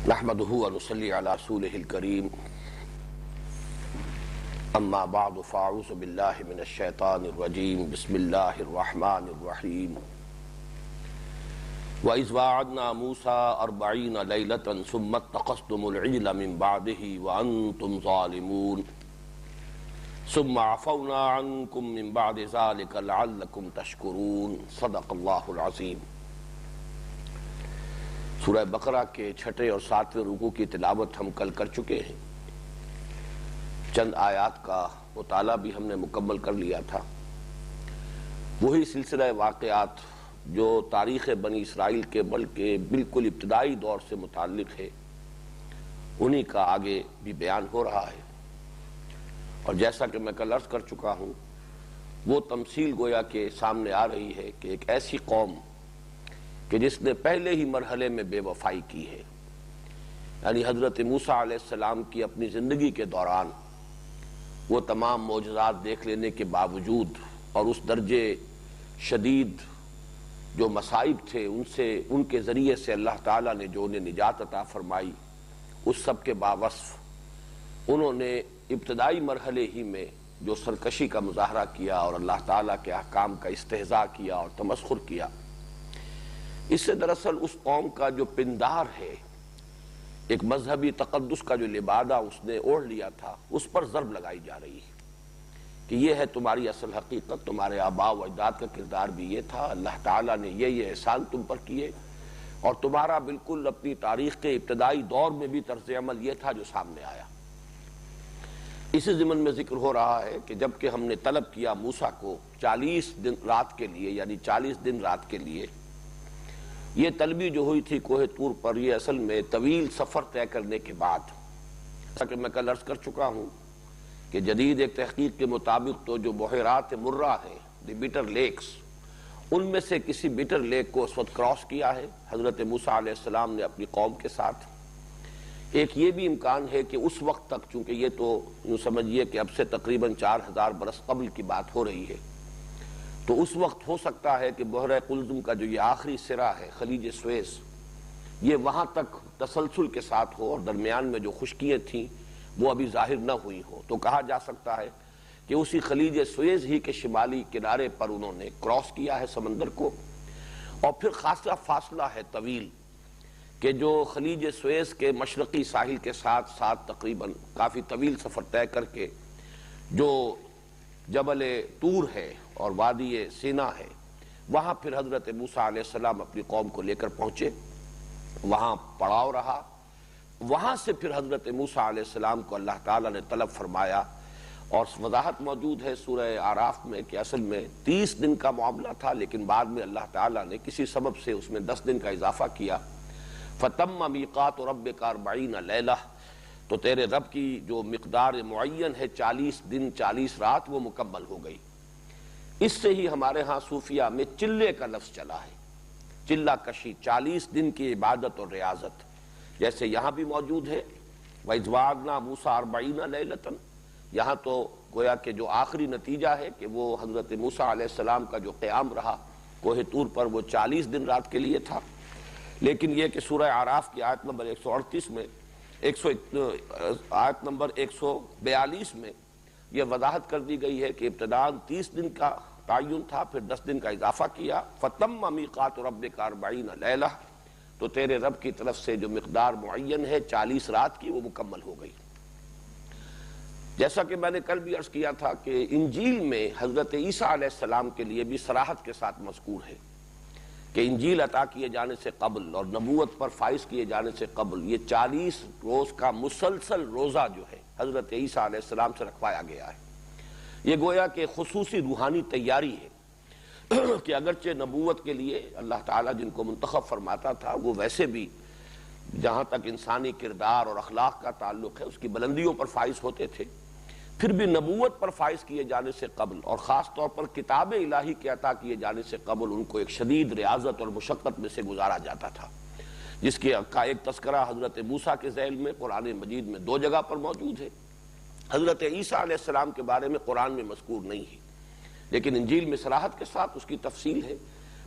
نحمده ونصلي على رسوله الكريم اما بعد فاعوذ بالله من الشيطان الرجيم بسم الله الرحمن الرحيم وإذ واعدنا موسى 40 ليلة ثم اتخذتم العجل من بعده وأنتم ظالمون ثم عفونا عنكم من بعد ذلك لعلكم تشكرون صدق الله العظيم۔ سورہ بقرہ کے 6 اور 7 رکوع کی تلاوت ہم کل کر چکے ہیں۔ چند آیات کا مطالعہ بھی ہم نے مکمل کر لیا تھا۔ وہی سلسلہ واقعات جو تاریخ بنی اسرائیل کے بلکہ بالکل ابتدائی دور سے متعلق ہے، انہی کا آگے بھی بیان ہو رہا ہے۔ اور جیسا کہ میں کل عرض کر چکا ہوں، وہ تمثیل گویا کہ سامنے آ رہی ہے کہ ایک ایسی قوم کہ جس نے پہلے ہی مرحلے میں بے وفائی کی ہے، یعنی حضرت موسیٰ علیہ السلام کی اپنی زندگی کے دوران وہ تمام معجزات دیکھ لینے کے باوجود اور اس درجے شدید جو مصائب تھے ان کے ذریعے سے اللہ تعالیٰ نے جو انہیں نجات عطا فرمائی، اس سب کے باوصف انہوں نے ابتدائی مرحلے ہی میں جو سرکشی کا مظاہرہ کیا اور اللہ تعالیٰ کے احکام کا استہزاء کیا اور تمسخر کیا، اس سے دراصل اس قوم کا جو پندار ہے، ایک مذہبی تقدس کا جو لبادہ اس نے اوڑھ لیا تھا، اس پر ضرب لگائی جا رہی ہے کہ یہ ہے تمہاری اصل حقیقت، تمہارے آباء و اجداد کا کردار بھی یہ تھا، اللہ تعالیٰ نے یہ احسان تم پر کیے، اور تمہارا بالکل اپنی تاریخ کے ابتدائی دور میں بھی طرز عمل یہ تھا جو سامنے آیا۔ اسی ضمن میں ذکر ہو رہا ہے کہ جب کہ ہم نے طلب کیا موسیٰ کو 40 دن رات کے لیے، یعنی 40 دن رات کے لیے، یہ طلبی جو ہوئی تھی کوہ طور پر، یہ اصل میں طویل سفر طے کرنے کے بعد، جیسا کہ میں کل عرض کر چکا ہوں کہ جدید ایک تحقیق کے مطابق تو جو بحیرات مرہ ہیں، دی بیٹر لیکس، ان میں سے کسی بیٹر لیک کو اس وقت کراس کیا ہے حضرت موسیٰ علیہ السلام نے اپنی قوم کے ساتھ۔ ایک یہ بھی امکان ہے کہ اس وقت تک، چونکہ یہ تو یوں سمجھیے کہ اب سے تقریباً 4000 برس قبل کی بات ہو رہی ہے، تو اس وقت ہو سکتا ہے کہ بحر قلزم کا جو یہ آخری سرا ہے، خلیج سویس، یہ وہاں تک تسلسل کے ساتھ ہو اور درمیان میں جو خشکیاں تھیں وہ ابھی ظاہر نہ ہوئی ہو، تو کہا جا سکتا ہے کہ اسی خلیج سویس ہی کے شمالی کنارے پر انہوں نے کراس کیا ہے سمندر کو، اور پھر خاصا فاصلہ ہے طویل کہ جو خلیج سویس کے مشرقی ساحل کے ساتھ ساتھ تقریباً کافی طویل سفر طے کر کے جو جبل طور ہے اور وادی سینا ہے، وہاں پھر حضرت موسیٰ علیہ السلام اپنی قوم کو لے کر پہنچے، وہاں پڑاؤ رہا، وہاں سے پھر حضرت موسیٰ علیہ السلام کو اللہ تعالیٰ نے طلب فرمایا، اور وضاحت موجود ہے سورہ اعراف میں کہ اصل میں 30 دن کا معاملہ تھا، لیکن بعد میں اللہ تعالیٰ نے کسی سبب سے اس میں 10 دن کا اضافہ کیا۔ فَتَمَّ مِيقَاتُ رَبِّكَ 40 لَيْلَةً، تو تیرے رب کی جو مقدار معین ہے 40 دن 40 رات، وہ مکمل ہو گئی۔ اس سے ہی ہمارے ہاں صوفیہ میں چلے کا لفظ چلا ہے، چلہ کشی، 40 دن کی عبادت اور ریاضت، جیسے یہاں بھی موجود ہے وَإِذْ وَعَدْنَا مُوسَىٰ 40 لَيْلَةً، یہاں تو گویا کہ جو آخری نتیجہ ہے کہ وہ حضرت موسیٰ علیہ السلام کا جو قیام رہا کوہ طور پر، وہ 40 دن رات کے لیے تھا، لیکن یہ کہ سورہ اعراف کی آیت نمبر 138 میں آیت نمبر 142 میں یہ وضاحت کر دی گئی ہے کہ ابتداءً 30 دن کا تعین تھا، پھر 10 دن کا اضافہ کیا۔ فَتَمَّ مِيقَاتُ رَبِّكَ 40 لَيْلَةً، تو تیرے رب کی طرف سے جو مقدار معین ہے 40 رات کی، وہ مکمل ہو گئی۔ جیسا کہ میں نے کل بھی عرض کیا تھا کہ انجیل میں حضرت عیسیٰ علیہ السلام کے لیے بھی صراحت کے ساتھ مذکور ہے کہ انجیل عطا کیے جانے سے قبل اور نبوت پر فائز کیے جانے سے قبل یہ 40 روز کا مسلسل روزہ جو ہے حضرت عیسیٰ علیہ السلام سے رکھوایا گیا ہے۔ یہ گویا کہ خصوصی روحانی تیاری ہے کہ اگرچہ نبوت کے لیے اللہ تعالیٰ جن کو منتخب فرماتا تھا، وہ ویسے بھی جہاں تک انسانی کردار اور اخلاق کا تعلق ہے اس کی بلندیوں پر فائز ہوتے تھے، پھر بھی نبوت پر فائز کیے جانے سے قبل اور خاص طور پر کتاب الہی کے عطا کیے جانے سے قبل ان کو ایک شدید ریاضت اور مشقت میں سے گزارا جاتا تھا، جس کا ایک تذکرہ حضرت موسیٰ کے ذیل میں قرآن مجید میں 2 جگہ پر موجود ہے۔ حضرت عیسیٰ علیہ السلام کے بارے میں قرآن میں مذکور نہیں ہے، لیکن انجیل میں صراحت کے ساتھ اس کی تفصیل ہے۔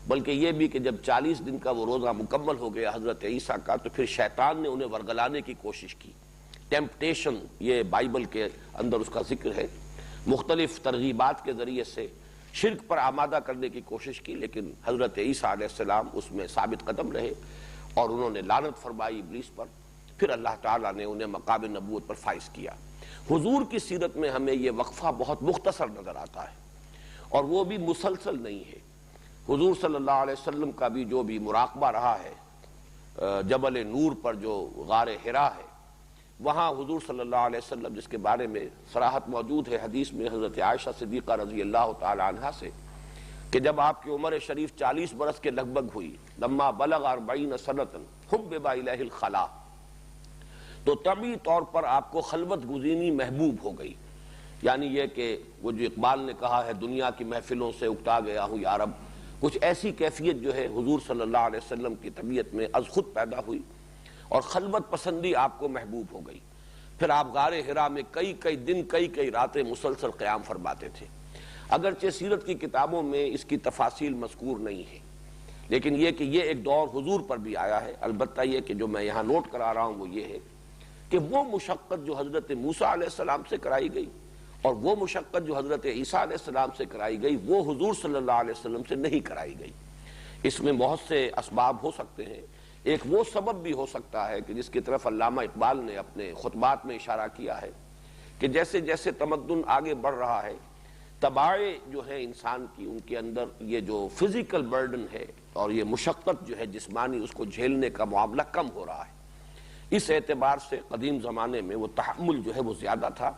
بلکہ یہ بھی کہ جب 40 دن کا وہ روزہ مکمل ہو گیا حضرت عیسیٰ کا، تو پھر شیطان نے انہیں ورگلانے کی کوشش کی. ٹیمپٹیشن یہ بائبل کے اندر اس کا ذکر ہے، مختلف ترغیبات کے ذریعے سے شرک پر آمادہ کرنے کی کوشش کی، لیکن حضرت عیسیٰ علیہ السلام اس میں ثابت قدم رہے اور انہوں نے لعنت فرمائی ابلیس پر. پھر اللہ تعالیٰ نے انہیں مقام نبوت پر فائز کیا. حضور کی سیرت میں ہمیں یہ وقفہ بہت مختصر نظر آتا ہے، اور وہ بھی مسلسل نہیں ہے. حضور صلی اللہ علیہ وسلم کا بھی جو بھی مراقبہ رہا ہے جبل نور پر، جو غار حرا ہے، وہاں حضور صلی اللہ علیہ وسلم، جس کے بارے میں صراحت موجود ہے حدیث میں حضرت عائشہ صدیقہ رضی اللہ تعالی عنہا سے، کہ جب آپ کی عمر شریف 40 برس کے لگ بھگ ہوئی، لما بلغ 40 سنۃ حبب الیہ الخلاء، تو طبعی طور پر آپ کو خلوت گزینی محبوب ہو گئی. یعنی یہ کہ وہ جو اقبال نے کہا ہے، دنیا کی محفلوں سے اکتا گیا ہوں یا رب، کچھ ایسی کیفیت جو ہے حضور صلی اللہ علیہ وسلم کی طبیعت میں از خود پیدا ہوئی، اور خلوت پسندی آپ کو محبوب ہو گئی. پھر آپ غار حرا میں کئی دن کئی راتیں مسلسل قیام فرماتے تھے. اگرچہ سیرت کی کتابوں میں اس کی تفاصیل مذکور نہیں ہے، لیکن یہ کہ یہ ایک دور حضور پر بھی آیا ہے. البتہ یہ کہ جو میں یہاں نوٹ کرا رہا ہوں وہ یہ ہے کہ وہ مشقت جو حضرت موسیٰ علیہ السلام سے کرائی گئی اور وہ مشقت جو حضرت عیسیٰ علیہ السلام سے کرائی گئی، وہ حضور صلی اللہ علیہ وسلم سے نہیں کرائی گئی. اس میں بہت سے اسباب ہو سکتے ہیں. ایک وہ سبب بھی ہو سکتا ہے کہ جس کی طرف علامہ اقبال نے اپنے خطبات میں اشارہ کیا ہے، کہ جیسے جیسے تمدن آگے بڑھ رہا ہے، طباعیں جو ہے انسان کی، ان کے اندر یہ جو فزیکل برڈن ہے اور یہ مشقت جو ہے جسمانی، اس کو جھیلنے کا معاملہ کم ہو رہا ہے. اس اعتبار سے قدیم زمانے میں وہ تحمل جو ہے وہ زیادہ تھا،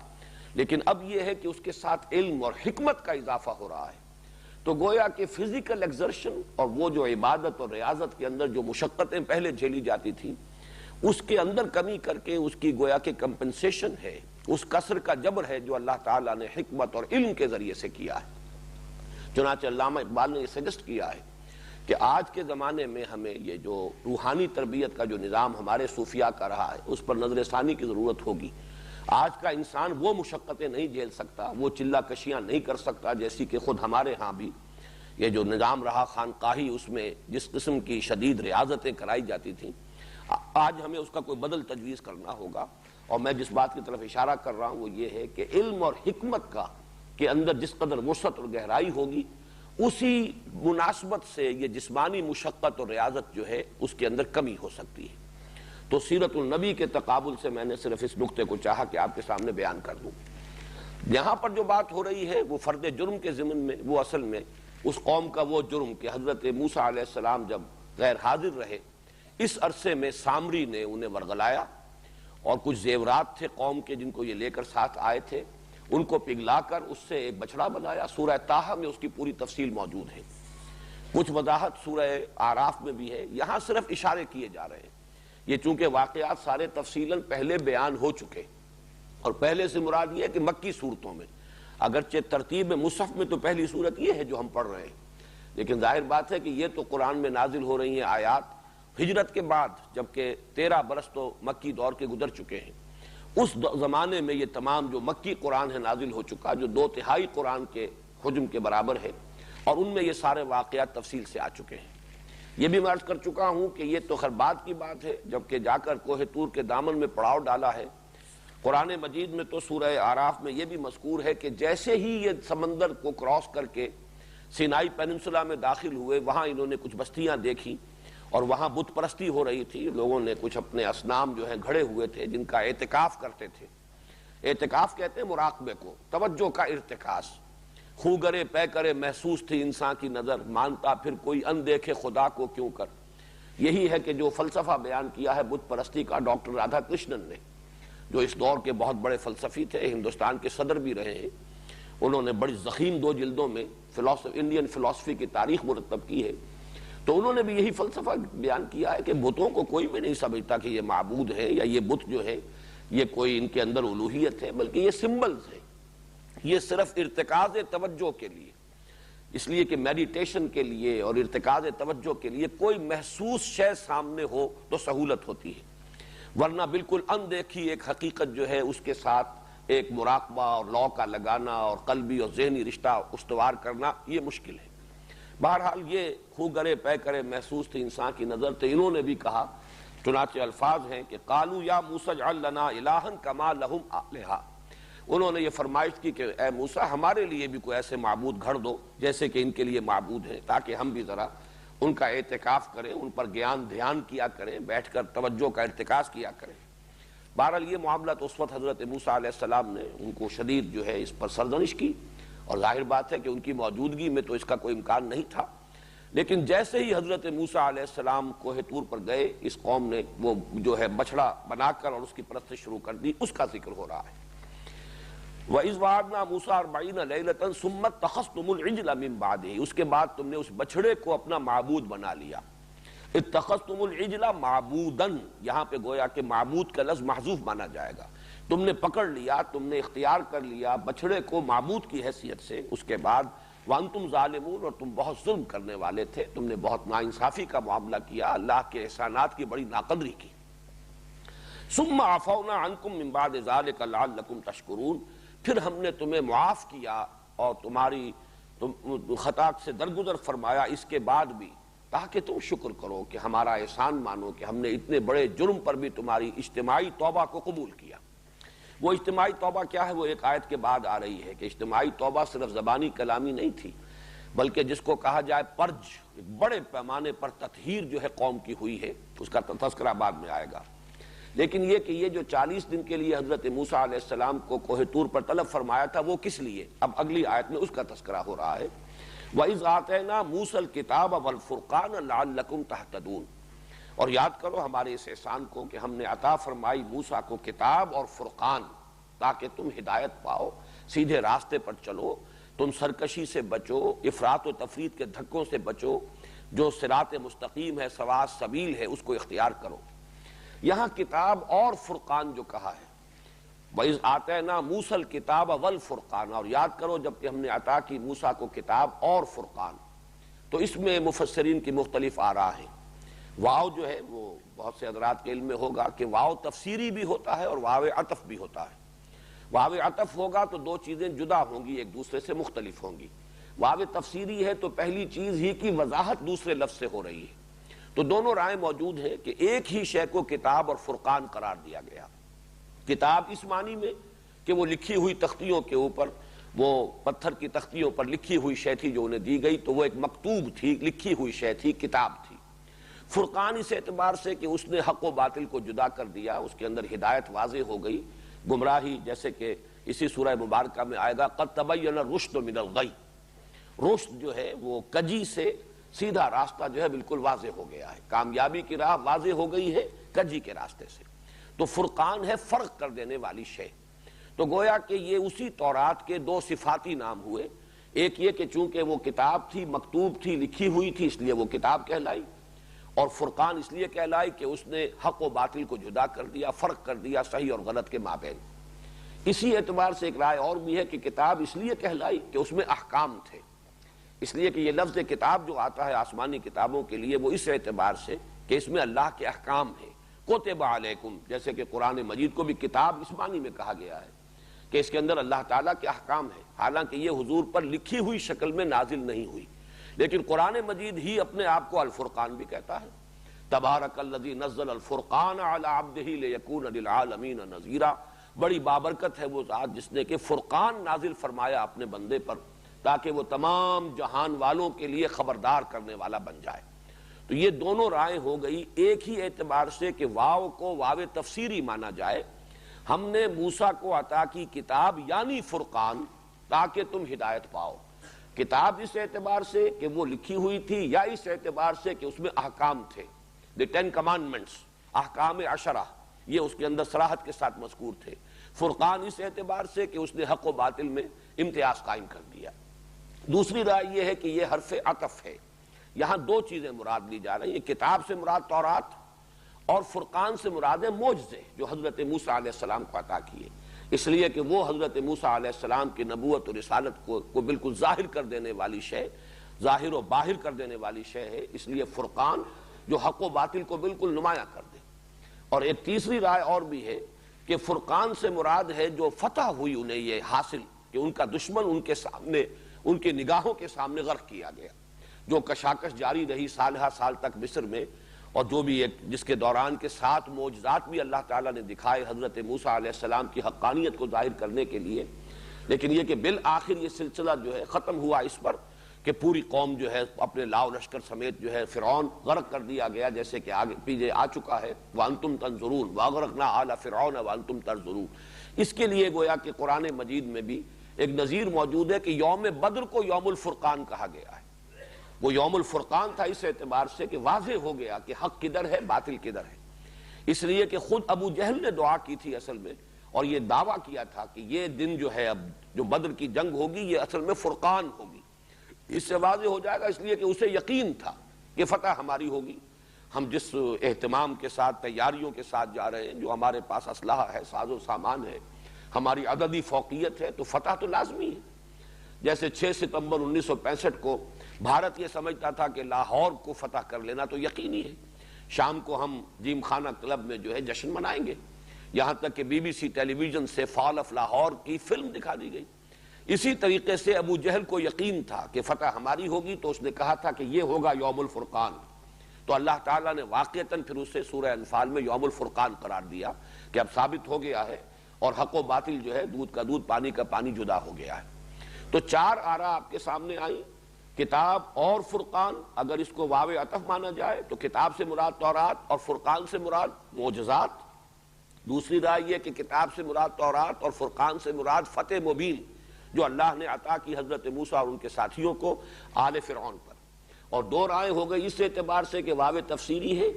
لیکن اب یہ ہے کہ اس کے ساتھ علم اور حکمت کا اضافہ ہو رہا ہے. تو گویا کہ فزیکل ایگزرشن اور وہ جو عبادت اور ریاضت کے اندر جو مشقتیں پہلے جھیلی جاتی تھیں، اس کے اندر کمی کر کے اس کی گویا کہ کمپنسیشن ہے، اس کسر کا جبر ہے جو اللہ تعالیٰ نے حکمت اور علم کے ذریعے سے کیا ہے. چنانچہ علامہ اقبال نے یہ سجسٹ کیا ہے کہ آج کے زمانے میں ہمیں یہ جو روحانی تربیت کا جو نظام ہمارے صوفیاء کا رہا ہے، اس پر نظر ثانی کی ضرورت ہوگی. آج کا انسان وہ مشقتیں نہیں جھیل سکتا، وہ چلہ کشیاں نہیں کر سکتا جیسی کہ خود ہمارے ہاں بھی یہ جو نظام رہا خانقاہی، اس میں جس قسم کی شدید ریاضتیں کرائی جاتی تھیں، آج ہمیں اس کا کوئی بدل تجویز کرنا ہوگا. اور میں جس بات کی طرف اشارہ کر رہا ہوں وہ یہ ہے کہ علم اور حکمت کا کے اندر جس قدر وسعت اور گہرائی ہوگی، اسی مناسبت سے یہ جسمانی مشقت اور ریاضت جو ہے اس کے اندر کمی ہو سکتی ہے. تو سیرت النبی کے تقابل سے میں نے صرف اس نقطے کو چاہا کہ آپ کے سامنے بیان کر دوں. یہاں پر جو بات ہو رہی ہے وہ فرد جرم کے ضمن میں، وہ اصل میں اس قوم کا وہ جرم کہ حضرت موسیٰ علیہ السلام جب غیر حاضر رہے، اس عرصے میں سامری نے انہیں ورغلایا، اور کچھ زیورات تھے قوم کے جن کو یہ لے کر ساتھ آئے تھے، ان کو پگھلا کر اس سے ایک بچڑا بنایا. سورہ طٰہٰ میں اس کی پوری تفصیل موجود ہے، کچھ وضاحت سورہ اعراف میں بھی ہے. یہاں صرف اشارے کیے جا رہے ہیں. یہ چونکہ واقعات سارے تفصیلاً پہلے بیان ہو چکے، اور پہلے سے مراد یہ ہے کہ مکی صورتوں میں، اگرچہ ترتیب مصحف میں تو پہلی صورت یہ ہے جو ہم پڑھ رہے ہیں، لیکن ظاہر بات ہے کہ یہ تو قرآن میں نازل ہو رہی ہیں آیات ہجرت کے بعد، جبکہ 13 برس تو مکی دور کے گزر چکے ہیں. اس زمانے میں یہ تمام جو مکی قرآن ہے نازل ہو چکا، جو 2/3 قرآن کے حجم کے برابر ہے، اور ان میں یہ سارے واقعات تفصیل سے آ چکے ہیں. یہ بھی میں عرض کر چکا ہوں کہ یہ تو خیر بعد کی بات ہے، جبکہ جا کر کوہ طور کے دامن میں پڑاؤ ڈالا ہے. قرآن مجید میں تو سورہ اعراف میں یہ بھی مذکور ہے کہ جیسے ہی یہ سمندر کو کراس کر کے سینائی پیننسولا میں داخل ہوئے، وہاں انہوں نے کچھ بستیاں دیکھی، اور وہاں بت پرستی ہو رہی تھی. لوگوں نے کچھ اپنے اصنام جو ہیں گھڑے ہوئے تھے جن کا اعتکاف کرتے تھے. اعتکاف کہتے ہیں مراقبے کو، توجہ کا ارتکاز. خوگرے پے کرے محسوس تھی انسان کی نظر، مانتا پھر کوئی اندیکھے خدا کو کیوں کر. یہی ہے کہ جو فلسفہ بیان کیا ہے بت پرستی کا ڈاکٹر رادھا کرشنن نے، جو اس دور کے بہت بڑے فلسفی تھے، ہندوستان کے صدر بھی رہے ہیں. انہوں نے بڑی ضخیم 2 جلدوں میں انڈین فلسفی کی تاریخ مرتب کی ہے. تو انہوں نے بھی یہی فلسفہ بیان کیا ہے کہ بتوں کو کوئی بھی نہیں سمجھتا کہ یہ معبود ہے، یا یہ بت جو ہے یہ کوئی ان کے اندر الوہیت ہے، بلکہ یہ سمبلز ہیں. یہ صرف ارتکاز توجہ کے لیے، اس لیے کہ میڈیٹیشن کے لیے اور ارتکاز توجہ کے لیے کوئی محسوس شے سامنے ہو تو سہولت ہوتی ہے، ورنہ بالکل اندیکھی ایک حقیقت جو ہے اس کے ساتھ ایک مراقبہ اور لو کا لگانا اور قلبی اور ذہنی رشتہ استوار کرنا یہ مشکل ہے. بہرحال یہ خو گرے پے کرے محسوس تھی انسان کی نظر تھے. انہوں نے بھی کہا، چنانچہ الفاظ ہیں کہ قالوا یا موسیٰ اجعل لنا الہا کما لہم آلہہ، انہوں نے یہ فرمائش کی کہ اے موسیٰ ہمارے لیے بھی کوئی ایسے معبود گھڑ دو جیسے کہ ان کے لیے معبود ہیں، تاکہ ہم بھی ذرا ان کا اعتکاف کریں، ان پر گیان دھیان کیا کریں، بیٹھ کر توجہ کا ارتکاز کیا کریں. بہرحال یہ معاملہ تو اس وقت حضرت موسیٰ علیہ السلام نے ان کو شدید جو ہے اس پر سرزنش کی، اور ظاہر بات ہے کہ ان کی موجودگی میں تو اس کا کوئی امکان نہیں تھا. لیکن جیسے ہی حضرت موسیٰ علیہ السلام کوہ طور پر گئے، اس قوم نے وہ جو ہے بچڑا بنا کر اور اس کی پرستش شروع کر دی، اس کا ذکر ہو رہا ہے. وَإِذْ وَعَدْنَا مُوسَىٰ 40 لَيْلَةً ثُمَّ اتَّخَذْتُمُ الْعِجْلَ مِن بَعْدِهِ، اس کے بعد تم نے اس بچڑے کو اپنا معبود بنا لیا. اتخذتم العجل معبودا، یہاں پہ گویا کہ معبود کا لفظ محذوف مانا جائے گا. تم نے پکڑ لیا، تم نے اختیار کر لیا بچڑے کو معبود کی حیثیت سے. اس کے بعد وانتم ظالمون، اور تم بہت ظلم کرنے والے تھے، تم نے بہت ناانصافی کا معاملہ کیا، اللہ کے احسانات کی بڑی ناقدری کی. ثم عفونا عنکم من بعد ذلک لعلکم تشکرون، پھر ہم نے تمہیں معاف کیا اور تمہاری خطا سے درگزر فرمایا اس کے بعد بھی، تاکہ تم شکر کرو کہ ہمارا احسان مانو کہ ہم نے اتنے بڑے جرم پر بھی تمہاری اجتماعی توبہ کو قبول کیا. وہ اجتماعی توبہ کیا ہے وہ ایک آیت کے بعد آ رہی ہے کہ اجتماعی توبہ صرف زبانی کلامی نہیں تھی، بلکہ جس کو کہا جائے پرج، ایک بڑے پیمانے پر تطہیر جو ہے قوم کی ہوئی ہے، اس کا تذکرہ بعد میں آئے گا. لیکن یہ کہ یہ جو 40 دن کے لیے حضرت موسیٰ علیہ السلام کو کوہ طور پر طلب فرمایا تھا وہ کس لیے، اب اگلی آیت میں اس کا تذکرہ ہو رہا ہے. وَإِذْ آتَيْنَا مُوسَى الْكِتَابَ وَالْفُرْقَانَ لَعَلَّكُمْ تَهْتَدُونَ، اور یاد کرو ہمارے اس احسان کو کہ ہم نے عطا فرمائی موسیٰ کو کتاب اور فرقان، تاکہ تم ہدایت پاؤ، سیدھے راستے پر چلو، تم سرکشی سے بچو، افراط و تفریط کے دھکوں سے بچو، جو صراط مستقیم ہے، سواء سبیل ہے، اس کو اختیار کرو. یہاں کتاب اور فرقان جو کہا ہے، وَإِذْ آتَيْنَا مُوسَى الْكِتَابَ وَالْفُرْقَانَ، اور یاد کرو جب کہ ہم نے عطا کی موسیٰ کو کتاب اور فرقان، تو اس میں مفسرین کی مختلف آراء ہیں. واو جو ہے وہ بہت سے حضرات کے علم میں ہوگا کہ واو تفسیری بھی ہوتا ہے اور واو عطف بھی ہوتا ہے. واو عطف ہوگا تو دو چیزیں جدا ہوں گی، ایک دوسرے سے مختلف ہوں گی. واو تفسیری ہے تو پہلی چیز ہی کی وضاحت دوسرے لفظ سے ہو رہی ہے. تو دونوں رائے موجود ہیں کہ ایک ہی شے کو کتاب اور فرقان قرار دیا گیا. کتاب اس معنی میں کہ وہ لکھی ہوئی تختیوں کے اوپر، وہ پتھر کی تختیوں پر لکھی ہوئی شے تھی جو انہیں دی گئی، تو وہ ایک مکتوب تھی، لکھی ہوئی شے تھی، کتاب تھی. فرقان اس اعتبار سے کہ اس نے حق و باطل کو جدا کر دیا، اس کے اندر ہدایت واضح ہو گئی، گمراہی جیسے کہ اسی سورہ مبارکہ میں آئے گا قد تبین الرشد من الغی، رشد جو ہے وہ کجی سے سیدھا راستہ جو ہے بالکل واضح ہو گیا ہے، کامیابی کی راہ واضح ہو گئی ہے کجی کے راستے سے. تو فرقان ہے فرق کر دینے والی شے. تو گویا کہ یہ اسی تورات کے دو صفاتی نام ہوئے، ایک یہ کہ چونکہ وہ کتاب تھی، مکتوب تھی، لکھی ہوئی تھی، اس لیے وہ کتاب کہلائی، اور فرقان اس لیے کہلائی کہ اس نے حق و باطل کو جدا کر دیا، فرق کر دیا صحیح اور غلط کے مابین. اسی اعتبار سے ایک رائے اور بھی ہے کہ کتاب اس لیے کہلائی کہ اس میں احکام تھے، اس لیے کہ یہ لفظ کتاب جو آتا ہے آسمانی کتابوں کے لیے وہ اس اعتبار سے کہ اس میں اللہ کے احکام ہیں. کتب علیکم، جیسے کہ قرآن مجید کو بھی کتاب اس معنی میں کہا گیا ہے کہ اس کے اندر اللہ تعالیٰ کے احکام ہیں، حالانکہ یہ حضور پر لکھی ہوئی شکل میں نازل نہیں ہوئی، لیکن قرآن مجید ہی اپنے آپ کو الفرقان بھی کہتا ہے. تبارک الذی نزل الفرقان علی عبدہ لیکون للعالمین نذیرا، بڑی بابرکت ہے وہ ذات جس نے کہ فرقان نازل فرمایا اپنے بندے پر تاکہ وہ تمام جہان والوں کے لیے خبردار کرنے والا بن جائے. تو یہ دونوں رائے ہو گئی ایک ہی اعتبار سے کہ واو کو واو تفسیری مانا جائے، ہم نے موسیٰ کو عطا کی کتاب یعنی فرقان تاکہ تم ہدایت پاؤ. کتاب اس اعتبار سے کہ وہ لکھی ہوئی تھی، یا اس اعتبار سے کہ اس میں احکام تھے، دی 10 کمانڈمنٹس، احکام 10 یہ اس کے اندر صراحت کے ساتھ مذکور تھے. فرقان اس اعتبار سے کہ اس نے حق و باطل میں امتیاز قائم کر دیا. دوسری رائے یہ ہے کہ یہ حرف عطف ہے، یہاں دو چیزیں مراد لی جا رہی ہیں، کتاب سے مراد تورات اور فرقان سے مراد ہے معجزے جو حضرت موسیٰ علیہ السلام کو عطا کیے، اس لیے کہ وہ حضرت موسیٰ علیہ السلام کی نبوت اور رسالت کو بالکل ظاہر کر دینے والی شے، ظاہر و باہر کر دینے والی شے ہے، اس لیے فرقان جو حق و باطل کو بالکل نمایاں کر دے. اور ایک تیسری رائے اور بھی ہے کہ فرقان سے مراد ہے جو فتح ہوئی انہیں یہ حاصل کہ ان کا دشمن ان کے سامنے، ان کی نگاہوں کے سامنے غرق کیا گیا. جو کشاکش جاری رہی سالہ سال تک مصر میں، اور جو بھی ایک جس کے دوران کے 7 معجزات بھی اللہ تعالیٰ نے دکھائے حضرت موسیٰ علیہ السلام کی حقانیت کو ظاہر کرنے کے لیے، لیکن یہ کہ بالآخر یہ سلسلہ جو ہے ختم ہوا اس پر کہ پوری قوم جو ہے اپنے لاؤ لشکر سمیت جو ہے فرعون غرق کر دیا گیا، جیسے کہ آگے پیچھے آ چکا ہے وَأَنْتُمْ تَنْظُرُونَ وَأَغْرَقْنَا آلَ فِرْعَوْنَ وَأَنْتُمْ تَنْظُرُونَ۔ اس کے لیے گویا کہ قرآن مجید میں بھی ایک نظیر موجود ہے کہ یوم بدر کو یوم الفرقان کہا گیا ہے۔ وہ یوم الفرقان تھا اس اعتبار سے کہ واضح ہو گیا کہ حق کدھر ہے باطل کدھر ہے، اس لیے کہ خود ابو جہل نے دعا کی تھی اصل میں، اور یہ دعویٰ کیا تھا کہ یہ دن جو ہے اب جو بدر کی جنگ ہوگی یہ اصل میں فرقان ہوگی۔ اس سے واضح ہو جائے گا، اس لیے کہ اسے یقین تھا کہ فتح ہماری ہوگی۔ ہم جس اہتمام کے ساتھ تیاریوں کے ساتھ جا رہے ہیں، جو ہمارے پاس اسلحہ ہے، ساز و سامان ہے، ہماری عددی فوقیت ہے، تو فتح تو لازمی ہے۔ جیسے 6 ستمبر 1965 کو بھارت یہ سمجھتا تھا کہ لاہور کو فتح کر لینا تو یقینی ہے، شام کو ہم جیم خانہ کلب میں جو ہے جشن منائیں گے، یہاں تک کہ B B C television سے فال آف لاہور کی فلم دکھا دی گئی۔ اسی طریقے سے ابو جہل کو یقین تھا کہ فتح ہماری ہوگی، تو اس نے کہا تھا کہ یہ ہوگا یوم الفرقان، تو اللہ تعالیٰ نے واقعتاً پھر اسے سورہ انفال میں یوم الفرقان قرار دیا کہ اب ثابت ہو گیا ہے اور حق و باطل جو ہے دودھ کا دودھ پانی کا پانی جدا ہو گیا ہے۔ تو 4 آراء آپ کے سامنے آئیں، کتاب اور فرقان، اگر اس کو واو عطف مانا جائے تو کتاب سے مراد تورات اور فرقان سے مراد معجزات۔ دوسری رائے یہ کہ کتاب سے مراد تورات اور فرقان سے مراد فتح مبین جو اللہ نے عطا کی حضرت موسیٰ اور ان کے ساتھیوں کو آل فرعون پر۔ اور 2 رائے ہو گئی اس اعتبار سے کہ واو تفسیری ہے،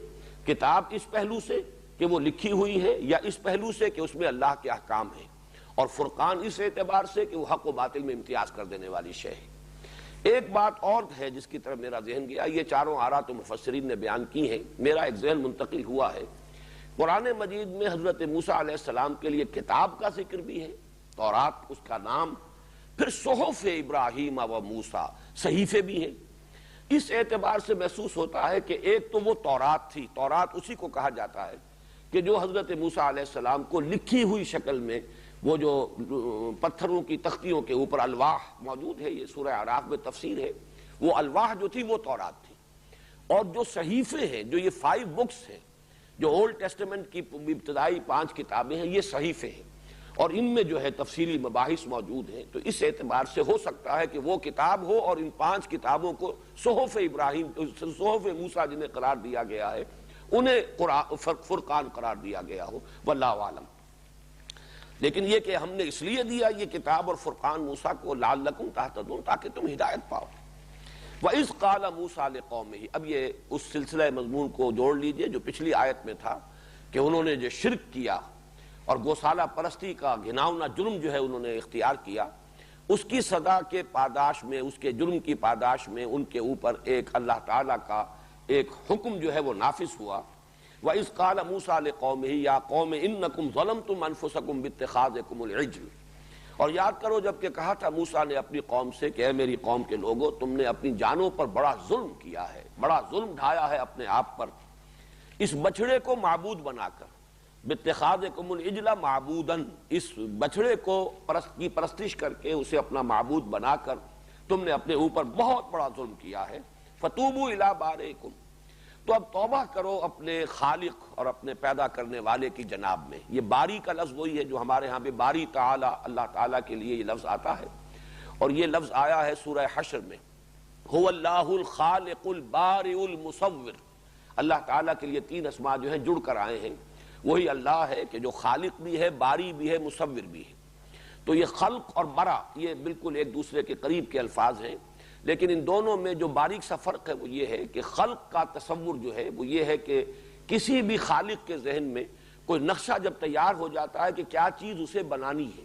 کتاب اس پہلو سے کہ وہ لکھی ہوئی ہے، یا اس پہلو سے کہ اس میں اللہ کے احکام ہیں، اور فرقان اس اعتبار سے کہ وہ حق و باطل میں امتیاز کر دینے والی شے ہے۔ ایک بات اور ہے جس کی طرف میرا ذہن گیا، یہ 4 آراء تو مفسرین نے بیان کی ہیں، میرا ایک ذہن منتقل ہوا ہے۔ قرآن مجید میں حضرت موسیٰ علیہ السلام کے لیے کتاب کا ذکر بھی ہے، تورات اس کا نام، پھر صحف ابراہیم و موسیٰ صحیفے بھی ہیں۔ اس اعتبار سے محسوس ہوتا ہے کہ ایک تو وہ تورات تھی، تورات اسی کو کہا جاتا ہے کہ جو حضرت موسیٰ علیہ السلام کو لکھی ہوئی شکل میں، وہ جو پتھروں کی تختیوں کے اوپر الواح موجود ہے، یہ سورہ اعراف میں تفسیر ہے، وہ الواح جو تھی وہ تورات تھی۔ اور جو صحیفے ہیں، جو یہ 5 بکس ہیں، جو اولڈ ٹیسٹمنٹ کی ابتدائی 5 کتابیں ہیں، یہ صحیفے ہیں، اور ان میں جو ہے تفصیلی مباحث موجود ہیں۔ تو اس اعتبار سے ہو سکتا ہے کہ وہ کتاب ہو اور ان 5 کتابوں کو صحف ابراہیم، صحف موسیٰ جنہیں قرار دیا گیا ہے، انہیں فرقان قرار دیا گیا ہو، واللہ عالم۔ لیکن یہ کہ ہم نے اس لیے دیا یہ کتاب اور فرقان موسیٰ کو لعلکم تہتدون، تاکہ تم ہدایت پاؤ۔ وَإِذْ قَالَ مُوسَىٰ لِقَوْمِهِ، اب یہ اس سلسلہ مضمون کو جوڑ لیجئے جو پچھلی آیت میں تھا کہ انہوں نے جو شرک کیا اور گوسالہ پرستی کا گھناؤنا جرم جو ہے انہوں نے اختیار کیا، اس کی سزا کے پاداش میں، اس کے جرم کی پاداش میں ان کے اوپر ایک اللہ تعالیٰ کا ایک حکم جو ہے وہ نافذ ہوا۔ وَإِذْ قَالَ مُوسَىٰ لِقَوْمِهِ يَا قَوْمِ إِنَّكُمْ ظَلَمْتُمْ أَنفُسَكُمْ بِاتِّخَاذِكُمُ الْعِجْلَ، اور یاد کرو جب کہ کہا تھا موسیٰ نے اپنی قوم سے کہ اے میری قوم کے لوگوں، تم نے اپنی جانوں پر بڑا ظلم کیا ہے، بڑا ظلم ڈھایا ہے اپنے آپ پر، اس بچڑے کو معبود بنا کر، بِاتِّخَاذِكُمُ الْعِجْلَ مَعْبُودًا، اس بچڑے کو کی پرستش کر کے اسے اپنا معبود بنا کر تم نے اپنے اوپر بہت بڑا ظلم کیا ہے۔ فَتُوبُوا إِلَىٰ بَارِئِكُمْ، تو اب توبہ کرو اپنے خالق اور اپنے پیدا کرنے والے کی جناب میں۔ یہ باری کا لفظ وہی ہے جو ہمارے ہاں پہ باری تعالی، اللہ تعالیٰ کے لیے یہ لفظ آتا ہے، اور یہ لفظ آیا ہے سورہ حشر میں، هو اللہ الخالق البارئ المصور۔ اللہ تعالیٰ کے لیے 3 اسماء جو ہیں جڑ کر آئے ہیں، وہی اللہ ہے کہ جو خالق بھی ہے، باری بھی ہے، مصور بھی ہے۔ تو یہ خلق اور برا یہ بالکل ایک دوسرے کے قریب کے الفاظ ہیں، لیکن ان دونوں میں جو باریک سا فرق ہے وہ یہ ہے کہ خلق کا تصور جو ہے وہ یہ ہے کہ کسی بھی خالق کے ذہن میں کوئی نقشہ جب تیار ہو جاتا ہے کہ کیا چیز اسے بنانی ہے،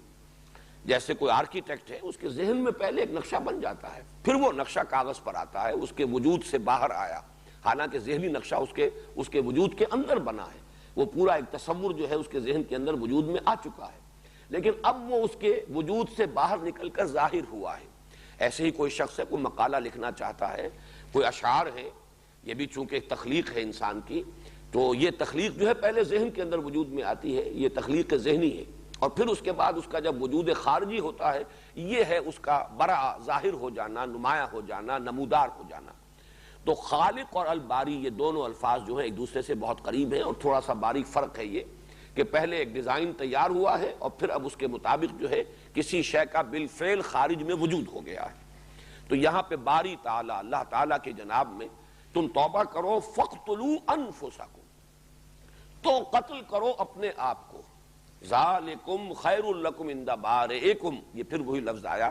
جیسے کوئی آرکیٹیکٹ ہے، اس کے ذہن میں پہلے ایک نقشہ بن جاتا ہے، پھر وہ نقشہ کاغذ پر آتا ہے، اس کے وجود سے باہر آیا، حالانکہ ذہنی نقشہ اس کے وجود کے اندر بنا ہے، وہ پورا ایک تصور جو ہے اس کے ذہن کے اندر وجود میں آ چکا ہے، لیکن اب وہ اس کے وجود سے باہر نکل کر ظاہر ہوا ہے۔ ایسے ہی کوئی شخص ہے، کوئی مقالہ لکھنا چاہتا ہے، کوئی اشعار ہے، یہ بھی چونکہ ایک تخلیق ہے انسان کی، تو یہ تخلیق جو ہے پہلے ذہن کے اندر وجود میں آتی ہے، یہ تخلیق ذہنی ہے، اور پھر اس کے بعد اس کا جب وجود خارجی ہوتا ہے، یہ ہے اس کا برا ظاہر ہو جانا، نمایاں ہو جانا، نمودار ہو جانا۔ تو خالق اور الباری یہ دونوں الفاظ جو ہیں ایک دوسرے سے بہت قریب ہیں، اور تھوڑا سا باریک فرق ہے یہ کہ پہلے ایک ڈیزائن تیار ہوا ہے اور پھر اب اس کے مطابق جو ہے کسی شے کا بالفعل خارج میں وجود ہو گیا ہے۔ تو یہاں پہ باری تعالیٰ اللہ تعالیٰ کے جناب میں تم توبہ کرو، فَاقْتُلُوا أَنفُسَكُمْ، تو قتل کرو اپنے آپ کو، ذَلِكُمْ خَيْرٌ لَكُمْ عِنْدَ بَارِئِكُمْ، یہ پھر وہی لفظ آیا،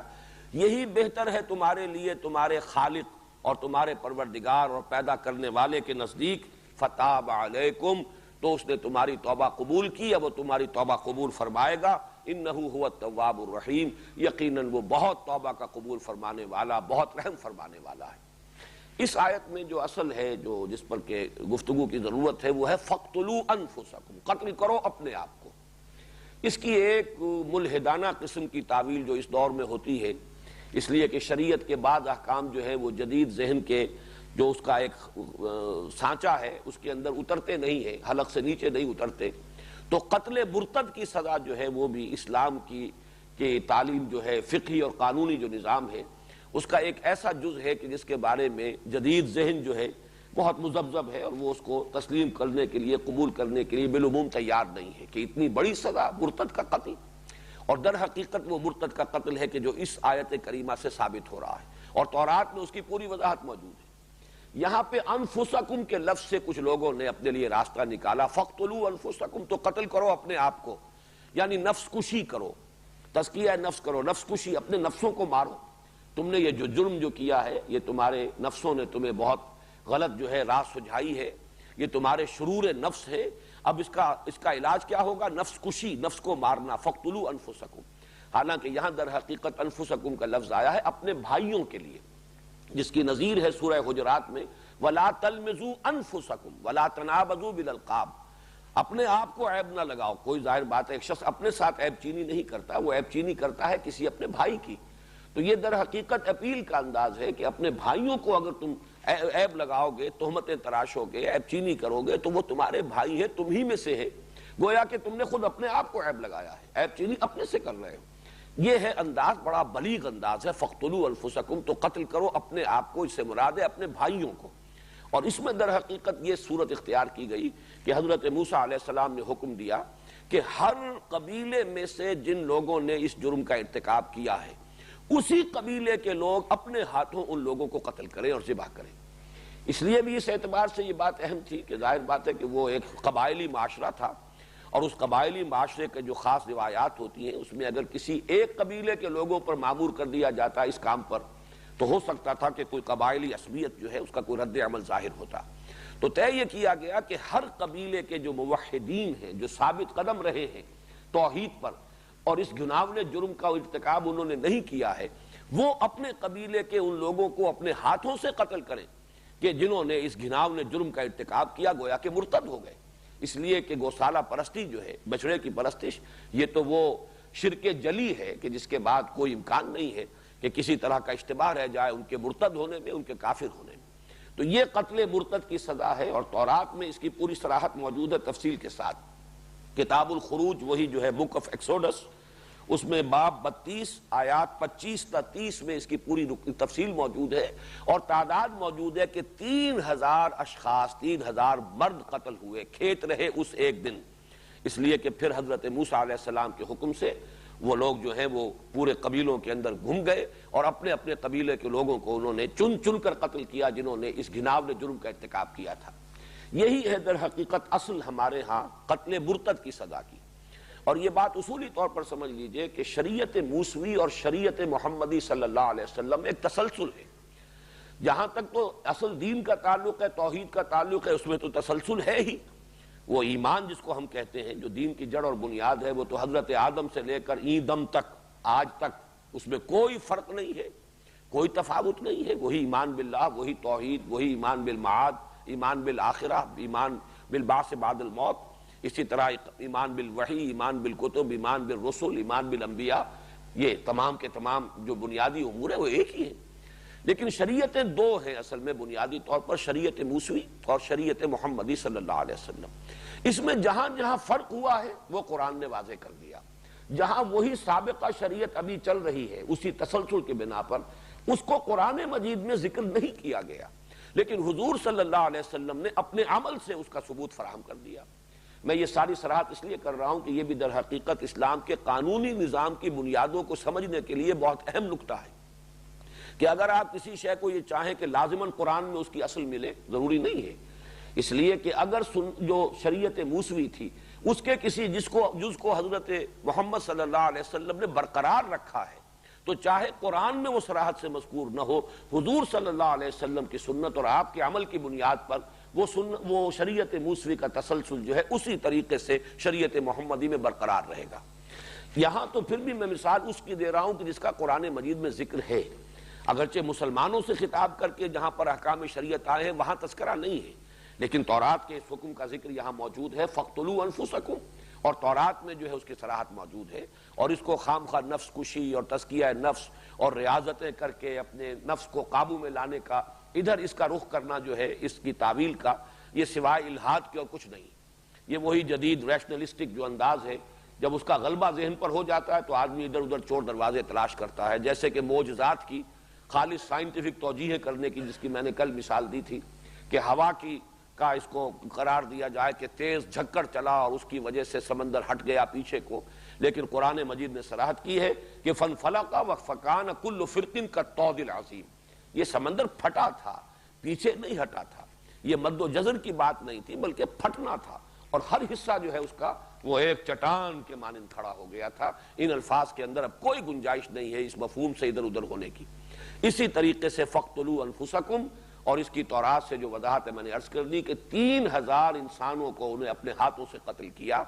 یہی بہتر ہے تمہارے لیے تمہارے خالق اور تمہارے پروردگار اور پیدا کرنے والے کے نزدیک، فَتَابَ عَلَيْكُمْ، تو اس نے تمہاری توبہ قبول کی، اب وہ تمہاری توبہ قبول فرمائے گا، انہو هو التواب الرحیم، یقیناً وہ بہت توبہ کا قبول فرمانے والا، بہت رحم فرمانے والا ہے۔ اس آیت میں جو اصل ہے، جو جس پر کہ گفتگو کی ضرورت ہے، وہ ہے فَاقْتُلُوا أَنفُسَكُمْ، قتل کرو اپنے آپ کو۔ اس کی ایک ملحدانہ قسم کی تعویل جو اس دور میں ہوتی ہے، اس لیے کہ شریعت کے بعد احکام جو ہے وہ جدید ذہن کے جو اس کا ایک سانچہ ہے اس کے اندر اترتے نہیں ہیں، حلق سے نیچے نہیں اترتے، تو قتل مرتد کی سزا جو ہے وہ بھی اسلام کی تعلیم جو ہے، فقہی اور قانونی جو نظام ہے، اس کا ایک ایسا جز ہے کہ جس کے بارے میں جدید ذہن جو ہے بہت مذبذب ہے، اور وہ اس کو تسلیم کرنے کے لیے، قبول کرنے کے لیے بالعموم تیار نہیں ہے کہ اتنی بڑی سزا مرتد کا قتل، اور در حقیقت وہ مرتد کا قتل ہے کہ جو اس آیت کریمہ سے ثابت ہو رہا ہے، اور تورات میں اس کی پوری وضاحت موجود ہے۔ یہاں پہ انفسکم کے لفظ سے کچھ لوگوں نے اپنے لیے راستہ نکالا، فَاقْتُلُوا أَنفُسَكُمْ، تو قتل کرو اپنے آپ کو، یعنی نفس کشی کرو، تزکیہ نفس کرو، نفس کشی، اپنے نفسوں کو مارو۔ تم نے یہ جو جرم جو کیا ہے، یہ تمہارے نفسوں نے تمہیں بہت غلط جو ہے راہ سجھائی ہے، یہ تمہارے شرور نفس ہے، اب اس کا علاج کیا ہوگا؟ نفس کشی، نفس کو مارنا، فَاقْتُلُوا أَنفُسَكُمْ۔ حالانکہ یہاں در حقیقت انفسکم کا لفظ آیا ہے اپنے بھائیوں کے لیے، جس کی نظیر ہے سورہ حجرات میں وَلَا تَلْمِزُوا أَنفُسَكُمْ وَلَا تَنَابَزُوا بِالْأَلْقَابِ، اپنے آپ کو عیب نہ لگاؤ۔ کوئی ظاہر بات ہے ایک شخص اپنے ساتھ عیب چینی نہیں کرتا، وہ عیب چینی کرتا ہے کسی اپنے بھائی کی، تو یہ در حقیقت اپیل کا انداز ہے کہ اپنے بھائیوں کو اگر تم عیب لگاؤ گے، تہمتیں تراشو گے، عیب چینی کرو گے، تو وہ تمہارے بھائی ہے، تم ہی میں سے ہے، گویا کہ تم نے خود اپنے آپ کو عیب لگایا ہے، عیب چینی اپنے سے کر رہے ہو۔ یہ ہے انداز، بڑا بلیغ انداز ہے، فَاقْتُلُوا أَنفُسَكُمْ، تو قتل کرو اپنے آپ کو، اس سے مراد ہے اپنے بھائیوں کو۔ اور اس میں در حقیقت یہ صورت اختیار کی گئی کہ حضرت موسیٰ علیہ السلام نے حکم دیا کہ ہر قبیلے میں سے جن لوگوں نے اس جرم کا ارتکاب کیا ہے، اسی قبیلے کے لوگ اپنے ہاتھوں ان لوگوں کو قتل کریں اور ذبح کریں۔ اس لیے بھی اس اعتبار سے یہ بات اہم تھی کہ ظاہر بات ہے کہ وہ ایک قبائلی معاشرہ تھا، اور اس قبائلی معاشرے کے جو خاص روایات ہوتی ہیں اس میں اگر کسی ایک قبیلے کے لوگوں پر معمور کر دیا جاتا اس کام پر، تو ہو سکتا تھا کہ کوئی قبائلی عصبیت جو ہے اس کا کوئی رد عمل ظاہر ہوتا۔ تو طے یہ کیا گیا کہ ہر قبیلے کے جو موحدین ہیں، جو ثابت قدم رہے ہیں توحید پر، اور اس گناونے جرم کا ارتکاب انہوں نے نہیں کیا ہے، وہ اپنے قبیلے کے ان لوگوں کو اپنے ہاتھوں سے قتل کریں کہ جنہوں نے اس گناونے جرم کا ارتکاب کیا، گویا کہ مرتد ہو گئے۔ اس لیے کہ گوسالہ پرستی جو ہے، بچڑے کی پرستش، یہ تو وہ شرک جلی ہے کہ جس کے بعد کوئی امکان نہیں ہے کہ کسی طرح کا اشتباہ رہ جائے ان کے مرتد ہونے میں، ان کے کافر ہونے میں۔ تو یہ قتل مرتد کی سزا ہے، اور تورات میں اس کی پوری صراحت موجود ہے تفصیل کے ساتھ۔ کتاب الخروج، وہی جو ہے بک آف ایکسوڈس، اس میں باب 32 آیات 25 تا 30 میں اس کی پوری تفصیل موجود ہے، اور تعداد موجود ہے کہ 3000 اشخاص، 3000 مرد قتل ہوئے، کھیت رہے اس ایک دن، اس لیے کہ پھر حضرت موسیٰ علیہ السلام کے حکم سے وہ لوگ جو ہیں وہ پورے قبیلوں کے اندر گھوم گئے، اور اپنے اپنے قبیلے کے لوگوں کو انہوں نے چن چن کر قتل کیا جنہوں نے اس گھناونے جرم کا ارتکاب کیا تھا۔ یہی ہے در حقیقت اصل ہمارے ہاں قتل مرتد کی سزا کی۔ اور یہ بات اصولی طور پر سمجھ لیجئے کہ شریعت موسوی اور شریعت محمدی صلی اللہ علیہ وسلم ایک تسلسل ہے۔ جہاں تک تو اصل دین کا تعلق ہے، توحید کا تعلق ہے، اس میں تو تسلسل ہے ہی۔ وہ ایمان جس کو ہم کہتے ہیں، جو دین کی جڑ اور بنیاد ہے، وہ تو حضرت آدم سے لے کر این دم تک، آج تک اس میں کوئی فرق نہیں ہے، کوئی تفاوت نہیں ہے۔ وہی ایمان باللہ، وہی توحید، وہی ایمان بالمعاد، ایمان بالآخرہ، ایمان بالبعث بعد الموت، اسی طرح ایمان بالوحی، ایمان بالکتب، ایمان بالرسل، ایمان بالانبیاء، یہ تمام کے تمام جو بنیادی امور ہیں وہ ایک ہی ہیں۔ لیکن شریعتیں دو ہیں اصل میں بنیادی طور پر، شریعت موسوی اور شریعت محمدی صلی اللہ علیہ وسلم۔ اس میں جہاں جہاں فرق ہوا ہے وہ قرآن نے واضح کر دیا، جہاں وہی سابقہ شریعت ابھی چل رہی ہے اسی تسلسل کے بنا پر، اس کو قرآن مجید میں ذکر نہیں کیا گیا۔ لیکن حضور صلی اللہ علیہ وسلم نے اپنے عمل سے اس کا ثبوت فراہم کر دیا۔ میں یہ ساری صراحت اس لیے کر رہا ہوں کہ یہ بھی در حقیقت اسلام کے قانونی نظام کی بنیادوں کو سمجھنے کے لیے بہت اہم نکتہ ہے کہ اگر آپ کسی شے کو یہ چاہیں کہ لازماً قرآن میں اس کی اصل ملے، ضروری نہیں ہے، اس لیے کہ اگر جو شریعت موسوی تھی اس کے کسی جز کو حضرت محمد صلی اللہ علیہ وسلم نے برقرار رکھا ہے، تو چاہے قرآن میں وہ صراحت سے مذکور نہ ہو، حضور صلی اللہ علیہ وسلم کی سنت اور آپ کے عمل کی بنیاد پر وہ شریعت موسوی کا تسلسل جو ہے اسی طریقے سے شریعت محمدی میں برقرار رہے گا۔ یہاں تو پھر بھی میں مثال اس کی دے رہا ہوں کہ جس کا قرآن مجید میں ذکر ہے، اگرچہ مسلمانوں سے خطاب کر کے جہاں پر احکام شریعت آئے ہیں وہاں تذکرہ نہیں ہے، لیکن تورات کے اس حکم کا ذکر یہاں موجود ہے، فَاقْتُلُوا أَنفُسَكُمْ، اور تورات میں جو ہے اس کی صراحت موجود ہے، اور اس کو خام خواہ نفس کشی اور تزکیہ نفس اور ریاضتیں کر کے اپنے نفس کو قابو میں لانے کا ادھر اس کا رخ کرنا جو ہے اس کی تعویل کا، یہ سوائے الہاد کے اور کچھ نہیں۔ یہ وہی جدید ریشنلسٹک جو انداز ہے، جب اس کا غلبہ ذہن پر ہو جاتا ہے تو آدمی ادھر ادھر چور دروازے تلاش کرتا ہے، جیسے کہ معجزات کی خالص سائنٹیفک توجیہ کرنے کی، جس کی میں نے کل مثال دی تھی کہ ہوا کا اس کو قرار دیا جائے کہ تیز جھکڑ چلا اور اس کی وجہ سے سمندر ہٹ گیا پیچھے کو، لیکن قرآن مجید نے صراحت کی ہے کہ فَانْفَلَقَ وَفَكَانَ كُلُّ فِرْقٍ كَالطَّوْدِ الْعَظِيمِ، یہ سمندر پھٹا تھا، پیچھے نہیں ہٹا تھا، یہ مد و جزر کی بات نہیں تھی بلکہ پھٹنا تھا، اور ہر حصہ جو ہے اس کا وہ ایک چٹان کے مانند کھڑا ہو گیا تھا۔ ان الفاظ کے اندر اب کوئی گنجائش نہیں ہے اس مفہوم سے ادھر ادھر ہونے کی۔ اسی طریقے سے فَاقْتُلُوا أَنفُسَكُمْ، اور اس کی تورات سے جو وضاحت ہے میں نے عرض کر دی کہ 3000 انسانوں کو انہیں اپنے ہاتھوں سے قتل کیا۔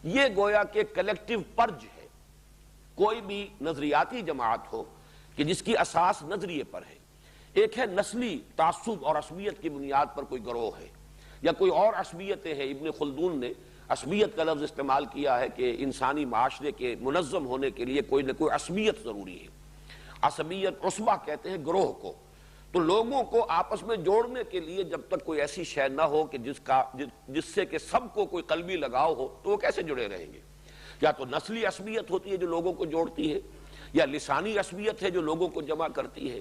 یہ گویا کہ کلیکٹیو پرج ہے۔ کوئی بھی نظریاتی جماعت ہو کہ جس کی اساس نظریے پر ہے، ایک ہے نسلی تعصب اور عصبیت کی بنیاد پر کوئی گروہ ہے، یا کوئی اور عصبیتیں ہیں۔ ابن خلدون نے عصبیت کا لفظ استعمال کیا ہے کہ انسانی معاشرے کے منظم ہونے کے لیے کوئی نہ کوئی عصبیت ضروری ہے۔ عصبیت عصبہ کہتے ہیں گروہ کو، تو لوگوں کو آپس میں جوڑنے کے لیے جب تک کوئی ایسی شے نہ ہو کہ جس سے کہ سب کو کوئی قلبی لگاؤ ہو تو وہ کیسے جڑے رہیں گے؟ یا تو نسلی عصبیت ہوتی ہے جو لوگوں کو جوڑتی ہے، یا لسانی عصبیت ہے جو لوگوں کو جمع کرتی ہے،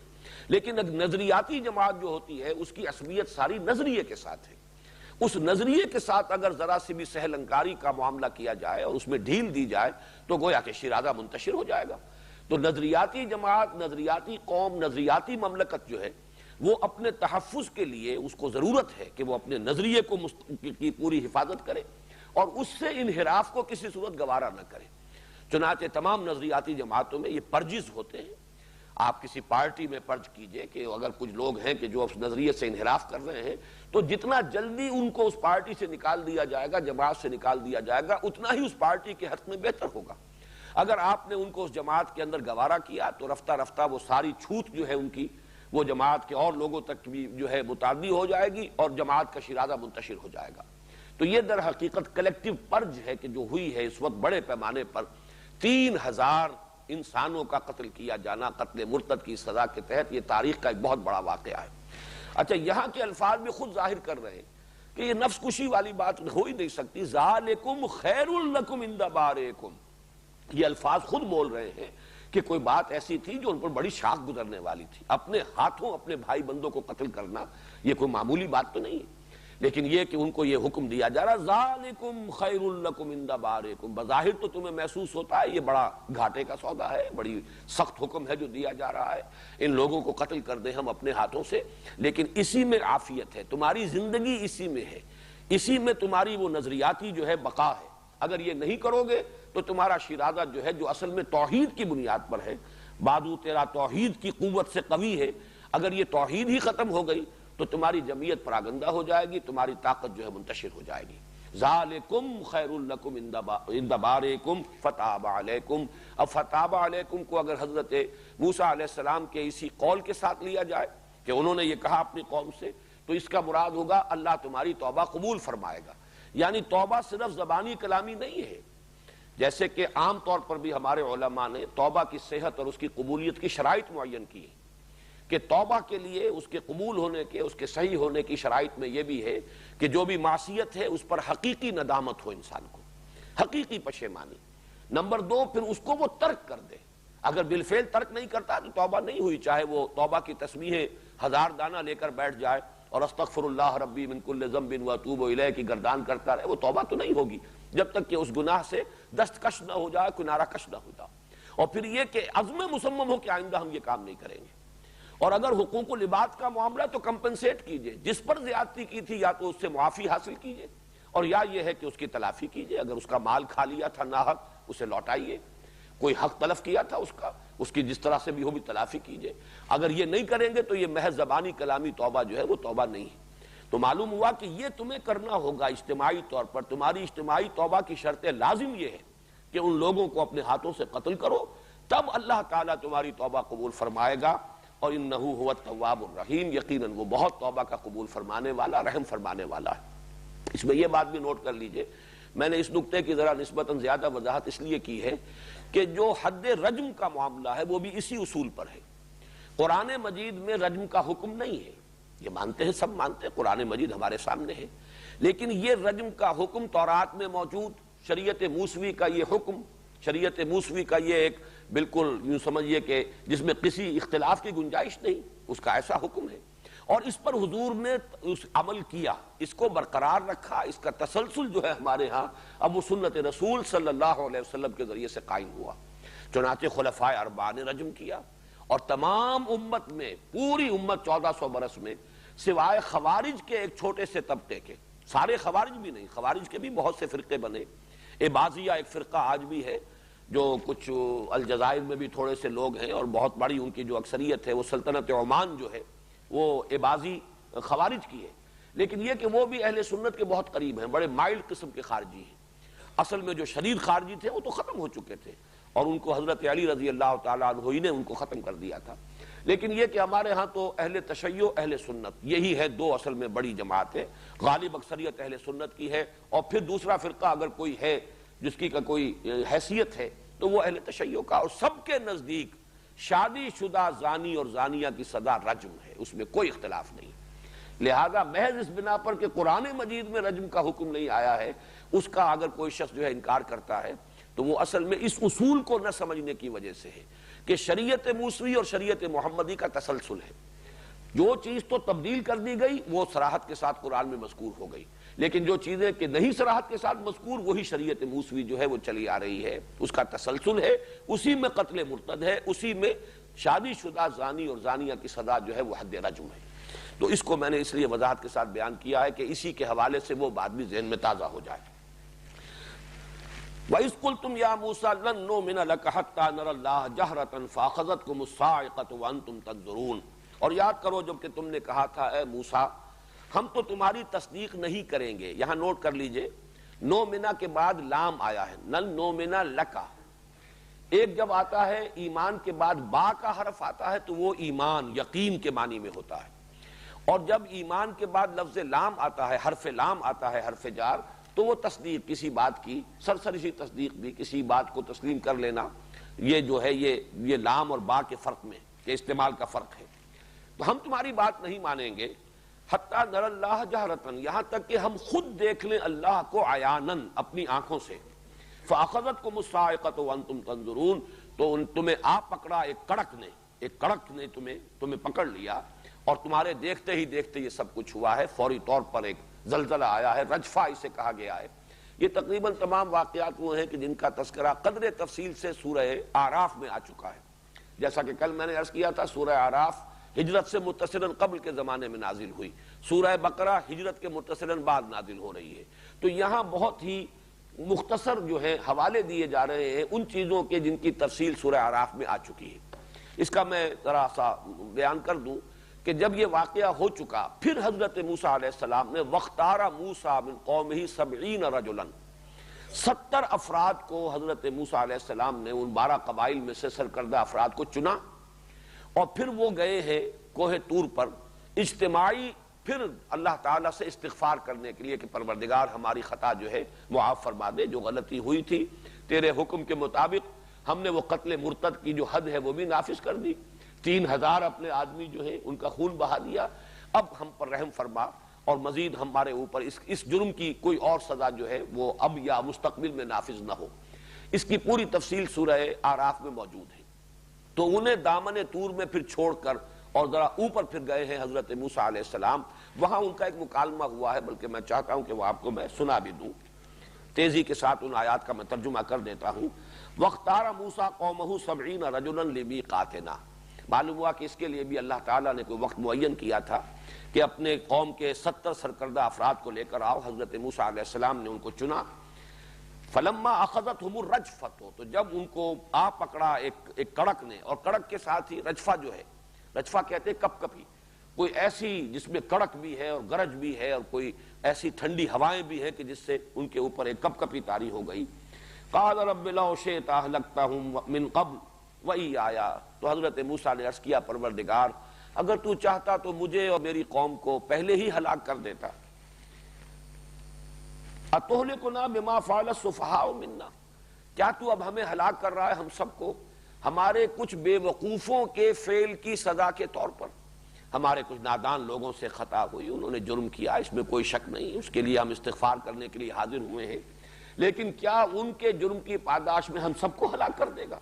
لیکن نظریاتی جماعت جو ہوتی ہے اس کی عصبیت ساری نظریے کے ساتھ ہے۔ اس نظریے کے ساتھ اگر ذرا سی بھی سہل انکاری کا معاملہ کیا جائے اور اس میں ڈھیل دی جائے تو گویا کہ شیرازہ منتشر ہو جائے گا۔ تو نظریاتی جماعت، نظریاتی قوم، نظریاتی مملکت جو ہے وہ اپنے تحفظ کے لیے اس کو ضرورت ہے کہ وہ اپنے نظریے کی پوری حفاظت کرے اور اس سے انحراف کو کسی صورت گوارا نہ کرے۔ چنانچہ تمام نظریاتی جماعتوں میں یہ پرجز ہوتے ہیں۔ آپ کسی پارٹی میں پرج کیجئے کہ اگر کچھ لوگ ہیں کہ جو اس نظریے سے انحراف کر رہے ہیں تو جتنا جلدی ان کو اس پارٹی سے نکال دیا جائے گا، جماعت سے نکال دیا جائے گا، اتنا ہی اس پارٹی کے حق میں بہتر ہوگا۔ اگر آپ نے ان کو اس جماعت کے اندر گوارا کیا تو رفتہ رفتہ وہ ساری چھوٹ جو ہے ان کی وہ جماعت کے اور لوگوں تک بھی جو ہے متعدی ہو جائے گی اور جماعت کا شیرازہ منتشر ہو جائے گا۔ تو یہ در حقیقت کلیکٹیو پرج ہے کہ جو ہوئی ہے اس وقت بڑے پیمانے پر 3000 انسانوں کا قتل کیا جانا قتل مرتد کی سزا کے تحت، یہ تاریخ کا ایک بہت بڑا واقعہ ہے۔ اچھا، یہاں کے الفاظ بھی خود ظاہر کر رہے ہیں کہ یہ نفس کشی والی بات ہو ہی نہیں سکتی۔ ذالکم خیر لکم عند بارئکم، یہ الفاظ خود بول رہے ہیں کہ کوئی بات ایسی تھی جو ان پر بڑی شاخ گزرنے والی تھی۔ اپنے ہاتھوں اپنے بھائی بندوں کو قتل کرنا یہ کوئی معمولی بات تو نہیں ہے، لیکن یہ کہ ان کو یہ حکم دیا جا رہا ذالکم خیر لکم عند بارئکم، بظاہر تو تمہیں محسوس ہوتا ہے یہ بڑا گھاٹے کا سودا ہے، بڑی سخت حکم ہے جو دیا جا رہا ہے، ان لوگوں کو قتل کر دیں ہم اپنے ہاتھوں سے، لیکن اسی میں عافیت ہے، تمہاری زندگی اسی میں ہے، اسی میں تمہاری وہ نظریاتی جو ہے بقا ہے۔ اگر یہ نہیں کرو گے تو تمہارا شیرازہ جو ہے جو اصل میں توحید کی بنیاد پر ہے، بادو تیرا توحید کی قوت سے قوی ہے، اگر یہ توحید ہی ختم ہو گئی تو تمہاری جمعیت پراگندہ ہو جائے گی، تمہاری طاقت جو ہے منتشر ہو جائے گی۔ ذالکم خیر لکم عند بارئکم فتاب علیکم۔ اب فتاب علیکم کو اگر حضرت موسیٰ علیہ السلام کے اسی قول کے ساتھ لیا جائے کہ انہوں نے یہ کہا اپنی قوم سے، تو اس کا مراد ہوگا اللہ تمہاری توبہ قبول فرمائے گا۔ یعنی توبہ صرف زبانی کلامی نہیں ہے، جیسے کہ عام طور پر بھی ہمارے علماء نے توبہ کی صحت اور اس کی قبولیت کی شرائط معین کی ہیں کہ توبہ کے لیے اس کے قبول ہونے کے، اس کے صحیح ہونے کی شرائط میں یہ بھی ہے کہ جو بھی معصیت ہے اس پر حقیقی ندامت ہو انسان کو، حقیقی پشیمانی۔ نمبر 2، پھر اس کو وہ ترک کر دے۔ اگر بالفعل ترک نہیں کرتا تو توبہ نہیں ہوئی، چاہے وہ توبہ کی تسبیحیں 1000 دانہ لے کر بیٹھ جائے اور استغفر اللہ ربی من کل ذنب واتوب الیہ کی گردان کرتا رہے، وہ توبہ تو نہیں ہوگی جب تک کہ اس گناہ سے دستکش نہ ہو جائے، کنارہ کش نہ ہو جائے۔ اور پھر یہ کہ عزم مصمم ہو کہ آئندہ ہم یہ کام نہیں کریں گے۔ اور اگر حقوق العباد کا معاملہ تو کمپنسیٹ کیجئے، جس پر زیادتی کی تھی یا تو اس سے معافی حاصل کیجئے، اور یا یہ ہے کہ اس کی تلافی کیجئے۔ اگر اس کا مال کھا لیا تھا ناحق، اسے لوٹائیے، کوئی حق تلف کیا تھا اس کی جس طرح سے بھی ہو بھی تلافی کیجئے۔ اگر یہ نہیں کریں گے تو یہ محض زبانی کلامی توبہ جو ہے وہ توبہ نہیں ہے۔ تو معلوم ہوا کہ یہ تمہیں کرنا ہوگا اجتماعی طور پر۔ تمہاری اجتماعی توبہ کی شرط لازم یہ ہے کہ ان لوگوں کو اپنے ہاتھوں سے قتل کرو، تب اللہ تعالیٰ تمہاری توبہ قبول فرمائے گا۔ اور انہو هو التواب الرحیم، یقیناً وہ بہت توبہ کا قبول فرمانے والا، رحم فرمانے والا ہے۔ اس میں یہ بات بھی نوٹ کر لیجئے، میں نے اس نکتے کی ذرا نسبتاً زیادہ وضاحت اس لیے کی ہے کہ جو حد رجم کا معاملہ ہے وہ بھی اسی اصول پر ہے۔ قرآن مجید میں رجم کا حکم نہیں ہے، یہ مانتے ہیں، سب مانتے ہیں، قرآن مجید ہمارے سامنے ہے، لیکن یہ رجم کا حکم تورات میں موجود، شریعت موسوی کا یہ حکم، شریعت موسوی کا یہ ایک بالکل یوں سمجھیے کہ جس میں کسی اختلاف کی گنجائش نہیں، اس کا ایسا حکم ہے، اور اس پر حضور نے اس عمل کیا، اس کو برقرار رکھا۔ اس کا تسلسل جو ہے ہمارے ہاں اب وہ سنت رسول صلی اللہ علیہ وسلم کے ذریعے سے قائم ہوا۔ چنانچہ خلفائے اربعہ نے رجم کیا، اور تمام امت میں، پوری امت 1400 برس میں، سوائے خوارج کے ایک چھوٹے سے طبقے کے، سارے خوارج بھی نہیں، خوارج کے بھی بہت سے فرقے بنے، عباضیہ ایک فرقہ آج بھی ہے جو کچھ الجزائر میں بھی تھوڑے سے لوگ ہیں، اور بہت بڑی ان کی جو اکثریت ہے وہ سلطنت عمان جو ہے وہ عباضی خوارج کی ہے، لیکن یہ کہ وہ بھی اہل سنت کے بہت قریب ہیں، بڑے مائلڈ قسم کے خارجی ہیں۔ اصل میں جو شدید خارجی تھے وہ تو ختم ہو چکے تھے، اور ان کو حضرت علی رضی اللہ تعالیٰ عنہ ہی نے ان کو ختم کر دیا تھا۔ لیکن یہ کہ ہمارے ہاں تو اہل تشیع، اہل سنت، یہی ہے دو اصل میں بڑی جماعت ہے، غالب اکثریت اہل سنت کی ہے، اور پھر دوسرا فرقہ اگر کوئی ہے جس کی کا کوئی حیثیت ہے تو وہ اہل تشیع کا، اور سب کے نزدیک شادی شدہ زانی اور زانیہ کی سزا رجم ہے، اس میں کوئی اختلاف نہیں۔ لہذا محض اس بنا پر کہ قرآن مجید میں رجم کا حکم نہیں آیا ہے، اس کا اگر کوئی شخص جو ہے انکار کرتا ہے تو وہ اصل میں اس اصول کو نہ سمجھنے کی وجہ سے ہے کہ شریعت موسوی اور شریعت محمدی کا تسلسل ہے۔ جو چیز تو تبدیل کر دی گئی وہ صراحت کے ساتھ قرآن میں مذکور ہو گئی، لیکن جو چیزیں کہ نہیں صراحت کے ساتھ مذکور، وہی شریعت موسوی جو ہے وہ چلی آ رہی ہے، اس کا تسلسل ہے، اسی میں قتل مرتد ہے، اسی میں شادی شدہ زانی اور زانیہ کی سزا جو ہے وہ حد رجم ہے۔ تو اس کو میں نے اس لیے وضاحت کے ساتھ بیان کیا ہے کہ اسی کے حوالے سے وہ بات بھی ذہن میں تازہ ہو جائے۔ وَإِذْ قُلْتُمْ يَا مُوسَىٰ لَن نُّؤْمِنَ لَكَ حَتَّىٰ نَرَى اللَّهَ جَهْرَةً فَأَخَذَتْكُمُ الصَّاعِقَةُ وَأَنْتُمْ تَنظُرُونَ، اور یاد کرو جب کہ تم نے کہا تھا اے موسیٰ ہم تو تمہاری تصدیق نہیں کریں گے۔ یہاں نوٹ کر لیجئے، نومنا کے بعد لام آیا ہے، نل نومنا لکا۔ ایک جب آتا ہے ایمان کے بعد با کا حرف آتا ہے تو وہ ایمان، یقین کے معنی میں ہوتا ہے، اور جب ایمان کے بعد لفظ لام آتا ہے، حرف لام آتا ہے، حرف جار، تو وہ تصدیق، کسی بات کی سرسری سی تصدیق بھی، کسی بات کو تسلیم کر لینا، یہ جو ہے یہ لام اور با کے فرق میں کہ استعمال کا فرق ہے۔ تو ہم تمہاری بات نہیں مانیں گے حتیٰ نر اللہ جہرتن، یہاں تک کہ ہم خود دیکھ لیں اللہ کو عیانن، اپنی آنکھوں سے۔ فَأَخَذَتْكُمُ الصَّاعِقَةُ وَأَنْتُمْ تَنظُرُونَ، تو تمہیں آ پکڑا ایک کڑک نے تمہیں پکڑ لیا، اور تمہارے دیکھتے ہی دیکھتے یہ سب کچھ ہوا ہے، فوری طور پر ایک زلزلہ آیا ہے، رجفہ اسے کہا گیا ہے۔ یہ تقریباً تمام واقعات وہ ہیں کہ جن کا تذکرہ قدر تفصیل سے سورہ اعراف میں آ چکا ہے۔ جیسا کہ کل میں نے عرض کیا تھا، سورہ اعراف ہجرت سے متصلاً قبل کے زمانے میں نازل ہوئی، سورہ بقرہ ہجرت کے متصلاً بعد نازل ہو رہی ہے۔ تو یہاں بہت ہی مختصر جو ہے حوالے دیے جا رہے ہیں ان چیزوں کے جن کی تفصیل سورہ اعراف میں آ چکی ہے۔ اس کا میں ذرا سا بیان کر دوں کہ جب یہ واقعہ ہو چکا، پھر حضرت موسیٰ علیہ السلام نے وَاخْتَارَ مُوسَىٰ مِن قَوْمِهِ 70 رَجُلًا، 70 افراد کو حضرت موسیٰ علیہ السلام نے ان 12 قبائل میں سے سرکردہ افراد کو چنا، اور پھر وہ گئے ہیں کوہ طور پر اجتماعی، پھر اللہ تعالیٰ سے استغفار کرنے کے لیے کہ پروردگار ہماری خطا جو ہے معاف فرما دے، جو غلطی ہوئی تھی تیرے حکم کے مطابق ہم نے وہ قتل مرتد کی جو حد ہے وہ بھی نافذ کر دی، 3000 اپنے آدمی جو ہے ان کا خون بہا دیا، اب ہم پر رحم فرما، اور مزید ہمارے اوپر اس جرم کی کوئی اور سزا جو ہے وہ اب یا مستقبل میں نافذ نہ ہو۔ اس کی پوری تفصیل سورہ اعراف میں موجود ہے۔ تو انہیں دامن طور میں پھر چھوڑ کر اور ذرا اوپر پھر گئے ہیں حضرت موسیٰ علیہ السلام، وہاں ان کا ایک مکالمہ ہوا ہے، بلکہ میں چاہتا ہوں کہ وہ آپ کو میں سنا بھی دوں، تیزی کے ساتھ ان آیات کا میں ترجمہ کر دیتا ہوں۔ وَاخْتَارَ مُوسَىٰ قَوْمَهُ 70 رَجُلًا لِمِيقَاتِنَا، معلوم ہوا کہ اس کے لیے بھی اللہ تعالیٰ نے کوئی وقت معین کیا تھا کہ اپنے قوم کے 70 سرکردہ افراد کو لے کر آؤ۔ حضرت موسیٰ علیہ السلام نے ان کو چنا۔ فَلَمَّا أَخَذَتْهُمُ الرَّجْفَةُ، تو جب ان کو آ پکڑا ایک کڑک نے، اور کڑک کے ساتھ ہی رجفہ جو ہے، رجفہ کہتے ہیں کپ کپی، کوئی ایسی جس میں کڑک بھی ہے اور گرج بھی ہے اور کوئی ایسی ٹھنڈی ہوائیں بھی ہیں کہ جس سے ان کے اوپر ایک کپ کپی طاری ہو گئی۔ قَالَ رَبِّ لَوْ شِئْتَ أَهْلَكْتَهُمْ مِنْ قَبْلُ وَإِيَّايَ، تو حضرت موسیٰ نے عرض کیا پروردگار اگر تو چاہتا تو مجھے اور میری قوم کو پہلے ہی ہلاک کر دیتا۔ أَتُهْلِكُنَا بِمَا فَعَلَ السُّفَهَاءُ مِنَّا، کیا تو اب ہمیں ہلاک کر رہا ہے ہم سب کو ہمارے کچھ بے وقوفوں کے فعل کی سزا کے طور پر؟ ہمارے کچھ نادان لوگوں سے خطا ہوئی، انہوں نے جرم کیا، اس میں کوئی شک نہیں، اس کے لیے ہم استغفار کرنے کے لیے حاضر ہوئے ہیں، لیکن کیا ان کے جرم کی پاداش میں ہم سب کو ہلاک کر دے گا؟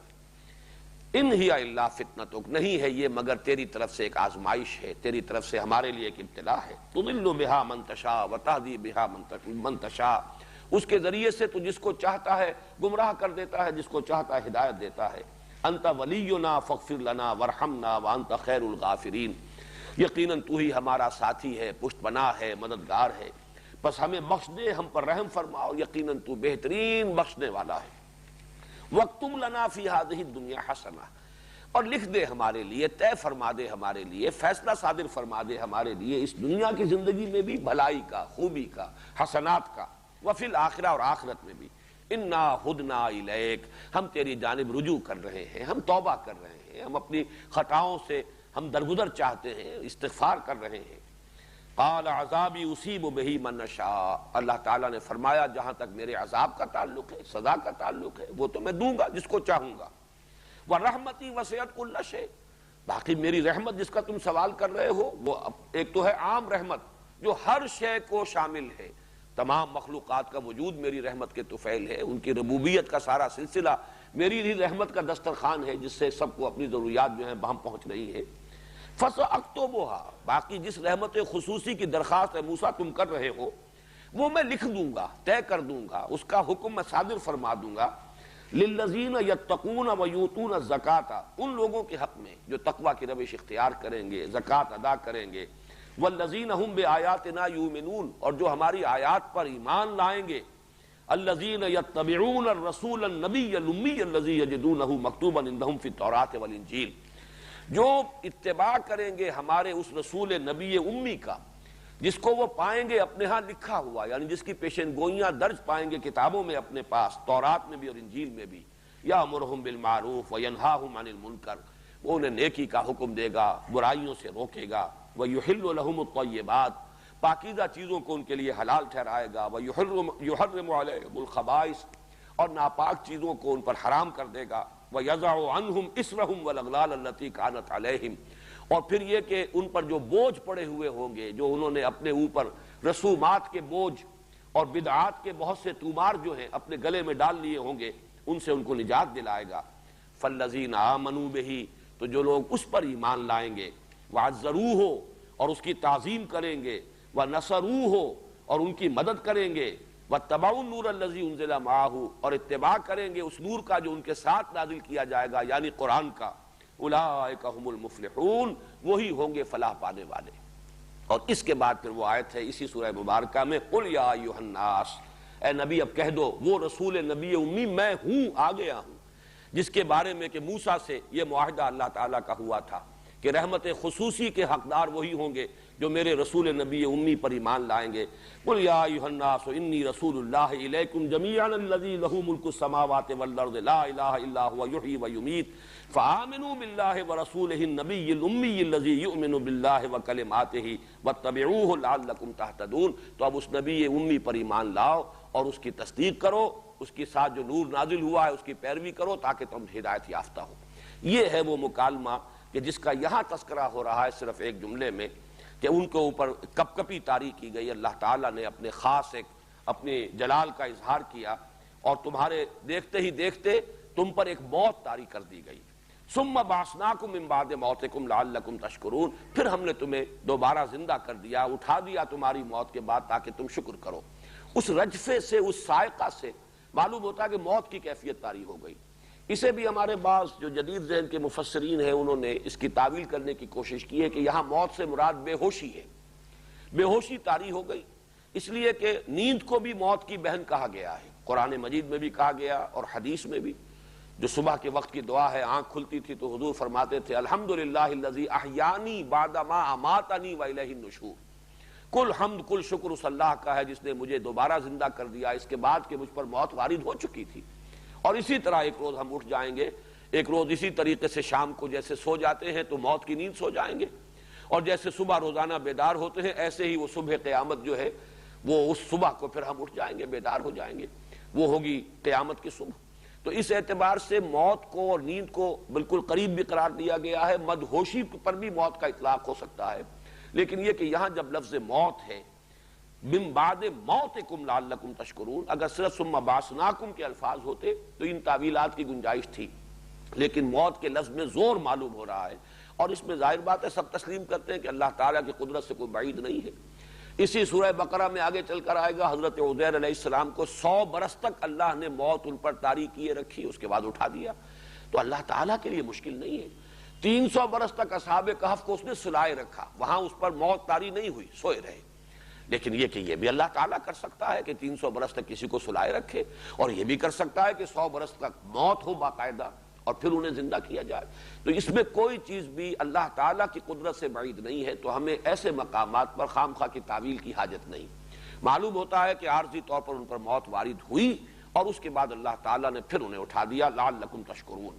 ان ہی الا فتنتک، نہیں ہے یہ مگر تیری طرف سے ایک آزمائش ہے، تیری طرف سے ہمارے لیے ایک ابتلا ہے۔ تضل بہا من تشاء وتہدی بہا من تشاء، اس کے ذریعے سے تو جس کو چاہتا ہے گمراہ کر دیتا ہے، جس کو چاہتا ہے ہدایت دیتا ہے۔ انت ولینا فاغفر لنا وارحمنا وانت خیر الغافرین، یقیناً تو ہی ہمارا ساتھی ہے، پشت پناہ ہے، مددگار ہے، بس ہمیں بخش دے، ہم پر رحم فرماؤ، یقیناً تو بہترین بخشنے والا ہے۔ وَاكْتُبْ لَنَا فِي هَذِهِ الدُّنْيَا حَسَنَةً، اور لکھ دے ہمارے لیے، طے فرما دے ہمارے لیے، فیصلہ صادر فرما دے ہمارے لیے اس دنیا کی زندگی میں بھی بھلائی کا، خوبی کا، حسنات کا، وفی الآخرہ، اور آخرت میں بھی۔ اِنَّا ہُدْنَا إِلَيْكَ، ہم تیری جانب رجوع کر رہے ہیں، ہم توبہ کر رہے ہیں، ہم اپنی خطاؤں سے ہم درگزر چاہتے ہیں، استغفار کر رہے ہیں۔ قال عذابی اصیب بہ من نشاء، اللہ تعالیٰ نے فرمایا جہاں تک میرے عذاب کا تعلق ہے، سزا کا تعلق ہے، وہ تو میں دوں گا جس کو چاہوں گا۔ ورحمتی وسعت کل شیء، باقی میری رحمت جس کا تم سوال کر رہے ہو وہ ایک تو ہے عام رحمت جو ہر شے کو شامل ہے، تمام مخلوقات کا وجود میری رحمت کے طفیل ہے، ان کی ربوبیت کا سارا سلسلہ میری ہی رحمت کا دسترخوان ہے جس سے سب کو اپنی ضروریات جو ہیں بہم پہنچ رہی ہے۔ فَسَأَكْتُبُهَا، باقی جس رحمت خصوصی کی درخواست ہے موسیٰ تم کر رہے ہو وہ میں لکھ دوں گا، طے کر دوں گا، اس کا حکم میں صادر فرما دوں گا۔ لِلَّذِينَ يَتَّقُونَ وَيُؤْتُونَ الزَّكَاةَ، ان لوگوں کے حق میں جو تقوی کی روش اختیار کریں گے، زکوٰۃ ادا کریں گے۔ وَالَّذِينَ هُمْ بِآيَاتِنَا يُؤْمِنُونَ، اور جو ہماری آیات پر ایمان لائیں گے۔ الَّذِينَ يَتَّبِعُونَ الرَّسُولَ النَّبِيَّ الْأُمِّيَّ الَّذِي يَجِدُونَهُ مَكْتُوبًا عِندَهُمْ فِي التَّوْرَاةِ وَالْإِنجِيلِ، جو اتباع کریں گے ہمارے اس رسول نبی امی کا جس کو وہ پائیں گے اپنے ہاں لکھا ہوا، یعنی جس کی پیشن گوئیاں درج پائیں گے کتابوں میں اپنے پاس، تورات میں بھی اور انجیل میں بھی۔ یأمرہم بالمعروف وینہاہم عن المنکر، وہ انہیں نیکی کا حکم دے گا، برائیوں سے روکے گا۔ ویحل لہم الطیبات، پاکیزہ چیزوں کو ان کے لیے حلال ٹھہرائے گا۔ ویحرم علیہم الخبائث، اور ناپاک چیزوں کو ان پر حرام کر دے گا۔ وَيَضَعُ عَنْهُمْ إِصْرَهُمْ وَالْأَغْلَالَ الَّتِي كَانَتْ عَلَيْهِمْ، اور پھر یہ کہ ان پر جو بوجھ پڑے ہوئے ہوں گے، جو انہوں نے اپنے اوپر رسومات کے بوجھ اور بدعات کے بہت سے تومار جو ہیں اپنے گلے میں ڈال لیے ہوں گے، ان سے ان کو نجات دلائے گا۔ فَالَّذِينَ آمَنُوا بِهِ، تو جو لوگ اس پر ایمان لائیں گے، وَعَزَّرُوهُ، اور اس کی تعظیم کریں گے، وَنَصَرُوهُ، اور ان کی مدد کریں گے، وَاتَّبَعُوا النُّورَ الَّذِي أُنزِلَ مَعَهُ، اور اتباع کریں گے اس نور کا جو ان کے ساتھ نازل کیا جائے گا یعنی قرآن کا۔ أُولَٰئِكَ هُمُ الْمُفْلِحُونَ، وہی ہوں گے فلاح پانے والے۔ اور اس کے بعد پھر وہ آیت ہے اسی سورہ مبارکہ میں، قُلْ يَا أَيُّهَا النَّاسُ، اے نبی اب کہہ دو، وہ رسول نبی امی میں ہوں، آ گیا ہوں، جس کے بارے میں کہ موسیٰ سے یہ معاہدہ اللہ تعالیٰ کا ہوا تھا کہ رحمت خصوصی کے حقدار وہی ہوں گے جو میرے رسول نبی امی پر ایمان لائیں گے۔ قُلْ يَا أَيُّهَا النَّاسُ إِنِّي رَسُولُ اللَّهِ إِلَيْكُمْ جَمِيعًا الَّذِي لَهُ مُلْكُ السَّمَاوَاتِ وَالْأَرْضِ لَا إِلَٰهَ إِلَّا هُوَ يُحْيِي وَيُمِيتُ فَآمِنُوا بِاللَّهِ وَرَسُولِهِ النَّبِيِّ الْأُمِّيِّ الَّذِي يُؤْمِنُ بِاللَّهِ وَكَلِمَاتِهِ وَاتَّبِعُوهُ لَعَلَّكُمْ تَهْتَدُونَ، تو اب اس نبی امی پر ایمان لاؤ اور اس کی تصدیق کرو، اس کے ساتھ جو نور نازل ہوا ہے اس کی پیروی کرو تاکہ تم ہدایت یافتہ ہو۔ یہ ہے وہ مکالمہ کہ جس کا یہاں تذکرہ ہو رہا ہے صرف ایک جملے میں، کہ ان کے اوپر کپ کپی طاری کی گئی، اللہ تعالیٰ نے اپنے خاص ایک اپنے جلال کا اظہار کیا، اور تمہارے دیکھتے ہی دیکھتے تم پر ایک موت طاری کر دی گئی۔ ثم بعثناکم من بعد موتکم لعلکم تشکرون، پھر ہم نے تمہیں دوبارہ زندہ کر دیا، اٹھا دیا تمہاری موت کے بعد تاکہ تم شکر کرو۔ اس رجفے سے، اس صاعقہ سے معلوم ہوتا ہے کہ موت کی کیفیت طاری ہو گئی۔ اسے بھی ہمارے بعض جو جدید ذہن کے مفسرین ہیں انہوں نے اس کی تعویل کرنے کی کوشش کی ہے کہ یہاں موت سے مراد بے ہوشی ہے، بے ہوشی طاری ہو گئی، اس لیے کہ نیند کو بھی موت کی بہن کہا گیا ہے، قرآن مجید میں بھی کہا گیا اور حدیث میں بھی۔ جو صبح کے وقت کی دعا ہے، آنکھ کھلتی تھی تو حضور فرماتے تھے الحمدللہ الذی احیانی بعد ما اماتنی والیہ النشور، کل حمد کل شکر اس اللہ کا ہے جس نے مجھے دوبارہ زندہ کر دیا اس کے بعد کہ مجھ پر موت وارد ہو چکی تھی۔ اور اسی طرح ایک روز ہم اٹھ جائیں گے، ایک روز اسی طریقے سے شام کو جیسے سو جاتے ہیں تو موت کی نیند سو جائیں گے، اور جیسے صبح روزانہ بیدار ہوتے ہیں ایسے ہی وہ صبح قیامت جو ہے وہ اس صبح کو پھر ہم اٹھ جائیں گے، بیدار ہو جائیں گے، وہ ہوگی قیامت کی صبح۔ تو اس اعتبار سے موت کو اور نیند کو بالکل قریب بھی قرار دیا گیا ہے، مدہوشی پر بھی موت کا اطلاق ہو سکتا ہے، لیکن یہ کہ یہاں جب لفظ موت ہے من بعد موتکم لعلکم تشکرون، اگر صرف ثم بعثناکم کے الفاظ ہوتے تو ان تعویلات کی گنجائش تھی، لیکن موت کے لفظ میں زور معلوم ہو رہا ہے، اور اس میں ظاہر بات ہے سب تسلیم کرتے ہیں کہ اللہ تعالیٰ کی قدرت سے کوئی بعید نہیں ہے۔ اسی سورہ بقرہ میں آگے چل کر آئے گا، حضرت عزیر علیہ السلام کو 100 برس تک اللہ نے موت ان پر طاری کیے رکھی، اس کے بعد اٹھا دیا، تو اللہ تعالیٰ کے لیے مشکل نہیں ہے۔ 300 برس تک اصحاب کہف کو اس نے سلائے رکھا، وہاں اس پر موت طاری نہیں ہوئی، سوئے رہے، لیکن یہ کہ یہ بھی اللہ تعالیٰ کر سکتا ہے کہ 300 برس تک کسی کو سلائے رکھے، اور یہ بھی کر سکتا ہے کہ 100 برس تک موت ہو باقاعدہ اور پھر انہیں زندہ کیا جائے۔ تو اس میں کوئی چیز بھی اللہ تعالیٰ کی قدرت سے بعید نہیں ہے، تو ہمیں ایسے مقامات پر خام خواہ کی تعویل کی حاجت نہیں۔ معلوم ہوتا ہے کہ عارضی طور پر ان پر موت وارد ہوئی اور اس کے بعد اللہ تعالیٰ نے پھر انہیں اٹھا دیا، لعلکم تشکرون۔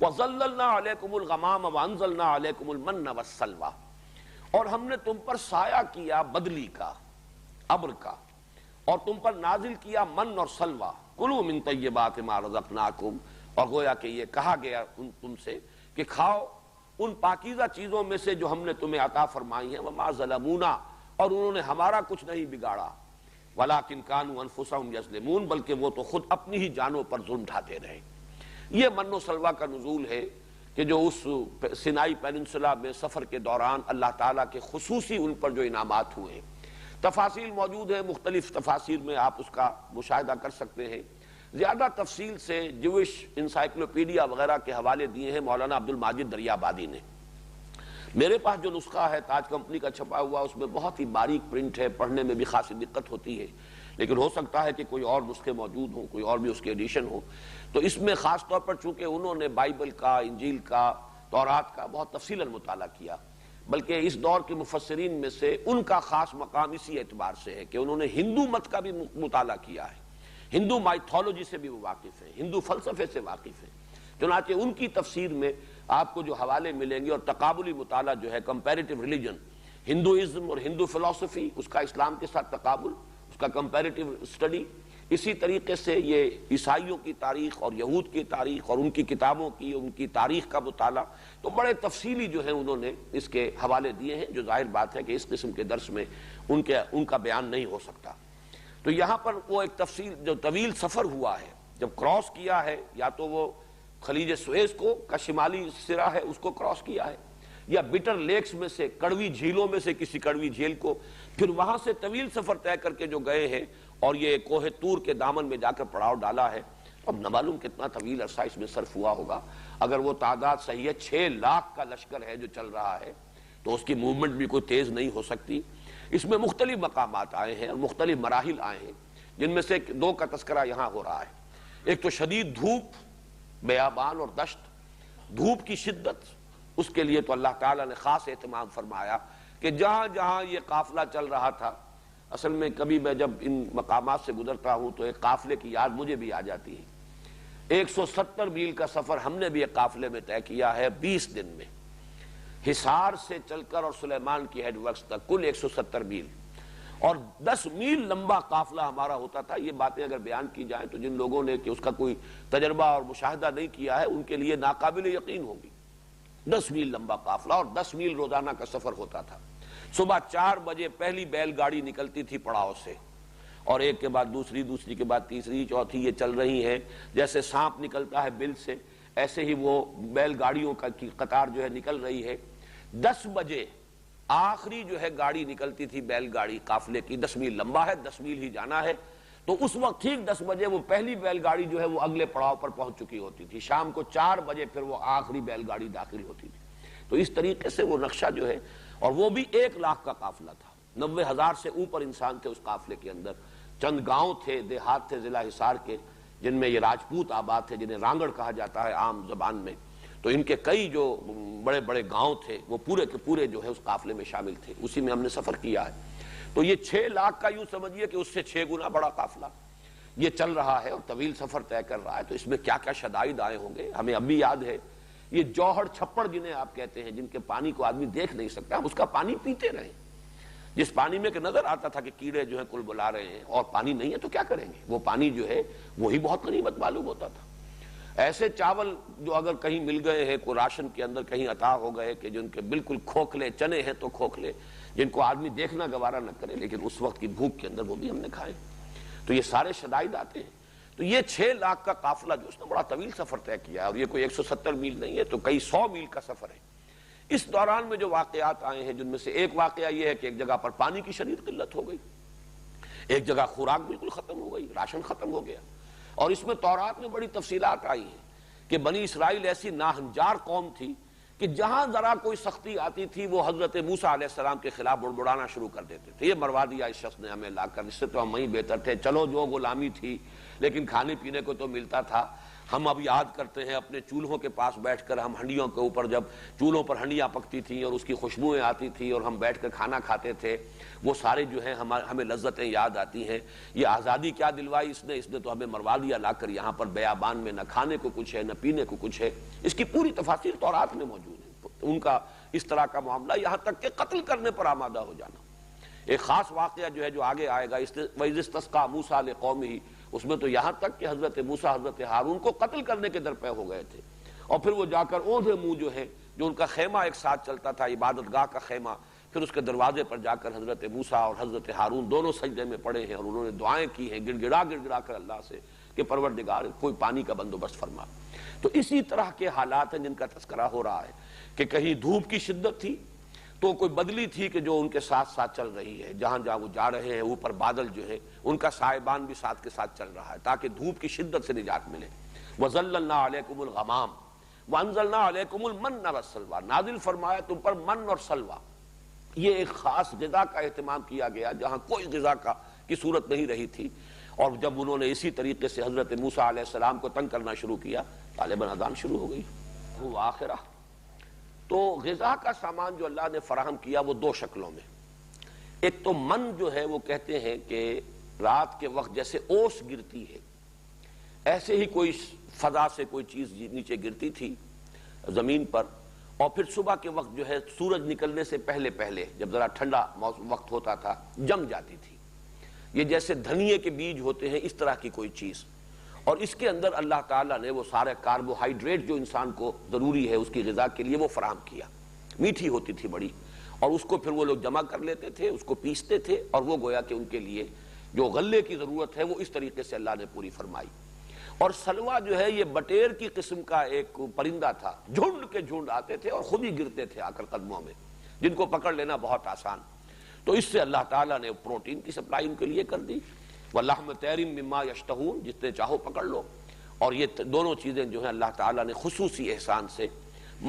وَظَلَّلْنَا عَلَيْكُمُ الْغَمَامَ وَأَنزَلْنَا عَلَيْكُمُ الْمَنَّ وَالسَّلْوَىٰ، اور ہم نے تم پر سایہ کیا بدلی کا، ابر کا، اور تم پر نازل کیا من اور سلوہ، کلوا من طیبات ما رزقناکم، اور گویا کہ یہ کہا گیا تم سے کہ کھاؤ ان پاکیزہ چیزوں میں سے جو ہم نے تمہیں عطا فرمائی ہیں، وما ظلمونا، اور انہوں نے ہمارا کچھ نہیں بگاڑا، ولکن کانوا انفسہم یظلمون، بلکہ وہ تو خود اپنی ہی جانوں پر ظلم ڈھاتے رہے۔ یہ من و سلوہ کا نزول ہے کہ جو اس سینائی پیننسولا میں سفر کے دوران اللہ تعالیٰ کے خصوصی ان پر جو انعامات ہوئے ہیں۔ تفاصیل موجود ہیں، مختلف تفاسیر میں آپ اس کا مشاہدہ کر سکتے ہیں۔ زیادہ تفصیل سے جوش انسائکلوپیڈیا وغیرہ کے حوالے دیے ہیں مولانا عبد الماجد دریابادی نے۔ میرے پاس جو نسخہ ہے تاج کمپنی کا چھپا ہوا، اس میں بہت ہی باریک پرنٹ ہے، پڑھنے میں بھی خاصی دقت ہوتی ہے، لیکن ہو سکتا ہے کہ کوئی اور نسخے موجود ہوں، کوئی اور بھی اس کے ایڈیشن ہو۔ تو اس میں خاص طور پر چونکہ انہوں نے بائبل کا، انجیل کا، تورات کا بہت تفصیلاً مطالعہ کیا، بلکہ اس دور کے مفسرین میں سے ان کا خاص مقام اسی اعتبار سے ہے کہ انہوں نے ہندو مت کا بھی مطالعہ کیا ہے، ہندو مائتھولوجی سے بھی وہ واقف ہیں، ہندو فلسفے سے واقف ہیں، چنانچہ ان کی تفسیر میں آپ کو جو حوالے ملیں گے، اور تقابلی مطالعہ جو ہے کمپیریٹیو ریلیجن، ہندوازم اور ہندو فلسفی، اس کا اسلام کے ساتھ تقابل، اس کا کمپیریٹیو اسٹڈی، اسی طریقے سے یہ عیسائیوں کی تاریخ اور یہود کی تاریخ اور ان کی کتابوں کی، ان کی تاریخ کا مطالعہ، تو بڑے تفصیلی جو ہے انہوں نے اس کے حوالے دیے ہیں، جو ظاہر بات ہے کہ اس قسم کے درس میں ان کا بیان نہیں ہو سکتا۔ تو یہاں پر وہ ایک تفصیل، جو طویل سفر ہوا ہے، جب کراس کیا ہے، یا تو وہ خلیج سویز کو کا شمالی سرا ہے اس کو کراس کیا ہے، یا بٹر لیکس میں سے، کڑوی جھیلوں میں سے کسی کڑوی جھیل کو، پھر وہاں سے طویل سفر طے کر کے جو گئے ہیں اور یہ کوہ طور کے دامن میں جا کر پڑاؤ ڈالا ہے۔ اب نہ معلوم کتنا طویل عرصہ اس میں صرف ہوا ہوگا، اگر وہ تعداد صحیح ہے 6 لاکھ کا لشکر ہے جو چل رہا ہے، تو اس کی موومنٹ بھی کوئی تیز نہیں ہو سکتی۔ اس میں مختلف مقامات آئے ہیں اور مختلف مراحل آئے ہیں، جن میں سے 2 کا تذکرہ یہاں ہو رہا ہے۔ ایک تو شدید دھوپ، بیابان اور دشت، دھوپ کی شدت، اس کے لیے تو اللہ تعالیٰ نے خاص اہتمام فرمایا کہ جہاں جہاں یہ قافلہ چل رہا تھا، اصل میں کبھی میں جب ان مقامات سے گزرتا ہوں تو ایک قافلے کی یاد مجھے بھی آ جاتی ہے۔ 170 میل کا سفر ہم نے بھی ایک قافلے میں طے کیا ہے 20 دن میں، حصار سے چل کر اور سلیمان کی ہیڈ ورکس تک کل 170 میل، اور 10 میل لمبا قافلہ ہمارا ہوتا تھا۔ یہ باتیں اگر بیان کی جائیں تو جن لوگوں نے کہ اس کا کوئی تجربہ اور مشاہدہ نہیں کیا ہے ان کے لیے ناقابل یقین ہوگی۔ 10 میل لمبا قافلہ اور 10 میل روزانہ کا سفر ہوتا تھا۔ صبح 4 بجے پہلی بیل گاڑی نکلتی تھی پڑاؤ سے، اور ایک کے بعد دوسری، دوسری کے بعد تیسری، چوتھی، یہ چل رہی ہیں جیسے سانپ نکلتا ہے بل سے، ایسے ہی وہ بیل گاڑیوں کی قطار جو ہے نکل رہی ہے. 10 بجے آخری جو ہے گاڑی نکلتی تھی بیل گاڑی قافلے کی. 10 میل لمبا ہے, 10 میل ہی جانا ہے, تو اس وقت ٹھیک 10 بجے وہ پہلی بیل گاڑی جو ہے وہ اگلے پڑاؤ پر پہنچ چکی ہوتی تھی. شام کو 4 بجے پھر وہ آخری بیل گاڑی داخل ہوتی تھی. تو اس طریقے سے وہ نقشہ جو ہے, اور وہ بھی 1 لاکھ کا قافلہ تھا. 90,000 سے اوپر انسان تھے اس قافلے کے اندر. چند گاؤں تھے, دیہات تھے ضلع حصار کے, جن میں یہ راجپوت آباد تھے, جنہیں رانگڑ کہا جاتا ہے عام زبان میں. تو ان کے کئی جو بڑے بڑے گاؤں تھے وہ پورے کے پورے جو ہے اس قافلے میں شامل تھے. اسی میں ہم نے سفر کیا ہے. تو یہ 6 لاکھ کا یوں سمجھیے کہ اس سے 6 گنا بڑا قافلہ یہ چل رہا ہے اور طویل سفر طے کر رہا ہے. تو اس میں کیا کیا شدائد آئے ہوں گے, ہمیں اب بھی یاد ہے. یہ جوہر چھپڑ جنہیں آپ کہتے ہیں, جن کے پانی کو آدمی دیکھ نہیں سکتا, ہم اس کا پانی پیتے رہے. جس پانی میں کہ نظر آتا تھا کہ کیڑے جو ہیں کل بلا رہے ہیں اور پانی نہیں ہے تو کیا کریں گے, وہ پانی جو ہے وہی بہت غنیمت معلوم ہوتا تھا. ایسے چاول جو اگر کہیں مل گئے ہیں, کوئی راشن کے اندر کہیں عطا ہو گئے کہ جن کے بالکل کھوکھلے چنے ہیں تو کھوکھلے, جن کو آدمی دیکھنا گوارا نہ کرے, لیکن اس وقت کی بھوک کے اندر وہ بھی ہم نے کھائے. تو یہ سارے شدائد آتے ہیں. تو یہ 6 لاکھ کا قافلہ جو اس نے بڑا طویل سفر طے کیا ہے, اور یہ کوئی 170 میل نہیں ہے, تو کئی 100 میل کا سفر ہے. اس دوران میں جو واقعات آئے ہیں, جن میں سے ایک واقعہ یہ ہے کہ ایک جگہ پر پانی کی شدید قلت ہو گئی, ایک جگہ خوراک بالکل ختم ہو گئی, راشن ختم ہو گیا. اور اس میں تورات میں بڑی تفصیلات آئی ہیں کہ بنی اسرائیل ایسی ناہنجار قوم تھی کہ جہاں ذرا کوئی سختی آتی تھی وہ حضرت موسیٰ علیہ السلام کے خلاف بڑبڑانا شروع کر دیتے تھے. یہ مروا دیا اس شخص نے ہمیں لا کر, اس سے تو ہم وہیں بہتر تھے. چلو جو غلامی تھی لیکن کھانے پینے کو تو ملتا تھا. ہم اب یاد کرتے ہیں اپنے چولہوں کے پاس بیٹھ کر, ہم ہنڈیوں کے اوپر جب چولہوں پر ہنڈیاں پکتی تھیں اور اس کی خوشبوئیں آتی تھی اور ہم بیٹھ کر کھانا کھاتے تھے, وہ سارے جو ہیں ہمیں لذتیں یاد آتی ہیں. یہ آزادی کیا دلوائی اس نے تو ہمیں مروا دیا لا کر یہاں پر بیابان میں, نہ کھانے کو کچھ ہے نہ پینے کو کچھ ہے. اس کی پوری تفاصیر تورات میں موجود ہے. ان کا اس طرح کا معاملہ, یہاں تک کہ قتل کرنے پر آمادہ ہو جانا. ایک خاص واقعہ جو ہے جو آگے آئے گا, وَإِذِ اسْتَسْقَىٰ مُوسَىٰ لِقَوْمِهِ, اس میں تو یہاں تک کہ حضرت موسیٰ حضرت ہارون کو قتل کرنے کے درپے ہو گئے تھے. اور پھر وہ جا کر اوندھے منہ جو ہے, جو ان کا خیمہ ایک ساتھ چلتا تھا, عبادت گاہ کا خیمہ, پھر اس کے دروازے پر جا کر حضرت موسیٰ اور حضرت ہارون دونوں سجدے میں پڑے ہیں اور انہوں نے دعائیں کی ہیں گڑ گڑا کر اللہ سے کہ پروردگار کوئی پانی کا بندوبست فرما. تو اسی طرح کے حالات ہیں جن کا تذکرہ ہو رہا ہے کہ کہیں دھوپ کی شدت تھی تو کوئی بدلی تھی کہ جو ان کے ساتھ ساتھ چل رہی ہے, جہاں جہاں وہ جا رہے ہیں اوپر بادل جو ہے ان کا سائبان بھی ساتھ کے ساتھ چل رہا ہے تاکہ دھوپ کی شدت سے نجات ملے. وَظَلَّلْنَا عَلَيْكُمُ الْغَمَامَ وَأَنزَلْنَا عَلَيْكُمُ الْمَنَّ وَالسَّلْوَىٰ, نازل فرمایا تم پر من اور سلوہ. یہ ایک خاص غذا کا اہتمام کیا گیا جہاں کوئی غذا کی صورت نہیں رہی تھی. اور جب انہوں نے اسی طریقے سے حضرت موسیٰ علیہ السلام کو تنگ کرنا شروع کیا, غالباً اذان شروع ہو گئی. وہ آخرہ تو غذا کا سامان جو اللہ نے فراہم کیا وہ 2 شکلوں میں. ایک تو من جو ہے وہ کہتے ہیں کہ رات کے وقت جیسے اوس گرتی ہے ایسے ہی کوئی فضا سے کوئی چیز نیچے گرتی تھی زمین پر, اور پھر صبح کے وقت جو ہے سورج نکلنے سے پہلے جب ذرا ٹھنڈا وقت ہوتا تھا جم جاتی تھی. یہ جیسے دھنیے کے بیج ہوتے ہیں اس طرح کی کوئی چیز, اور اس کے اندر اللہ تعالیٰ نے وہ سارے کاربوہائیڈریٹ جو انسان کو ضروری ہے اس کی غذا کے لیے وہ فراہم کیا. میٹھی ہوتی تھی بڑی, اور اس کو پھر وہ لوگ جمع کر لیتے تھے, اس کو پیستے تھے, اور وہ گویا کہ ان کے لیے جو غلے کی ضرورت ہے وہ اس طریقے سے اللہ نے پوری فرمائی. اور سلوا جو ہے یہ بٹیر کی قسم کا ایک پرندہ تھا, جھنڈ کے جھنڈ آتے تھے اور خود ہی گرتے تھے آ کر قدموں میں, جن کو پکڑ لینا بہت آسان. تو اس سے اللہ تعالیٰ نے پروٹین کی سپلائی ان کے لیے کر دی. وَلَحْمَ طَيْرٍ مِّمَّا يَشْتَهُونَ, جتنے چاہو پکڑ لو. اور یہ دونوں چیزیں جو ہیں اللہ تعالیٰ نے خصوصی احسان سے.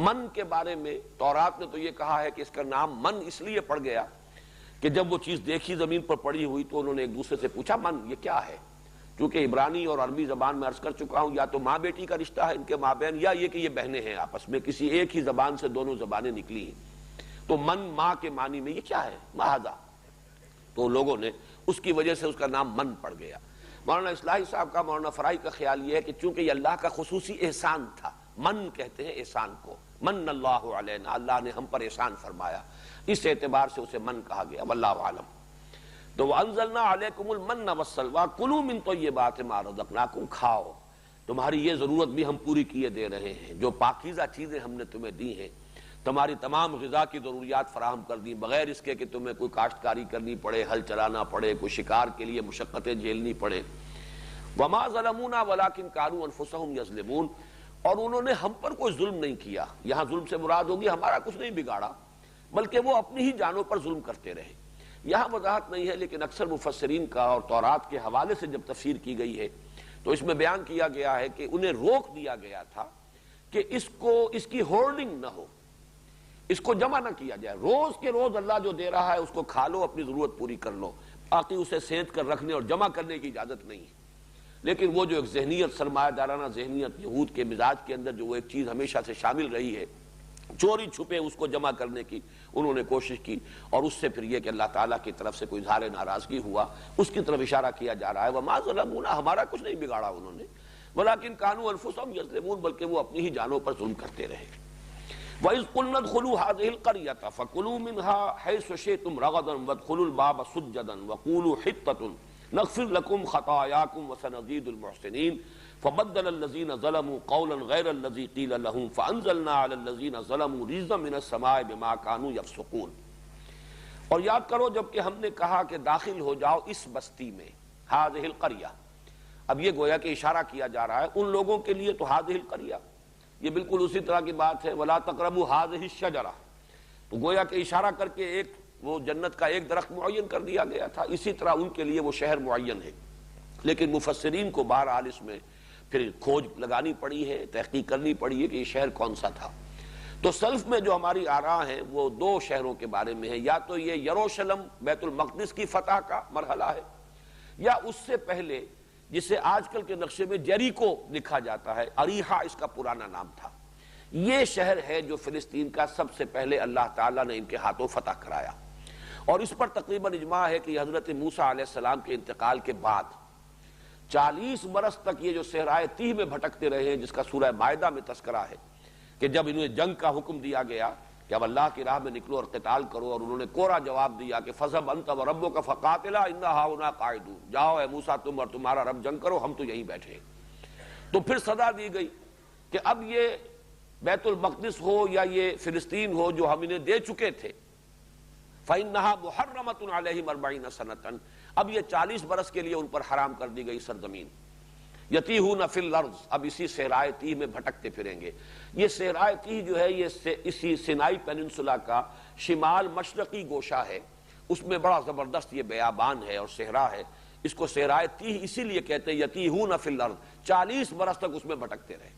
من کے بارے میں تورات نے تو یہ کہا ہے کہ اس کا نام من اس لیے پڑ گیا کہ جب وہ چیز دیکھی زمین پر پڑی ہوئی تو انہوں نے ایک دوسرے سے پوچھا من یہ کیا ہے. چونکہ عبرانی اور عربی زبان میں عرض کر چکا ہوں, یا تو ماں بیٹی کا رشتہ ہے ان کے مابین, یا یہ کہ یہ بہنیں ہیں آپس میں, کسی ایک ہی زبان سے دونوں زبانیں نکلی ہیں. تو من ماں کے معنی میں یہ کیا ہے ماہذا, تو لوگوں نے اس کی وجہ سے اس کا نام من پڑ گیا. مولانا اصلاحی صاحب کا, مولانا فرائی کا خیال یہ ہے کہ چونکہ یہ اللہ کا خصوصی احسان تھا, من کہتے ہیں احسان کو, من اللہ علینا, اللہ نے ہم پر احسان فرمایا, اس اعتبار سے اسے من کہا گیا. واللہ عالم. تو وَأَنزَلْنَا عَلَيْكُمُ الْمَنَّ وَالسَّلْوَىٰ كُلُوا مِن طَيِّبَاتِ مَا رَزَقْنَاكُمْ, کھاؤ تمہاری یہ ضرورت بھی ہم پوری کیے دے رہے ہیں, جو پاکیزہ چیزیں ہم نے تمہیں دی ہیں, تمہاری تمام غذا کی ضروریات فراہم کر دی بغیر اس کے کہ تمہیں کوئی کاشتکاری کرنی پڑے, ہل چلانا پڑے, کوئی شکار کے لیے مشقتیں جھیلنی پڑے. وَمَا ظَلَمُونَا وَلَٰكِن كَانُوا أَنفُسَهُمْ يَظْلِمُونَ, اور انہوں نے ہم پر کوئی ظلم نہیں کیا. یہاں ظلم سے مراد ہوگی ہمارا کچھ نہیں بگاڑا، بلکہ وہ اپنی ہی جانوں پر ظلم کرتے رہے. یہاں وضاحت نہیں ہے، لیکن اکثر مفسرین کا اور تورات کے حوالے سے جب تفسیر کی گئی ہے تو اس میں بیان کیا گیا ہے کہ انہیں روک دیا گیا تھا کہ اس کی ہولڈنگ نہ ہو، اس کو جمع نہ کیا جائے. روز کے روز اللہ جو دے رہا ہے اس کو کھا لو، اپنی ضرورت پوری کر لو، باقی اسے سینت کر رکھنے اور جمع کرنے کی اجازت نہیں ہے. لیکن وہ جو ایک ذہنیت، سرمایہ دارانہ ذہنیت یہود کے مزاج کے اندر جو وہ ایک چیز ہمیشہ سے شامل رہی ہے، چوری چھپے اس کو جمع کرنے کی انہوں نے کوشش کی، اور اس سے پھر یہ کہ اللہ تعالیٰ کی طرف سے کوئی اظہار ناراضگی ہوا، اس کی طرف اشارہ کیا جا رہا ہے. وَمَا ظَلَمُونَا، ہمارا کچھ نہیں بگاڑا انہوں نے، وَلَٰكِن كَانُوا أَنفُسَهُمْ يَظْلِمُونَ، بلکہ وہ اپنی ہی جانوں پر ظلم کرتے رہے. وَإِذْ قُلْنَا ادْخُلُوا هَٰذِهِ الْقَرْيَةَ فَكُلُوا مِنْهَا حَيْثُ شِئْتُمْ رَغَدًا وَادْخُلُوا الْبَابَ سُجَّدًا وَقُولُوا حِطَّةٌ نَغْفِرْ لَكُمْ خَطَايَاكُمْ وَسَنَزِيدُ الْمُحْسِنِينَ فَبَدَّلَ الَّذِينَ ظَلَمُوا قَوْلًا غَيْرَ الَّذِي قِيلَ لَهُمْ فَأَنزَلْنَا عَلَى الَّذِينَ ظَلَمُوا رِجْزًا مِّنَ السَّمَاءِ بِمَا كَانُوا يَفْسُقُونَ. اور یاد کرو جب کہ ہم نے کہا کہ داخل ہو جاؤ اس بستی میں، هذه القرية، اب یہ گویا کہ اشارہ کیا جا رہا ہے ان لوگوں کے لیے تو هذه القرية، یہ بالکل اسی طرح کی بات ہے وَلَا تَقْرَبُوا هَٰذِهِ الشَّجَرَةَ، تو گویا کہ اشارہ کر کے ایک وہ جنت کا ایک درخت معین کر دیا گیا تھا. اسی طرح ان کے لیے وہ شہر معین ہے. لیکن مفسرین کو بہرحال اس میں پھر کھوج لگانی پڑی ہے، تحقیق کرنی پڑی ہے کہ یہ شہر کون سا تھا. تو سلف میں جو ہماری آراء ہیں وہ دو شہروں کے بارے میں ہے، یا تو یہ یروشلم بیت المقدس کی فتح کا مرحلہ ہے، یا اس سے پہلے جسے آج کل کے نقشے میں جیریکو لکھا جاتا ہے، اریحا اس کا پرانا نام تھا. یہ شہر ہے جو فلسطین کا سب سے پہلے اللہ تعالیٰ نے ان کے ہاتھوں فتح کرایا. اور اس پر تقریباً اجماع ہے کہ حضرت موسیٰ علیہ السلام کے انتقال کے بعد 40 برس تک یہ جو صحرائے تیہ میں بھٹکتے رہے ہیں، جس کا سورہ مائدہ میں تذکرہ ہے کہ جب انہیں جنگ کا حکم دیا گیا کہ اب اللہ کی راہ میں نکلو اور قتال کرو، اور انہوں نے کورا جواب دیا کہ فَذْهَبْ أَنْتَ وَرَبُّكَ فَقَاتِلَا إِنَّا هَاهُنَا قَاعِدُونَ، جاؤ اے موسیٰ تم اور تمہارا رب جنگ کرو، ہم تو یہیں بیٹھے ہیں. تو پھر صدا دی گئی کہ اب یہ بیت المقدس ہو یا یہ فلسطین ہو جو ہم انہیں دے چکے تھے، فَإِنَّهَا مُحَرَّمَةٌ عَلَيْهِمْ 40 سَنَةً، اب یہ 40 برس کے لیے ان پر حرام کر دی گئی سرزمین. یتیہون فی الارض، اب اسی صحرائے تیہ میں بھٹکتے پھریں گے. یہ صحرائے تیہ جو ہے یہ اسی سینائی پیننسولا کا شمال مشرقی گوشہ ہے، اس میں بڑا زبردست یہ بیابان ہے اور صحرا ہے. اس کو صحرائے تیہ اسی لیے کہتے ہیں یتیہون فی الارض، 40 برس تک اس میں بھٹکتے رہے.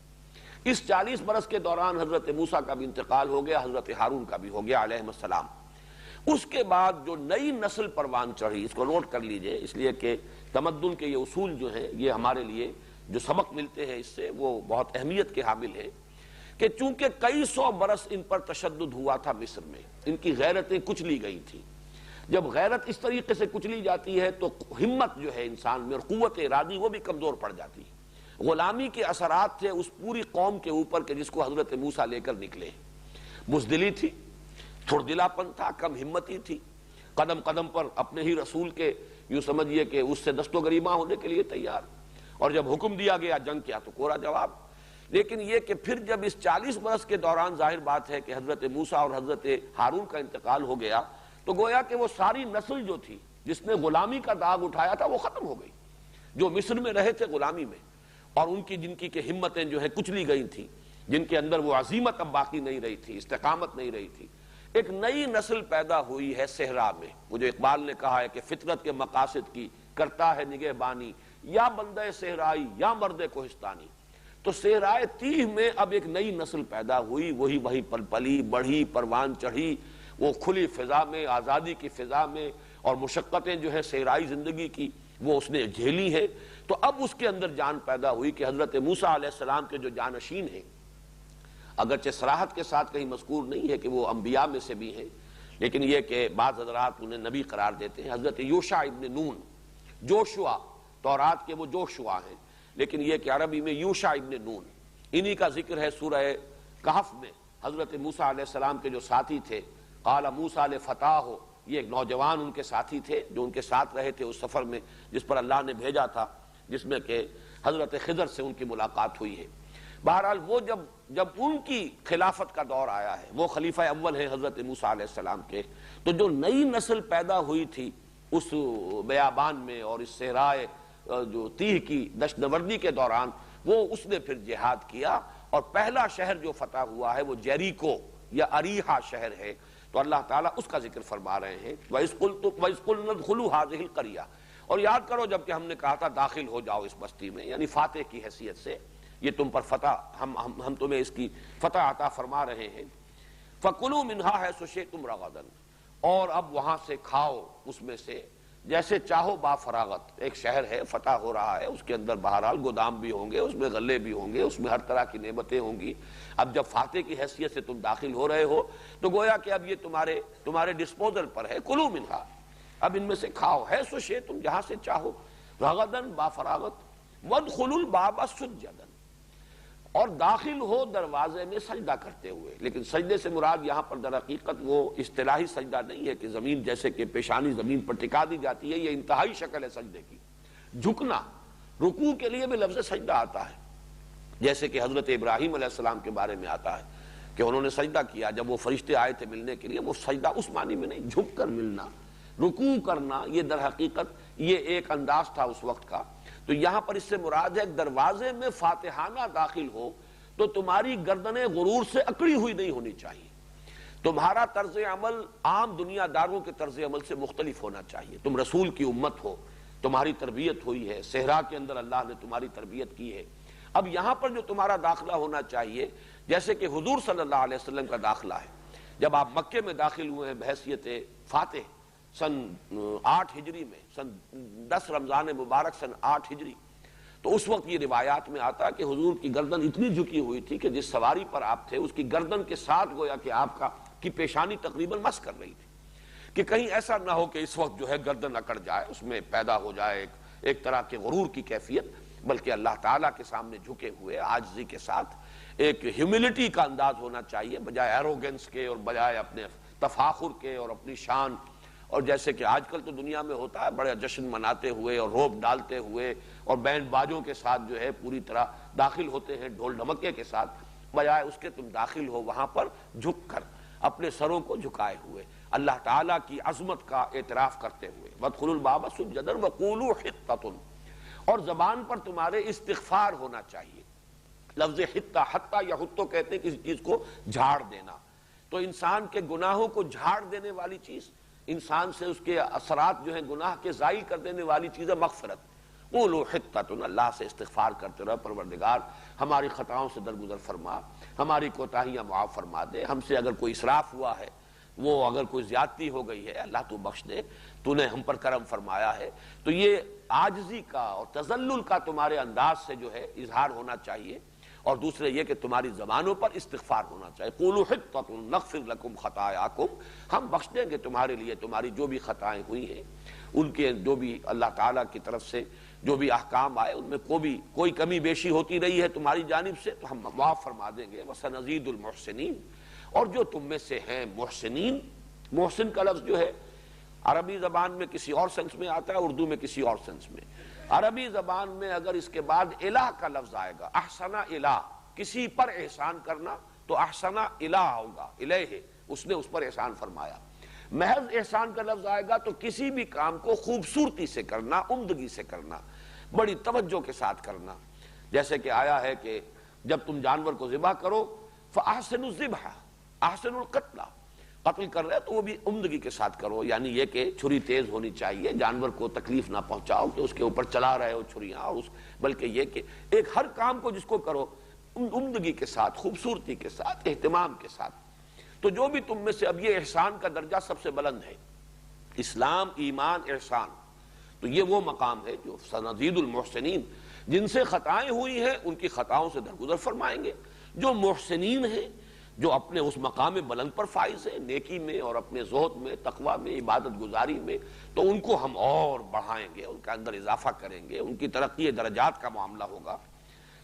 اس 40 برس کے دوران حضرت موسیٰ کا بھی انتقال ہو گیا، حضرت ہارون کا بھی ہو گیا علیہ السلام. اس کے بعد جو نئی نسل پروان چڑھی، اس کو نوٹ کر لیجئے، اس لیے کہ تمدن کے یہ اصول جو ہیں یہ ہمارے لیے جو سبق ملتے ہیں اس سے وہ بہت اہمیت کے حامل ہیں، کہ چونکہ کئی سو برس ان پر تشدد ہوا تھا مصر میں، ان کی غیرتیں کچلی گئی تھیں. جب غیرت اس طریقے سے کچلی جاتی ہے تو ہمت جو ہے انسان میں اور قوت ارادی وہ بھی کمزور پڑ جاتی ہے. غلامی کے اثرات تھے اس پوری قوم کے اوپر کہ جس کو حضرت موسیٰ لے کر نکلے. بزدلی تھی، تھوڑدلاپن تھا، کم ہمتی تھی، قدم قدم پر اپنے ہی رسول کے یوں سمجھیے کہ اس سے دست و گریباں ہونے کے لیے تیار، اور جب حکم دیا گیا جنگ کیا تو کورا جواب. لیکن یہ کہ پھر جب اس 40 برس کے دوران ظاہر بات ہے کہ حضرت موسیٰ اور حضرت ہارون کا انتقال ہو گیا، تو گویا کہ وہ ساری نسل جو تھی جس نے غلامی کا داغ اٹھایا تھا وہ ختم ہو گئی. جو مصر میں رہے تھے غلامی میں، اور ان کی جن کی کہ ہمتیں جو ہے کچلی گئی تھیں، جن کے اندر وہ عزیمت اب باقی نہیں رہی تھی، استقامت نہیں رہی تھی، ایک نئی نسل پیدا ہوئی ہے صحرا میں. وہ جو اقبال نے کہا ہے کہ فطرت کے مقاصد کی کرتا ہے نگہبانی، یا بندہ صحرائی یا مرد کوہستانی. تو صحرائے تیہ میں اب ایک نئی نسل پیدا ہوئی، وہی پل پلی بڑھی، پروان چڑھی، وہ کھلی فضا میں، آزادی کی فضا میں، اور مشقتیں جو ہے صحرائی زندگی کی وہ اس نے جھیلی ہے. تو اب اس کے اندر جان پیدا ہوئی کہ حضرت موسیٰ علیہ السلام کے جو جانشین ہیں، اگرچہ صراحت کے ساتھ کہیں مذکور نہیں ہے کہ وہ انبیاء میں سے بھی ہیں، لیکن یہ کہ بعض حضرات انہیں نبی قرار دیتے ہیں، حضرت یوشع ابن نون، جوشوا، تورات کے وہ جوشوا ہیں، لیکن یہ کہ عربی میں یوشع ابن نون، انہی کا ذکر ہے سورہ کہف میں. حضرت موسیٰ علیہ السلام کے جو ساتھی تھے، قال موسیٰ لفتاہ، یہ ایک نوجوان ان کے ساتھی تھے جو ان کے ساتھ رہے تھے اس سفر میں جس پر اللہ نے بھیجا تھا، جس میں کہ حضرت خضر سے ان کی ملاقات ہوئی ہے. بہرحال وہ جب ان کی خلافت کا دور آیا ہے، وہ خلیفہ اول ہیں حضرت موسیٰ علیہ السلام کے، تو جو نئی نسل پیدا ہوئی تھی اس بیابان میں اور اس صحرائے جو تیہ کی دشت نوردی کے دوران، وہ اس نے پھر جہاد کیا اور پہلا شہر جو فتح ہوا ہے وہ جیریکو یا اریحا شہر ہے، تو اللہ تعالیٰ اس کا ذکر فرما رہے ہیں وَإِذْ قُلْنَا ادْخُلُوا هَٰذِهِ الْقَرْيَةَ، اور یاد کرو جب کہ ہم نے کہا تھا داخل ہو جاؤ اس بستی میں، یعنی فاتح کی حیثیت سے یہ تم پر فتح ہم تمہیں اس کی فتح عطا فرما رہے ہیں۔ فَكُلُوا مِنْهَا حَيْثُ شِئْتُمْ رَغَدًا، اور اب وہاں سے کھاؤ اس میں سے جیسے چاہو با فراغت۔ ایک شہر ہے فتح ہو رہا ہے، اس کے اندر بہرحال گودام بھی ہوں گے، اس میں غلے بھی ہوں گے، اس میں ہر طرح کی نعمتیں ہوں گی۔ اب جب فاتح کی حیثیت سے تم داخل ہو رہے ہو تو گویا کہ اب یہ تمہارے ڈسپوزل پر ہے۔ کلو منہا، اب ان میں سے کھاؤ، ہے سو شے تم جہاں سے چاہو، رغدن با فراغت، وادخلوا الباب سجدا، اور داخل ہو دروازے میں سجدہ کرتے ہوئے۔ لیکن سجدے سے مراد یہاں پر در حقیقت وہ اصطلاحی سجدہ نہیں ہے کہ زمین جیسے کہ پیشانی زمین پر ٹکا دی جاتی ہے، یہ انتہائی شکل ہے سجدے کی، جھکنا۔ رکوع کے لیے بھی لفظ سجدہ آتا ہے، جیسے کہ حضرت ابراہیم علیہ السلام کے بارے میں آتا ہے کہ انہوں نے سجدہ کیا جب وہ فرشتے آئے تھے ملنے کے لیے۔ وہ سجدہ اس معنی میں نہیں، جھک کر ملنا، رکوع کرنا، یہ در حقیقت یہ ایک انداز تھا اس وقت کا۔ تو یہاں پر اس سے مراد ہے دروازے میں فاتحانہ داخل ہو تو تمہاری گردنیں غرور سے اکڑی ہوئی نہیں ہونی چاہیے، تمہارا طرز عمل عام دنیا داروں کے طرز عمل سے مختلف ہونا چاہیے۔ تم رسول کی امت ہو، تمہاری تربیت ہوئی ہے، صحرا کے اندر اللہ نے تمہاری تربیت کی ہے۔ اب یہاں پر جو تمہارا داخلہ ہونا چاہیے جیسے کہ حضور صلی اللہ علیہ وسلم کا داخلہ ہے، جب آپ مکے میں داخل ہوئے ہیں بحیثیت فاتح سن 8 ہجری میں، سن 10 رمضان مبارک سن 8 ہجری، تو اس وقت یہ روایات میں آتا کہ حضور کی گردن اتنی جھکی ہوئی تھی کہ جس سواری پر آپ تھے اس کی گردن کے ساتھ گویا کہ آپ کی پیشانی تقریباً مس کر رہی تھی، کہ کہیں ایسا نہ ہو کہ اس وقت جو ہے گردن اکڑ جائے، اس میں پیدا ہو جائے ایک طرح کے غرور کی کیفیت، بلکہ اللہ تعالیٰ کے سامنے جھکے ہوئے عاجزی کے ساتھ ایک ہیوملٹی کا انداز ہونا چاہیے، بجائے ایروگنس کے اور بجائے اپنے تفاخر کے اور اپنی شان۔ اور جیسے کہ آج کل تو دنیا میں ہوتا ہے بڑے جشن مناتے ہوئے اور روب ڈالتے ہوئے اور بینڈ باجوں کے ساتھ جو ہے پوری طرح داخل ہوتے ہیں ڈھول ڈھمکے کے ساتھ، بجائے اس کے تم داخل ہو وہاں پر جھک کر اپنے سروں کو جھکائے ہوئے اللہ تعالیٰ کی عظمت کا اعتراف کرتے ہوئے۔ وادخلوا الباب سجدا وقولوا حطۃ، اور زبان پر تمہارے استغفار ہونا چاہیے۔ لفظ حطہ، حتہ یا حتو کہتے ہیں کسی چیز کو جھاڑ دینا، تو انسان کے گناہوں کو جھاڑ دینے والی چیز، انسان سے اس کے اثرات جو ہیں گناہ کے زائل کر دینے والی چیز ہے مغفرت۔ قولوا حطۃ، اللہ سے استغفار کرتے رہو، پروردگار ہماری خطاؤں سے درگزر فرما، ہماری کوتاہیاں معاف فرما دے، ہم سے اگر کوئی اسراف ہوا ہے، وہ اگر کوئی زیادتی ہو گئی ہے، اللہ تو بخش دے، تو نے ہم پر کرم فرمایا ہے۔ تو یہ عاجزی کا اور تذلل کا تمہارے انداز سے جو ہے اظہار ہونا چاہیے، اور دوسرے یہ کہ تمہاری زبانوں پر استغفار ہونا چاہیے۔ قولوا حطۃ نغفر لکم خطایاکم، ہم بخش دیں گے تمہارے لیے تمہاری جو بھی خطائیں ہوئی ہیں، ان کے جو بھی اللہ تعالیٰ کی طرف سے جو بھی احکام آئے ان میں کوئی کمی بیشی ہوتی رہی ہے تمہاری جانب سے تو ہم معاف فرما دیں گے۔ وسنزید المحسنین، اور جو تم میں سے ہیں محسنین، محسن کا لفظ جو ہے عربی زبان میں کسی اور سینس میں آتا ہے، اردو میں کسی اور سینس میں۔ عربی زبان میں اگر اس کے بعد الہ کا لفظ آئے گا، احسن الہ، کسی پر احسان کرنا، تو احسن الہ ہوگا، الہ، اس نے اس پر احسان فرمایا۔ محض احسان کا لفظ آئے گا تو کسی بھی کام کو خوبصورتی سے کرنا، عمدگی سے کرنا، بڑی توجہ کے ساتھ کرنا۔ جیسے کہ آیا ہے کہ جب تم جانور کو ذبح کرو فاحسنوا الذبح، احسن القتل، قتل کر رہے تو وہ بھی عمدگی کے ساتھ کرو، یعنی یہ کہ چھری تیز ہونی چاہیے، جانور کو تکلیف نہ پہنچاؤ کہ اس کے اوپر چلا رہے ہو چھریاں، اور بلکہ یہ کہ ایک ہر کام کو جس کو کرو عمدگی کے ساتھ، خوبصورتی کے ساتھ، اہتمام کے ساتھ۔ تو جو بھی تم میں سے، اب یہ احسان کا درجہ سب سے بلند ہے، اسلام، ایمان، احسان، تو یہ وہ مقام ہے جو سنزید المحسنین، جن سے خطائیں ہوئی ہیں ان کی خطاؤں سے درگزر فرمائیں گے۔ جو محسنین ہیں، جو اپنے اس مقام بلند پر فائز ہیں نیکی میں اور اپنے زہد میں، تقوی میں، عبادت گزاری میں، تو ان کو ہم اور بڑھائیں گے، ان کے اندر اضافہ کریں گے، ان کی ترقی درجات کا معاملہ ہوگا۔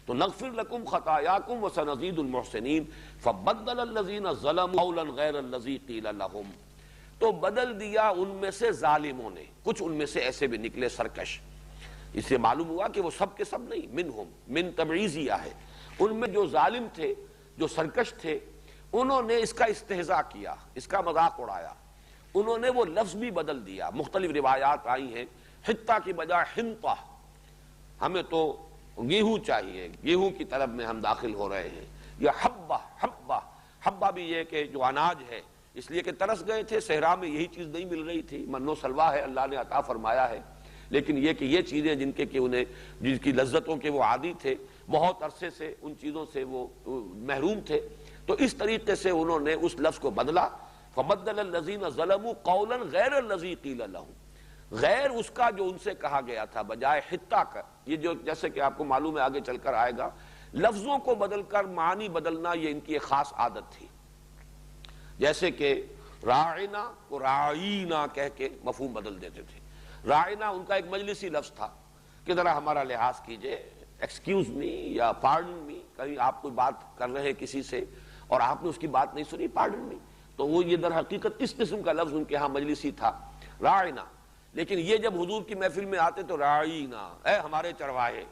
تو نغفر لکم خطایاکم وسنزید المحسنین فبدل الذین ظلموا قولا غیر الذی قیل لهم، تو بدل دیا ان میں سے ظالموں نے، کچھ ان میں سے ایسے بھی نکلے سرکش۔ اس سے معلوم ہوا کہ وہ سب کے سب نہیں، منہم، من تبعیضیہ ہے، ان میں جو ظالم تھے، جو سرکش تھے، انہوں نے اس کا استہزاء کیا، اس کا مذاق اڑایا، انہوں نے وہ لفظ بھی بدل دیا۔ مختلف روایات آئی ہیں، حتہ کی بجائے حنطہ، ہمیں تو گیہوں چاہیے، گیہوں کی طرف میں ہم داخل ہو رہے ہیں، یا حبہ حبہ، حبہ بھی یہ کہ جو اناج ہے، اس لیے کہ ترس گئے تھے، صحرا میں یہی چیز نہیں مل رہی تھی، من و سلوا ہے اللہ نے عطا فرمایا ہے، لیکن یہ کہ یہ چیزیں جن کی لذتوں کے وہ عادی تھے، بہت عرصے سے ان چیزوں سے وہ محروم تھے، تو اس طریقے سے انہوں نے اس لفظ کو بدلا، فبدل الذین ظلموا قولا غیر الذی قیل لهم، غیر اس کا جو ان سے کہا گیا تھا، بجائے حتہ کا، یہ جو جیسے کہ آپ کو معلوم ہے آگے چل کر آئے گا، لفظوں کو بدل کر معنی بدلنا یہ ان کی ایک خاص عادت تھی، جیسے کہ راعنا کو راعینا کہہ کے مفہوم بدل دیتے تھے۔ راعنا ان کا ایک مجلسی لفظ تھا کہ ذرا ہمارا لحاظ کیجئے، ایکسکیوز می یا پارڈن می، کہیں آپ کوئی بات کر رہے ہیں کسی سے اور آپ نے اس کی بات نہیں سنی، پارڈن می، تو وہ یہ در حقیقت اس قسم کا لفظ ان کے ہاں مجلسی تھا، راعنا۔ لیکن یہ جب حضور کی محفل میں آتے تو راعینا، اے ہمارے چرواہے،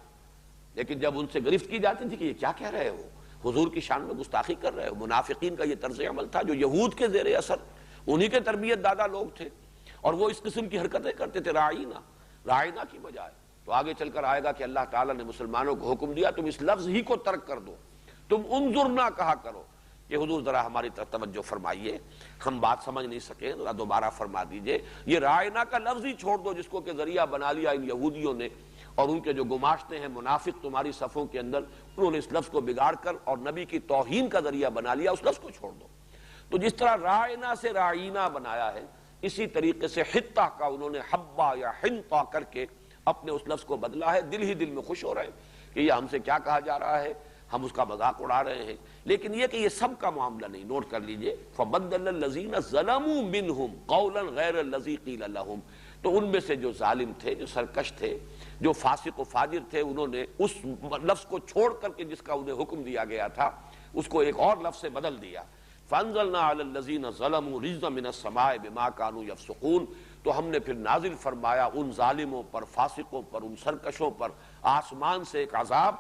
لیکن جب ان سے گرفت کی جاتی تھی کہ یہ کیا کہہ رہے ہو، حضور کی شان میں گستاخی کر رہے ہو، منافقین کا یہ طرز عمل تھا جو یہود کے زیر اثر، انہی کے تربیت دادا لوگ تھے اور وہ اس قسم کی حرکتیں کرتے تھے، راعینا، راعینا کی بجائے۔ تو آگے چل کر آئے گا کہ اللہ تعالیٰ نے مسلمانوں کو حکم دیا تم اس لفظ ہی کو ترک کر دو، تم انظرنا کہا کرو کہ حضور ذرا ہماری طرف توجہ فرمائیے، ہم بات سمجھ نہیں سکے، ذرا دوبارہ فرما دیجئے، یہ راعینا کا لفظ ہی چھوڑ دو جس کو کہ ذریعہ بنا لیا ان یہودیوں نے، اور ان کے جو گماشتے ہیں منافق تمہاری صفوں کے اندر، انہوں نے اس لفظ کو بگاڑ کر اور نبی کی توہین کا ذریعہ بنا لیا، اس لفظ کو چھوڑ دو۔ تو جس طرح راعینا سے راعینا بنایا ہے، اسی طریقے سے حتہ کا انہوں نے حبہ یا حنطہ کر کے اپنے اس لفظ کو بدلا ہے، دل ہی دل میں خوش ہو رہے ہیں کہ یہ ہم سے کیا کہا جا رہا ہے، ہم اس کا مذاق اڑا رہے ہیں، لیکن یہ کہ یہ سب کا معاملہ نہیں، نوٹ کر لیجئے، فَبَدَّلَ الَّذِينَ ظَلَمُوا مِنْهُمْ قَوْلًا غَيْرَ الَّذِي قِيلَ لَهُمْ، تو ان میں سے جو ظالم تھے، جو سرکش تھے، جو فاسق و فاجر تھے، انہوں نے اس لفظ کو چھوڑ کر کے جس کا انہیں حکم دیا گیا تھا اس کو ایک اور لفظ سے بدل دیا، فَأَنزَلْنَا عَلَى الَّذِينَ ظَلَمُوا رِجْزًا مِنَ السَّمَاءِ بِمَا كَانُوا يَفْسُقُونَ، تو ہم نے پھر نازل فرمایا ان ظالموں پر، فاسقوں پر، ان سرکشوں پر آسمان سے ایک عذاب،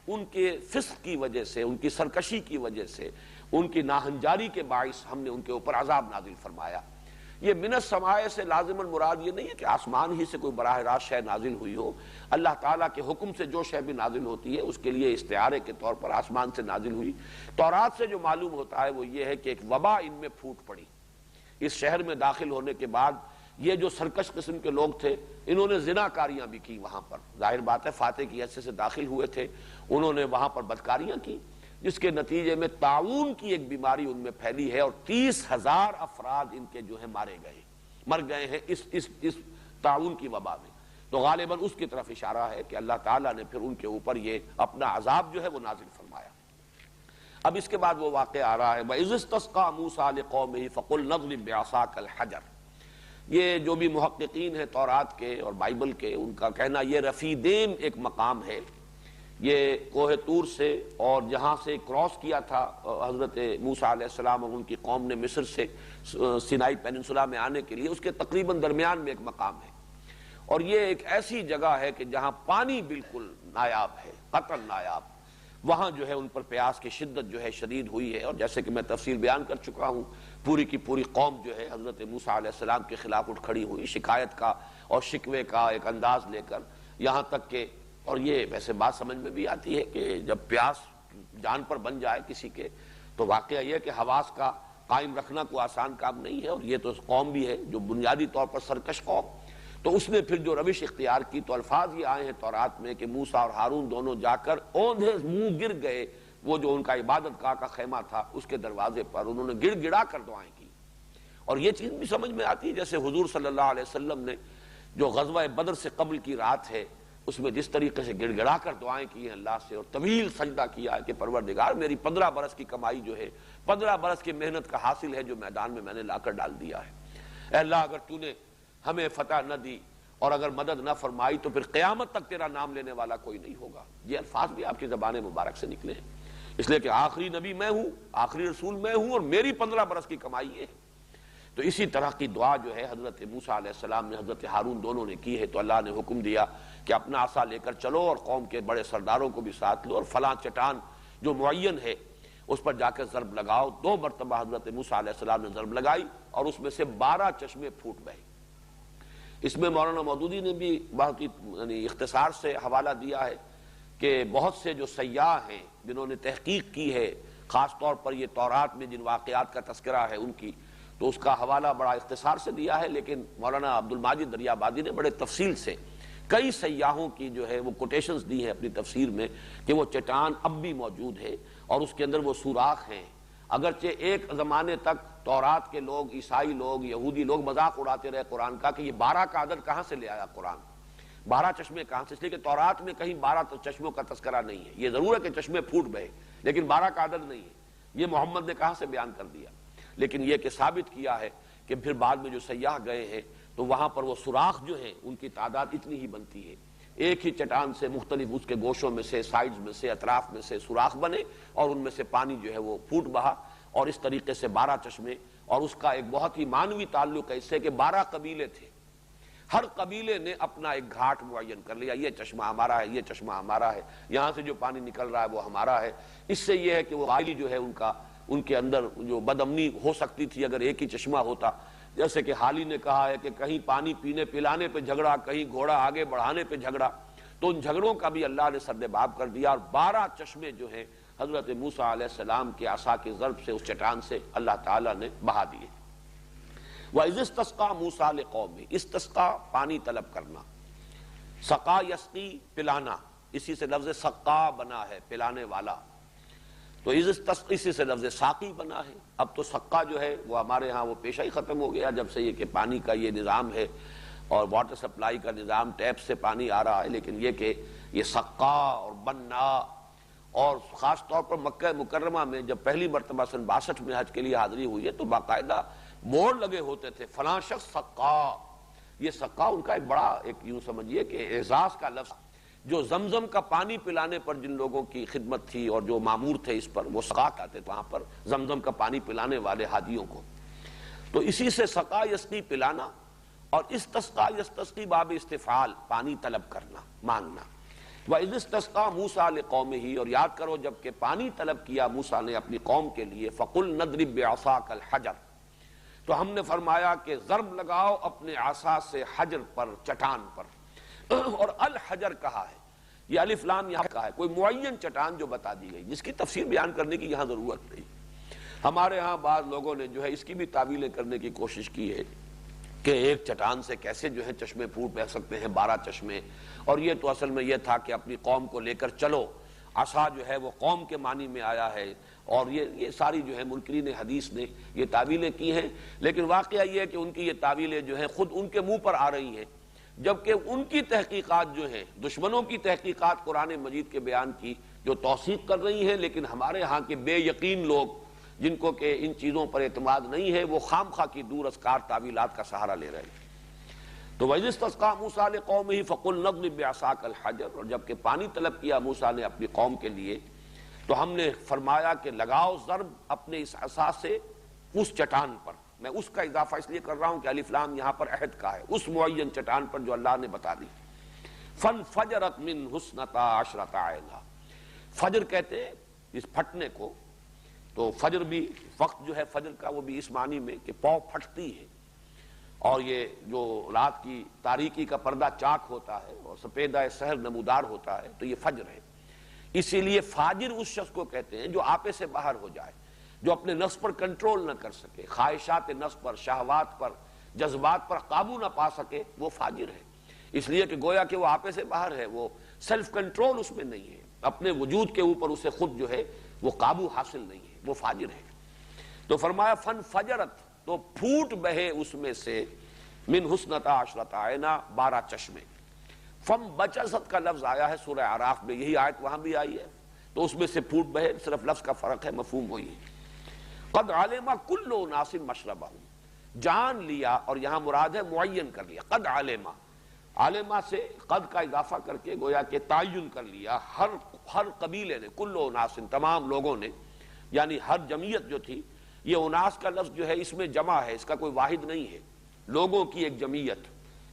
ان کے فسق کی وجہ سے، ان کی سرکشی کی وجہ سے، ان کی ناہنجاری کے باعث ہم نے ان کے اوپر عذاب نازل فرمایا۔ یہ من السماء سے لازماً مراد یہ نہیں ہے کہ آسمان ہی سے کوئی براہ راست شے نازل ہوئی ہو، اللہ تعالیٰ کے حکم سے جو شے بھی نازل ہوتی ہے اس کے لیے استعارے کے طور پر آسمان سے نازل ہوئی۔ تورات سے جو معلوم ہوتا ہے وہ یہ ہے کہ ایک وبا ان میں پھوٹ پڑی، اس شہر میں داخل ہونے کے بعد یہ جو سرکش قسم کے لوگ تھے انہوں نے زنا کاریاں بھی کی، وہاں پر ظاہر بات ہے فاتح کی حیثیت سے داخل ہوئے تھے، انہوں نے وہاں پر بدکاریاں کی، جس کے نتیجے میں طاعون کی ایک بیماری ان میں پھیلی ہے اور 30,000 افراد ان کے جو ہیں مر گئے ہیں اس طاعون کی وبا میں۔ تو غالباً اس کی طرف اشارہ ہے کہ اللہ تعالیٰ نے پھر ان کے اوپر یہ اپنا عذاب جو ہے وہ نازل فرمایا۔ اب اس کے بعد وہ واقعہ آ رہا ہے وَإِذِ اسْتَسْقَىٰ مُوسَىٰ لِقَوْمِهِ فَقُلْ نَضْرِب بِعَصَاكَ الْحَجَرَ، یہ جو بھی محققین ہیں تورات کے اور بائبل کے، ان کا کہنا یہ رفیدین ایک مقام ہے، یہ کوہ طور سے اور جہاں سے کراس کیا تھا حضرت موسیٰ علیہ السلام اور ان کی قوم نے مصر سے سینائی پیننسولا میں آنے کے لیے، اس کے تقریباً درمیان میں ایک مقام ہے، اور یہ ایک ایسی جگہ ہے کہ جہاں پانی بالکل نایاب ہے، قطعاً نایاب، وہاں جو ہے ان پر پیاس کی شدت جو ہے شدید ہوئی ہے، اور جیسے کہ میں تفصیل بیان کر چکا ہوں، پوری کی پوری قوم جو ہے حضرت موسیٰ علیہ السلام کے خلاف اٹھ کھڑی ہوئی، شکایت کا اور شکوے کا ایک انداز لے کر، یہاں تک کہ، اور یہ ویسے بات سمجھ میں بھی آتی ہے کہ جب پیاس جان پر بن جائے کسی کے تو واقعہ یہ ہے کہ حواس کا قائم رکھنا کوئی آسان کام نہیں ہے، اور یہ تو قوم بھی ہے جو بنیادی طور پر سرکش قوم، تو اس نے پھر جو روش اختیار کی، تو الفاظ یہ آئے ہیں تورات میں کہ موسیٰ اور ہارون دونوں جا کر اوندھے منہ گر گئے، وہ جو ان کا عبادت گاہ کا خیمہ تھا اس کے دروازے پر انہوں نے گڑ گڑا کر دعائیں کی، اور یہ چیز بھی سمجھ میں آتی ہے جیسے حضور صلی اللہ علیہ وسلم نے جو غزوہ بدر سے قبل کی رات ہے اس میں جس طریقے سے گڑ گڑا کر دعائیں کی ہیں اللہ سے، اور طویل سجدہ کیا ہے کہ پروردگار میری 15 برس کی کمائی جو ہے، 15 برس کی محنت کا حاصل ہے جو میدان میں میں نے لا کر ڈال دیا ہے، اے اللہ اگر تو نے ہمیں فتح نہ دی اور اگر مدد نہ فرمائی تو پھر قیامت تک تیرا نام لینے والا کوئی نہیں ہوگا۔ یہ الفاظ بھی آپ کی زبان مبارک سے نکلے ہیں، اس لیے کہ آخری نبی میں ہوں، آخری رسول میں ہوں، اور میری 15 برس کی کمائی یہ ہے۔ تو اسی طرح کی دعا جو ہے حضرت موسیٰ علیہ السلام نے حضرت ہارون دونوں نے کی ہے، تو اللہ نے حکم دیا کہ اپنا عصا لے کر چلو اور قوم کے بڑے سرداروں کو بھی ساتھ لو، اور فلاں چٹان جو معین ہے اس پر جا کر ضرب لگاؤ۔ 2 مرتبہ حضرت موسیٰ علیہ السلام نے ضرب لگائی اور اس میں سے 12 چشمے پھوٹ بہے۔ اس میں مولانا مودودی نے بھی بہت یعنی اختصار سے حوالہ دیا ہے کہ بہت سے جو سیاح ہیں جنہوں نے تحقیق کی ہے خاص طور پر یہ تورات میں جن واقعات کا تذکرہ ہے ان کی، تو اس کا حوالہ بڑا اختصار سے دیا ہے، لیکن مولانا عبد الماجد دریابادی نے بڑے تفصیل سے کئی سیاحوں کی جو ہے وہ کوٹیشنز دی ہیں اپنی تفسیر میں کہ وہ چٹان اب بھی موجود ہے اور اس کے اندر وہ سوراخ ہیں۔ اگرچہ ایک زمانے تک تورات کے لوگ، عیسائی لوگ، یہودی لوگ مذاق اڑاتے رہے قرآن کا کہ یہ 12 کا عدد کہاں سے لے آیا قرآن، 12 چشمے کہاں سے، اس لیے کہ تورات میں کہیں 12 چشموں کا تذکرہ نہیں ہے۔ یہ ضرور ہے کہ چشمے پھوٹ بہے، لیکن 12 کا عدد نہیں ہے، یہ محمد نے کہاں سے بیان کر دیا۔ لیکن یہ کہ ثابت کیا ہے کہ پھر بعد میں جو سیاح گئے ہیں تو وہاں پر وہ سوراخ جو ہیں ان کی تعداد اتنی ہی بنتی ہے، ایک ہی چٹان سے مختلف اس کے گوشوں میں سے، سائڈز میں سے، اطراف میں سے سوراخ بنے اور ان میں سے پانی جو ہے وہ پھوٹ بہا، اور اس طریقے سے 12 چشمے۔ اور اس کا ایک بہت ہی معنوی تعلق ہے اس سے کہ 12 قبیلے تھے، ہر قبیلے نے اپنا ایک گھاٹ معین کر لیا، یہ چشمہ ہمارا ہے، یہ چشمہ ہمارا ہے، یہاں سے جو پانی نکل رہا ہے وہ ہمارا ہے۔ اس سے یہ ہے کہ وہ غالی جو ہے ان کے اندر جو بدامنی ہو سکتی تھی اگر ایک ہی چشمہ ہوتا، جیسے کہ حالی نے کہا ہے کہ کہیں پانی پینے پلانے پہ جھگڑا، کہیں گھوڑا آگے بڑھانے پہ جھگڑا، تو ان جھگڑوں کا بھی اللہ نے سد باب کر دیا، اور 12 چشمے جو ہیں حضرت موسیٰ علیہ السلام کے عصا کی ضرب سے اس چٹان سے اللہ تعالیٰ نے بہا دیے۔ وَإِذِ اسْتَسْقَىٰ مُوسَىٰ لِقَوْمِهِ، استسقا پانی طلب کرنا، سقا یسقی پلانا، اسی سے لفظ سقا بنا ہے پلانے والا، تو اسی سے لفظ ساقی بنا ہے۔ اب تو سقا جو ہے وہ ہمارے ہاں وہ پیشہ ہی ختم ہو گیا جب سے یہ کہ پانی کا یہ نظام ہے اور واٹر سپلائی کا نظام، ٹیپ سے پانی آ رہا ہے، لیکن یہ کہ یہ سقا اور بننا، اور خاص طور پر مکہ مکرمہ میں جب پہلی مرتبہ سن 62 میں حج کے لیے حاضری ہوئی ہے تو باقاعدہ بورڈ لگے ہوتے تھے، فلاں شخص سقا۔ یہ سقا ان کا ایک بڑا، ایک یوں سمجھیے کہ اعزاز کا لفظ، جو زمزم کا پانی پلانے پر جن لوگوں کی خدمت تھی اور جو مامور تھے اس پر، وہ سقا کہتے تھے وہاں پر زمزم کا پانی پلانے والے حاجیوں کو۔ تو اسی سے سقا یسقی پلانا، اور استسقا یستسقی باب استفعال پانی طلب کرنا، مانگنا۔ وَإِذِ اسْتَسْقَىٰ مُوسَىٰ لِقَوْمِهِ، اور یاد کرو جب کہ پانی طلب کیا موسیٰ نے اپنی قوم کے لیے، فَقُلْ نَضْرِبْ بِعَصَاكَ الْحَجَرَ، تو ہم نے فرمایا کہ ضرب لگاؤ اپنے عصا سے حجر پر، چٹان پر۔ اور الحجر کہا ہے، یہ الف لام یہاں کہا ہے، کوئی معین چٹان جو بتا دی گئی، جس کی تفسیر بیان کرنے کی یہاں ضرورت نہیں۔ ہمارے ہاں بعض لوگوں نے جو ہے اس کی بھی تعویلیں کرنے کی کوشش کی ہے کہ ایک چٹان سے کیسے جو ہے چشمے پھوٹ بہ سکتے ہیں، 12 چشمے، اور یہ تو اصل میں یہ تھا کہ اپنی قوم کو لے کر چلو، عصا جو ہے وہ قوم کے معنی میں آیا ہے، اور یہ ساری جو ہے منکرین حدیث نے یہ تعویلیں کی ہیں، لیکن واقعہ یہ ہے کہ ان کی یہ تعویلیں جو ہیں خود ان کے منہ پر آ رہی ہیں، جبکہ ان کی تحقیقات جو ہیں، دشمنوں کی تحقیقات قرآن مجید کے بیان کی جو توثیق کر رہی ہیں، لیکن ہمارے ہاں کے بے یقین لوگ جن کو کہ ان چیزوں پر اعتماد نہیں ہے، وہ خام خواہ کی دور ازکار تعویلات کا سہارا لے رہے ہیں۔ تو وَإِذِ اسْتَسْقَىٰ مُوسَىٰ لِقَوْمِهِ فَقُلْ نَضْرِبْ بِعَصَاكَ الْحَجَرَ، اور جب کہ پانی طلب کیا موسیٰ نے اپنی قوم کے لیے تو ہم نے فرمایا کہ لگاؤ ضرب اپنے اس عصا سے اس چٹان پر۔ میں اس کا اضافہ اس لیے کر رہا ہوں کہ الف لام یہاں پر عہد کا ہے، اس معین چٹان پر جو اللہ نے بتا دی۔ فَانْفَجَرَتْ مِنْهُ اثْنَتَا عَشْرَةَ عَيْنًا، فجر کہتے ہیں اس پھٹنے کو، تو فجر بھی وقت جو ہے فجر کا وہ بھی اس معنی میں کہ پاؤں پھٹتی ہے، اور یہ جو رات کی تاریکی کا پردہ چاک ہوتا ہے اور سپیدہ سحر نمودار ہوتا ہے، تو یہ فجر ہے۔ اسی لیے فاجر اس شخص کو کہتے ہیں جو آپے سے باہر ہو جائے، جو اپنے نفس پر کنٹرول نہ کر سکے، خواہشات نفس پر، شہوات پر، جذبات پر قابو نہ پا سکے، وہ فاجر ہے۔ اس لیے کہ گویا کہ وہ آپے سے باہر ہے، وہ سیلف کنٹرول اس میں نہیں ہے، اپنے وجود کے اوپر اسے خود جو ہے وہ قابو حاصل نہیں ہے، وہ فاجر ہے۔ تو فرمایا فن فجرت، تو پھوٹ بہے اس میں سے، من حسنتا عشرۃ عینا، 12 چشمے۔ فم بچست کا لفظ آیا ہے سورہ اعراف میں، یہی آیت وہاں بھی آئی ہے، تو اس میں سے پھوٹ بہے، صرف لفظ کا فرق ہے، مفہوم وہی ہے۔ قد علم کل اناس مشربہم، جان لیا، اور یہاں مراد ہے معین کر لیا، قد علم، عالمہ سے قد کا اضافہ کر کے گویا کہ تعین کر لیا، ہر قبیلے نے، کل اناس، تمام لوگوں نے، یعنی ہر جمعیت جو تھی، یہ اناس کا لفظ جو ہے اس میں جمع ہے، اس کا کوئی واحد نہیں ہے، لوگوں کی ایک جمعیت،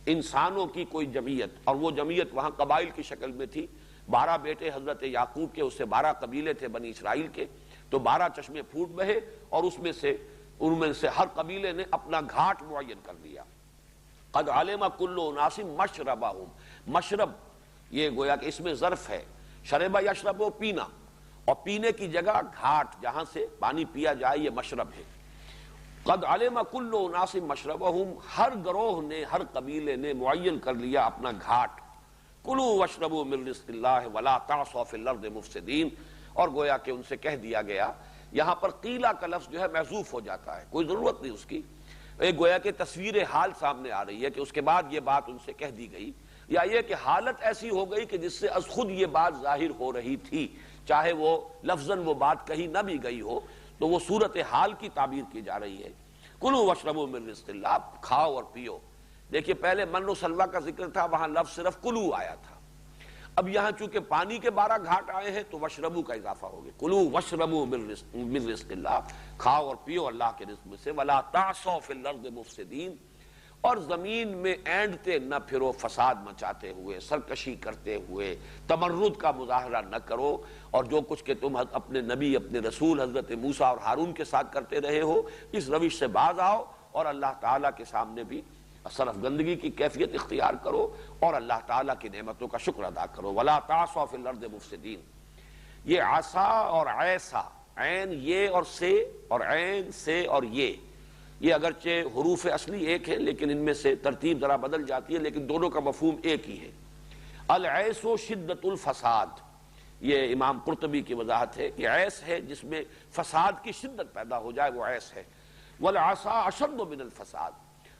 انسانوں کی کوئی جمعیت، اور وہ جمعیت وہاں قبائل کی شکل میں تھی۔ 12 بیٹے حضرت یعقوب کے، اس سے 12 قبیلے تھے بنی اسرائیل کے، تو 12 چشمے پھوٹ بہے، اور ان میں سے ہر قبیلے نے اپنا گھاٹ معین کر دیا۔ قد علم کل اناس مشربہم، مشرب یہ گویا کہ اس میں ظرف ہے، شربہ یشرب پینا، اور پینے کی جگہ گھاٹ جہاں سے پانی پیا جائے یہ مشرب ہے۔ قد علم کل اناس مشربہم، ہر گروہ نے ہر قبیلے نے معین کر لیا اپنا گھاٹ۔ کلوا واشربوا من رزق اللہ ولا تعصوا فی الارض مفسدین، اور گویا کہ ان سے کہہ دیا گیا، یہاں پر قیلا کا لفظ جو ہے محذوف ہو جاتا ہے، کوئی ضرورت نہیں اس کی، ایک گویا کہ تصویر حال سامنے آ رہی ہے کہ اس کے بعد یہ بات ان سے کہہ دی گئی، یا یہ کہ حالت ایسی ہو گئی کہ جس سے از خود یہ بات ظاہر ہو رہی تھی، چاہے وہ لفظاً وہ بات کہی نہ بھی گئی ہو تو وہ صورت حال کی تعبیر کی جا رہی ہے۔ کلوا واشربوا من رزق اللہ، کھاؤ اور پیو۔ دیکھیے پہلے من و سلوہ کا ذکر تھا، وہاں لفظ صرف کلو آیا تھا، اب یہاں چونکہ پانی کے 12 گھاٹ آئے ہیں تو وشربو کا اضافہ ہو گیا، کلوا واشربوا من رزق اللہ، کھاؤ اور پیو اللہ کے رزق میں سے، ولا تعصوا فی الارض مفسدین، اور زمین میں اینڈتے نہ پھرو فساد مچاتے ہوئے، سرکشی کرتے ہوئے، تمرد کا مظاہرہ نہ کرو، اور جو کچھ کہ تم اپنے نبی اپنے رسول حضرت موسیٰ اور ہارون کے ساتھ کرتے رہے ہو اس روش سے باز آؤ، اور اللہ تعالیٰ کے سامنے بھی صرف گندگی کی کیفیت اختیار کرو اور اللہ تعالیٰ کی نعمتوں کا شکر ادا کرو۔ ولا تعصوا فی الارض مفسدین، یہ عصا اور عیسا، عین یہ اور سے، اور عین سے اور یہ اگرچہ حروف اصلی ایک ہے لیکن ان میں سے ترتیب ذرا بدل جاتی ہے، لیکن دونوں کا مفہوم ایک ہی ہے۔ العیس شدت الفساد، یہ امام قرطبی کی وضاحت ہے کہ عیس ہے جس میں فساد کی شدت پیدا ہو جائے وہ عیس ہے، والعصا اشد من الفساد،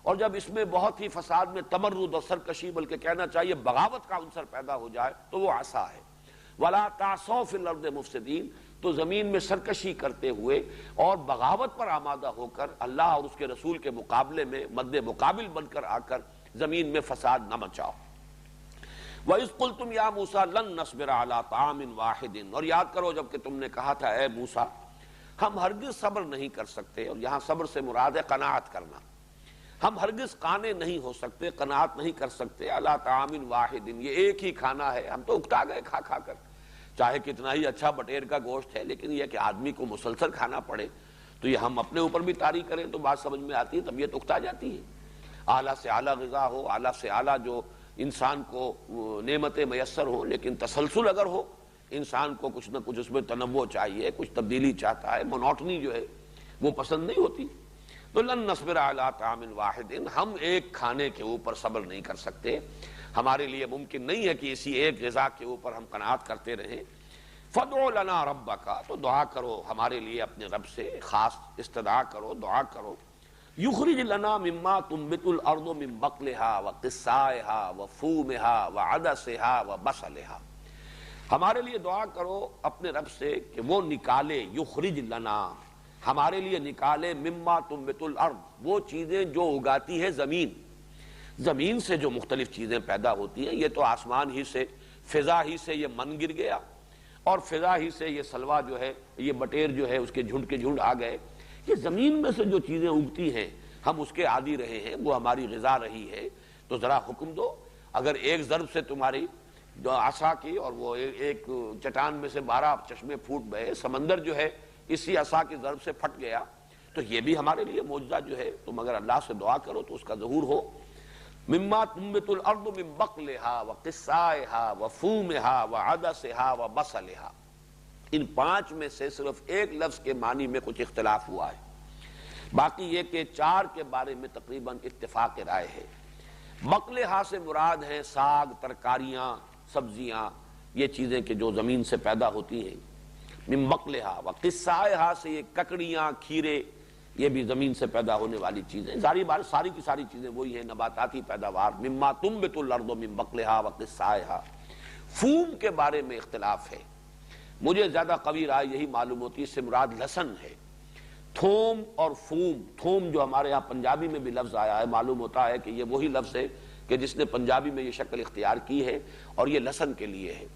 اور جب اس میں بہت ہی فساد میں تمرد اور سرکشی بلکہ کہنا چاہیے بغاوت کا عنصر پیدا ہو جائے تو وہ عصا ہے۔ ولا تعصوا فی الارض مفسدین، تو زمین میں سرکشی کرتے ہوئے اور بغاوت پر آمادہ ہو کر اللہ اور اس کے رسول کے مقابلے میں مد مقابل بن کر آ کر زمین میں فساد نہ مچاؤ۔ وَإِذْ قُلْتُمْ يَا مُوسَىٰ لَن نَّصْبِرَ عَلَىٰ طَعَامٍ وَاحِدٍ، اور یاد کرو جب کہ تم نے کہا تھا اے موسیٰ ہم ہرگز صبر نہیں کر سکتے، اور یہاں صبر سے مراد ہے قناعت کرنا، ہم ہرگز قانے نہیں ہو سکتے، قناعت نہیں کر سکتے، عَلَىٰ طَعَامٍ وَاحِدٍ، یہ ایک ہی کھانا ہے، ہم تو اکتا گئے کھا کھا کر، چاہے کتنا ہی اچھا بٹیر کا گوشت ہے، لیکن یہ کہ آدمی کو مسلسل کھانا پڑے تو یہ ہم اپنے اوپر بھی طاری کریں تو بات سمجھ میں آتی ہے، طبیعت اکتا جاتی ہے۔ اعلیٰ سے اعلیٰ غذا ہو، اعلیٰ سے اعلیٰ جو انسان کو نعمتیں میسر ہوں، لیکن تسلسل اگر ہو، انسان کو کچھ نہ کچھ اس میں تنوع چاہیے، کچھ تبدیلی چاہتا ہے، مونوٹنی جو ہے وہ پسند نہیں ہوتی، تو لن نصبر علی طعام واحد، ہم ایک کھانے کے اوپر صبر نہیں کر سکتے، ہمارے لیے ممکن نہیں ہے کہ اسی ایک غذا کے اوپر ہم قناعت کرتے رہیں۔ فادع لنا ربک، تو دعا کرو ہمارے لیے اپنے رب سے، خاص استدعا کرو، دعا کرو۔ یخرج لنا مما تنبت الارض من بقلها وقثائها وفومها وعدسها وبصلها، ہمارے لیے دعا کرو اپنے رب سے کہ وہ نکالے، یخرج لنا، ہمارے لیے نکالے، مما تنبت الارض، وہ چیزیں جو اگاتی ہے زمین، زمین سے جو مختلف چیزیں پیدا ہوتی ہیں، یہ تو آسمان ہی سے، فضا ہی سے یہ من گر گیا، اور فضا ہی سے یہ سلوا جو ہے، یہ بٹیر جو ہے اس کے جھنڈ آ گئے، یہ زمین میں سے جو چیزیں اگتی ہیں ہم اس کے عادی رہے ہیں، وہ ہماری غذا رہی ہے، تو ذرا حکم دو، اگر ایک ضرب سے تمہاری جو عصا کی اور وہ ایک چٹان میں سے 12 چشمے پھوٹ بہے، سمندر جو ہے اسی عصا کی ضرب سے پھٹ گیا، تو یہ بھی ہمارے لیے معجزہ جو ہے، تم اگر اللہ سے دعا کرو تو اس کا ظہور ہو۔ مما تنبت الارض من بقلها وقثائها وفومها وعدسها وبصلها، ان 5 میں سے صرف ایک لفظ کے معنی میں کچھ اختلاف ہوا ہے، باقی یہ کہ 4 کے بارے میں تقریباً اتفاق رائے ہے۔ بقلها سے مراد ہیں ساگ، ترکاریاں، سبزیاں، یہ چیزیں کہ جو زمین سے پیدا ہوتی ہیں، من بقلها وقثائها سے یہ ککڑیاں، کھیرے، یہ بھی زمین سے پیدا ہونے والی چیزیں، ساری کی ساری چیزیں وہی ہیں، نباتاتی پیداوار، مما تنبت الارض من بقلها وقثائها۔ فوم کے بارے میں اختلاف ہے، مجھے زیادہ قوی رائے یہی معلوم ہوتی ہے، اس سے مراد لہسن ہے۔ تھوم اور فوم، تھوم جو ہمارے یہاں پنجابی میں بھی لفظ آیا ہے، معلوم ہوتا ہے کہ یہ وہی لفظ ہے کہ جس نے پنجابی میں یہ شکل اختیار کی ہے، اور یہ لہسن کے لیے ہے،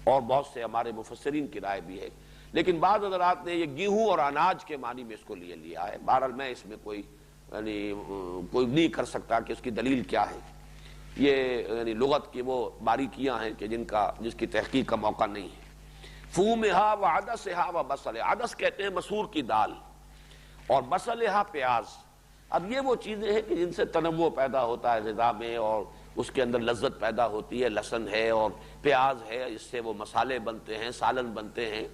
اور بہت سے ہمارے مفسرین کی رائے بھی ہے، لیکن بعض حضرات نے یہ گیہوں اور اناج کے معنی میں اس کو لیا ہے۔ بہرحال میں اس میں کوئی نہیں کر سکتا کہ اس کی دلیل کیا ہے، یہ لغت کی وہ باریکیاں ہیں کہ جس کی تحقیق کا موقع نہیں ہے۔ فومہا وعدسہا وبصلہا، عدس کہتے ہیں مسور کی دال، اور بصلہا پیاز۔ اب یہ وہ چیزیں ہیں کہ جن سے تنوع پیدا ہوتا ہے غذا میں، اور اس کے اندر لذت پیدا ہوتی ہے، لہسن ہے اور پیاز ہے، اس سے وہ مسالے بنتے ہیں، سالن بنتے ہیں۔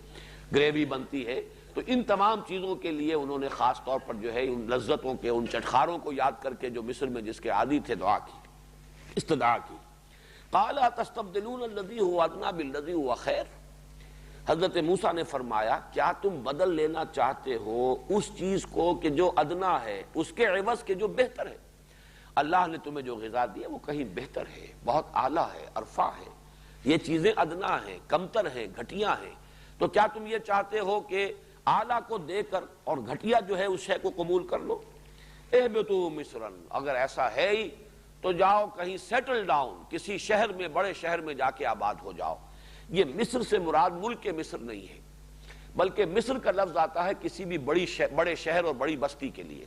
گریوی بنتی ہے. تو ان تمام چیزوں کے لیے انہوں نے خاص طور پر جو ہے ان لذتوں کے ان چٹخاروں کو یاد کر کے جو مصر میں جس کے عادی تھے دعا کی، استدعا کی. قال تستبدلون الذی هو ادنی بالذی هو خیر. حضرت موسیٰ نے فرمایا کیا تم بدل لینا چاہتے ہو اس چیز کو کہ جو ادنا ہے اس کے عوض کے جو بہتر ہے. اللہ نے تمہیں جو غذا دی ہے وہ کہیں بہتر ہے، بہت اعلیٰ ہے، ارفع ہے. یہ چیزیں ادنا ہیں، کمتر ہیں، گھٹیا ہیں. تو کیا تم یہ چاہتے ہو کہ اعلیٰ کو دے کر اور گھٹیا جو ہے اس شے کو قبول کر لو؟ اہبطوا مصرا، اگر ایسا ہے ہی تو جاؤ کہیں سیٹل ڈاؤن، کسی شہر میں، بڑے شہر میں جا کے آباد ہو جاؤ. یہ مصر سے مراد ملک کے مصر نہیں ہے، بلکہ مصر کا لفظ آتا ہے کسی بھی بڑے شہر اور بڑی بستی کے لیے.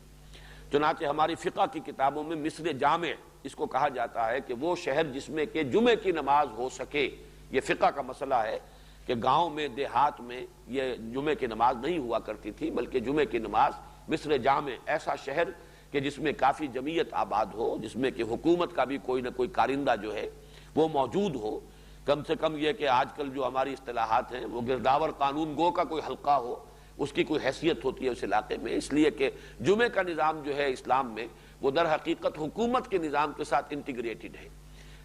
چنانچہ ہماری فقہ کی کتابوں میں مصر جامع اس کو کہا جاتا ہے کہ وہ شہر جس میں کہ جمعے کی نماز ہو سکے. یہ فقہ کا مسئلہ ہے کہ گاؤں میں، دیہات میں یہ جمعے کی نماز نہیں ہوا کرتی تھی، بلکہ جمعے کی نماز مصر جامع، ایسا شہر کہ جس میں کافی جمعیت آباد ہو، جس میں کہ حکومت کا بھی کوئی نہ کوئی کارندہ جو ہے وہ موجود ہو. کم سے کم یہ کہ آج کل جو ہماری اصطلاحات ہیں وہ گرداور قانون گو کا کوئی حلقہ ہو، اس کی کوئی حیثیت ہوتی ہے اس علاقے میں. اس لیے کہ جمعے کا نظام جو ہے اسلام میں وہ در حقیقت حکومت کے نظام کے ساتھ انٹیگریٹڈ ہے.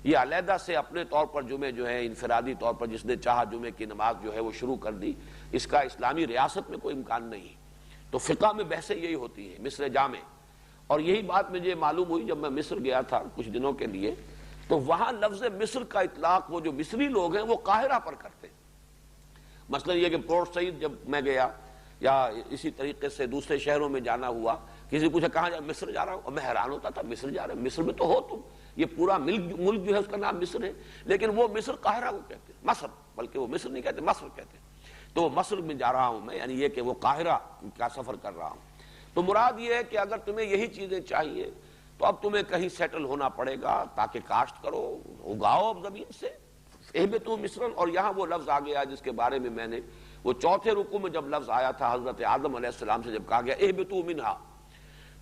یہ علیحدہ سے اپنے طور پر جمعے جو ہے انفرادی طور پر جس نے چاہا جمعے کی نماز جو ہے وہ شروع کر دی، اس کا اسلامی ریاست میں کوئی امکان نہیں. تو فقہ میں بحثیں یہی ہوتی ہیں مصر جامع. اور یہی بات مجھے معلوم ہوئی جب میں مصر گیا تھا کچھ دنوں کے لیے، تو وہاں لفظ مصر کا اطلاق وہ جو مصری لوگ ہیں وہ قاہرہ پر کرتے ہیں. مثلا یہ کہ پورٹ سعید جب میں گیا یا اسی طریقے سے دوسرے شہروں میں جانا ہوا، کسی پوچھا کہاں جا، مصر جا رہا ہوں، اور میں حیران ہوتا تھا مصر جا رہے ہیں، مصر میں تو ہو تم، یہ پورا ملک جو ہے اس کا نام مصر ہے، لیکن وہ مصر قاہرہ کو کہتے ہیں، مصر، بلکہ وہ مصر نہیں کہتے، مصر کہتے ہیں. تو مصر میں جا رہا ہوں میں، یعنی یہ کہ وہ قاہرہ کا سفر کر رہا ہوں. تو مراد یہ ہے کہ اگر تمہیں یہی چیزیں چاہیے تو اب تمہیں کہیں سیٹل ہونا پڑے گا تاکہ کاشت کرو، اگاؤ اب زمین سے. اہبطوا مصرا، اور یہاں وہ لفظ آ گیا جس کے بارے میں نے وہ چوتھے رکوع میں جب لفظ آیا تھا حضرت آدم علیہ السلام سے جب کہا گیا اہبطوا منہا،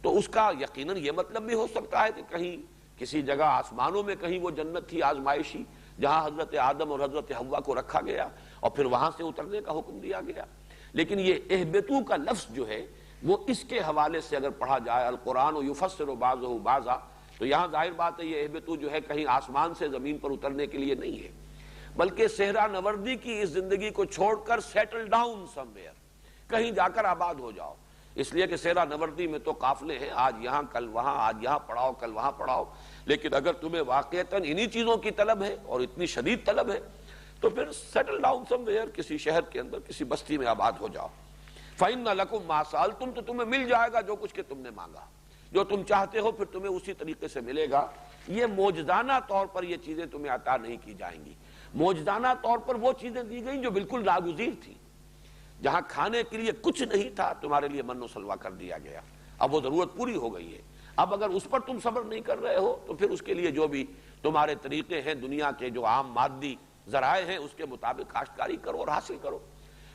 تو اس کا یقیناً یہ مطلب بھی ہو سکتا ہے کہ کہیں کسی جگہ آسمانوں میں کہیں وہ جنت تھی آزمائشی جہاں حضرت آدم اور حضرت حوا کو رکھا گیا اور پھر وہاں سے اترنے کا حکم دیا گیا. لیکن یہ اہبطوا کا لفظ جو ہے وہ اس کے حوالے سے اگر پڑھا جائے القرآن یفسر بعضہ بعضا، تو یہاں ظاہر بات ہے یہ اہبطوا جو ہے کہیں آسمان سے زمین پر اترنے کے لیے نہیں ہے، بلکہ صحرا نوردی کی اس زندگی کو چھوڑ کر سیٹل ڈاؤن سم ویئر، کہیں جا کر آباد ہو جاؤ. اس لیے کہ صحرا نوردی میں تو قافلے ہیں، آج یہاں کل وہاں، آج یہاں پڑھاؤ کل وہاں پڑھاؤ. لیکن اگر تمہیں واقعتاً انہی چیزوں کی طلب ہے اور اتنی شدید طلب ہے تو پھر سیٹل ڈاؤن سم ویئر، کسی شہر کے اندر کسی بستی میں آباد ہو جاؤ. فَإِنَّ لَكُمْ مَا سَأَلْتُمْ، تو تمہیں مل جائے گا جو کچھ کہ تم نے مانگا، جو تم چاہتے ہو پھر تمہیں اسی طریقے سے ملے گا. یہ موجزانہ طور پر یہ چیزیں تمہیں عطا نہیں کی جائیں گی. موجزانہ طور پر وہ چیزیں دی گئیں جو بالکل ناگزیر تھی. جہاں کھانے کے لیے کچھ نہیں تھا تمہارے لیے من و سلوہ کر دیا گیا، اب وہ ضرورت پوری ہو گئی ہے. اب اگر اس پر تم صبر نہیں کر رہے ہو تو پھر اس کے لیے جو بھی تمہارے طریقے ہیں، دنیا کے جو عام مادی ذرائع ہیں اس کے مطابق کاشتکاری کرو اور حاصل کرو.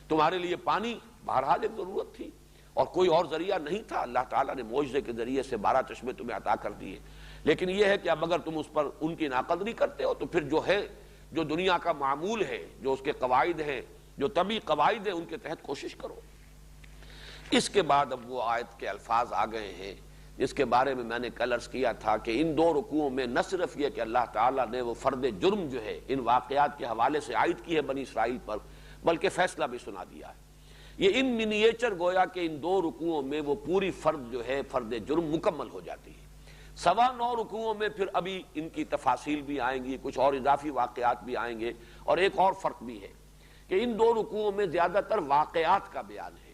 تمہارے لیے پانی بہرحال ایک ضرورت تھی اور کوئی اور ذریعہ نہیں تھا، اللہ تعالیٰ نے معجزے کے ذریعے سے 12 چشمے تمہیں عطا کر دیے. لیکن یہ ہے کہ اب اگر تم اس پر ان کی ناقدری کرتے ہو تو پھر جو ہے، جو دنیا کا معمول ہے، جو اس کے قواعد ہیں، جو طبی قواعد ہیں، ان کے تحت کوشش کرو. اس کے بعد اب وہ آیت کے الفاظ آ گئے ہیں جس کے بارے میں نے کل عرض کیا تھا کہ ان دو رکوعوں میں نہ صرف یہ کہ اللہ تعالیٰ نے وہ فرد جرم جو ہے ان واقعات کے حوالے سے عائد کی ہے بنی اسرائیل پر، بلکہ فیصلہ بھی سنا دیا ہے. یہ ان منیچر گویا کہ ان دو رکوعوں میں وہ پوری فرد جو ہے فرد جرم مکمل ہو جاتی ہے. 9.25 رکوعوں میں پھر ابھی ان کی تفاصیل بھی آئیں گی، کچھ اور اضافی واقعات بھی آئیں گے. اور ایک اور فرق بھی ہے کہ ان دو رکوعوں میں زیادہ تر واقعات کا بیان ہے.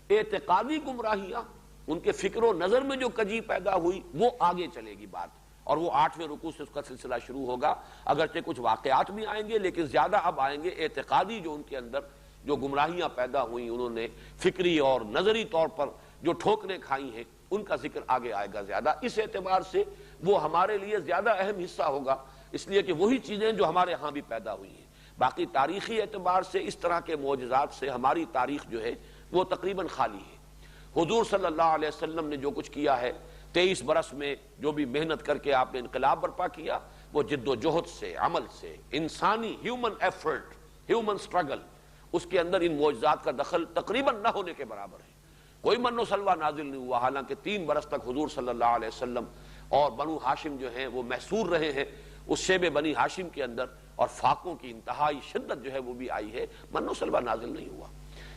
اعتقادی گمراہیاں، ان کے فکر و نظر میں جو کجی پیدا ہوئی وہ آگے چلے گی بات، اور وہ 8ویں رکوع سے اس کا سلسلہ شروع ہوگا. اگرچہ کچھ واقعات بھی آئیں گے لیکن زیادہ اب آئیں گے اعتقادی، جو ان کے اندر جو گمراہیاں پیدا ہوئیں، انہوں نے فکری اور نظری طور پر جو ٹھوکریں کھائی ہیں، ان کا ذکر آگے آئے گا زیادہ. اس اعتبار سے وہ ہمارے لیے زیادہ اہم حصہ ہوگا، اس لیے کہ وہی چیزیں جو ہمارے ہاں بھی پیدا ہوئی ہیں. باقی تاریخی اعتبار سے اس طرح کے معجزات سے ہماری تاریخ جو ہے وہ تقریباً خالی ہے. حضور صلی اللہ علیہ وسلم نے جو کچھ کیا ہے 23 برس میں، جو بھی محنت کر کے آپ نے انقلاب برپا کیا، وہ جد و جہد سے، عمل سے، انسانی ہیومن ایفرٹ، ہیومن سٹرگل، اس کے اندر ان معجزات کا دخل تقریباً نہ ہونے کے برابر ہے۔ کوئی من و سلوہ نازل نہیں ہوا، حالانکہ 3 برس تک حضور صلی اللہ علیہ وسلم اور بنو ہاشم جو ہیں وہ محصور رہے ہیں اس شیب بنی ہاشم کے اندر، اور فاقوں کی انتہائی شدت جو ہے وہ بھی آئی ہے، من و سلوہ نازل نہیں ہوا۔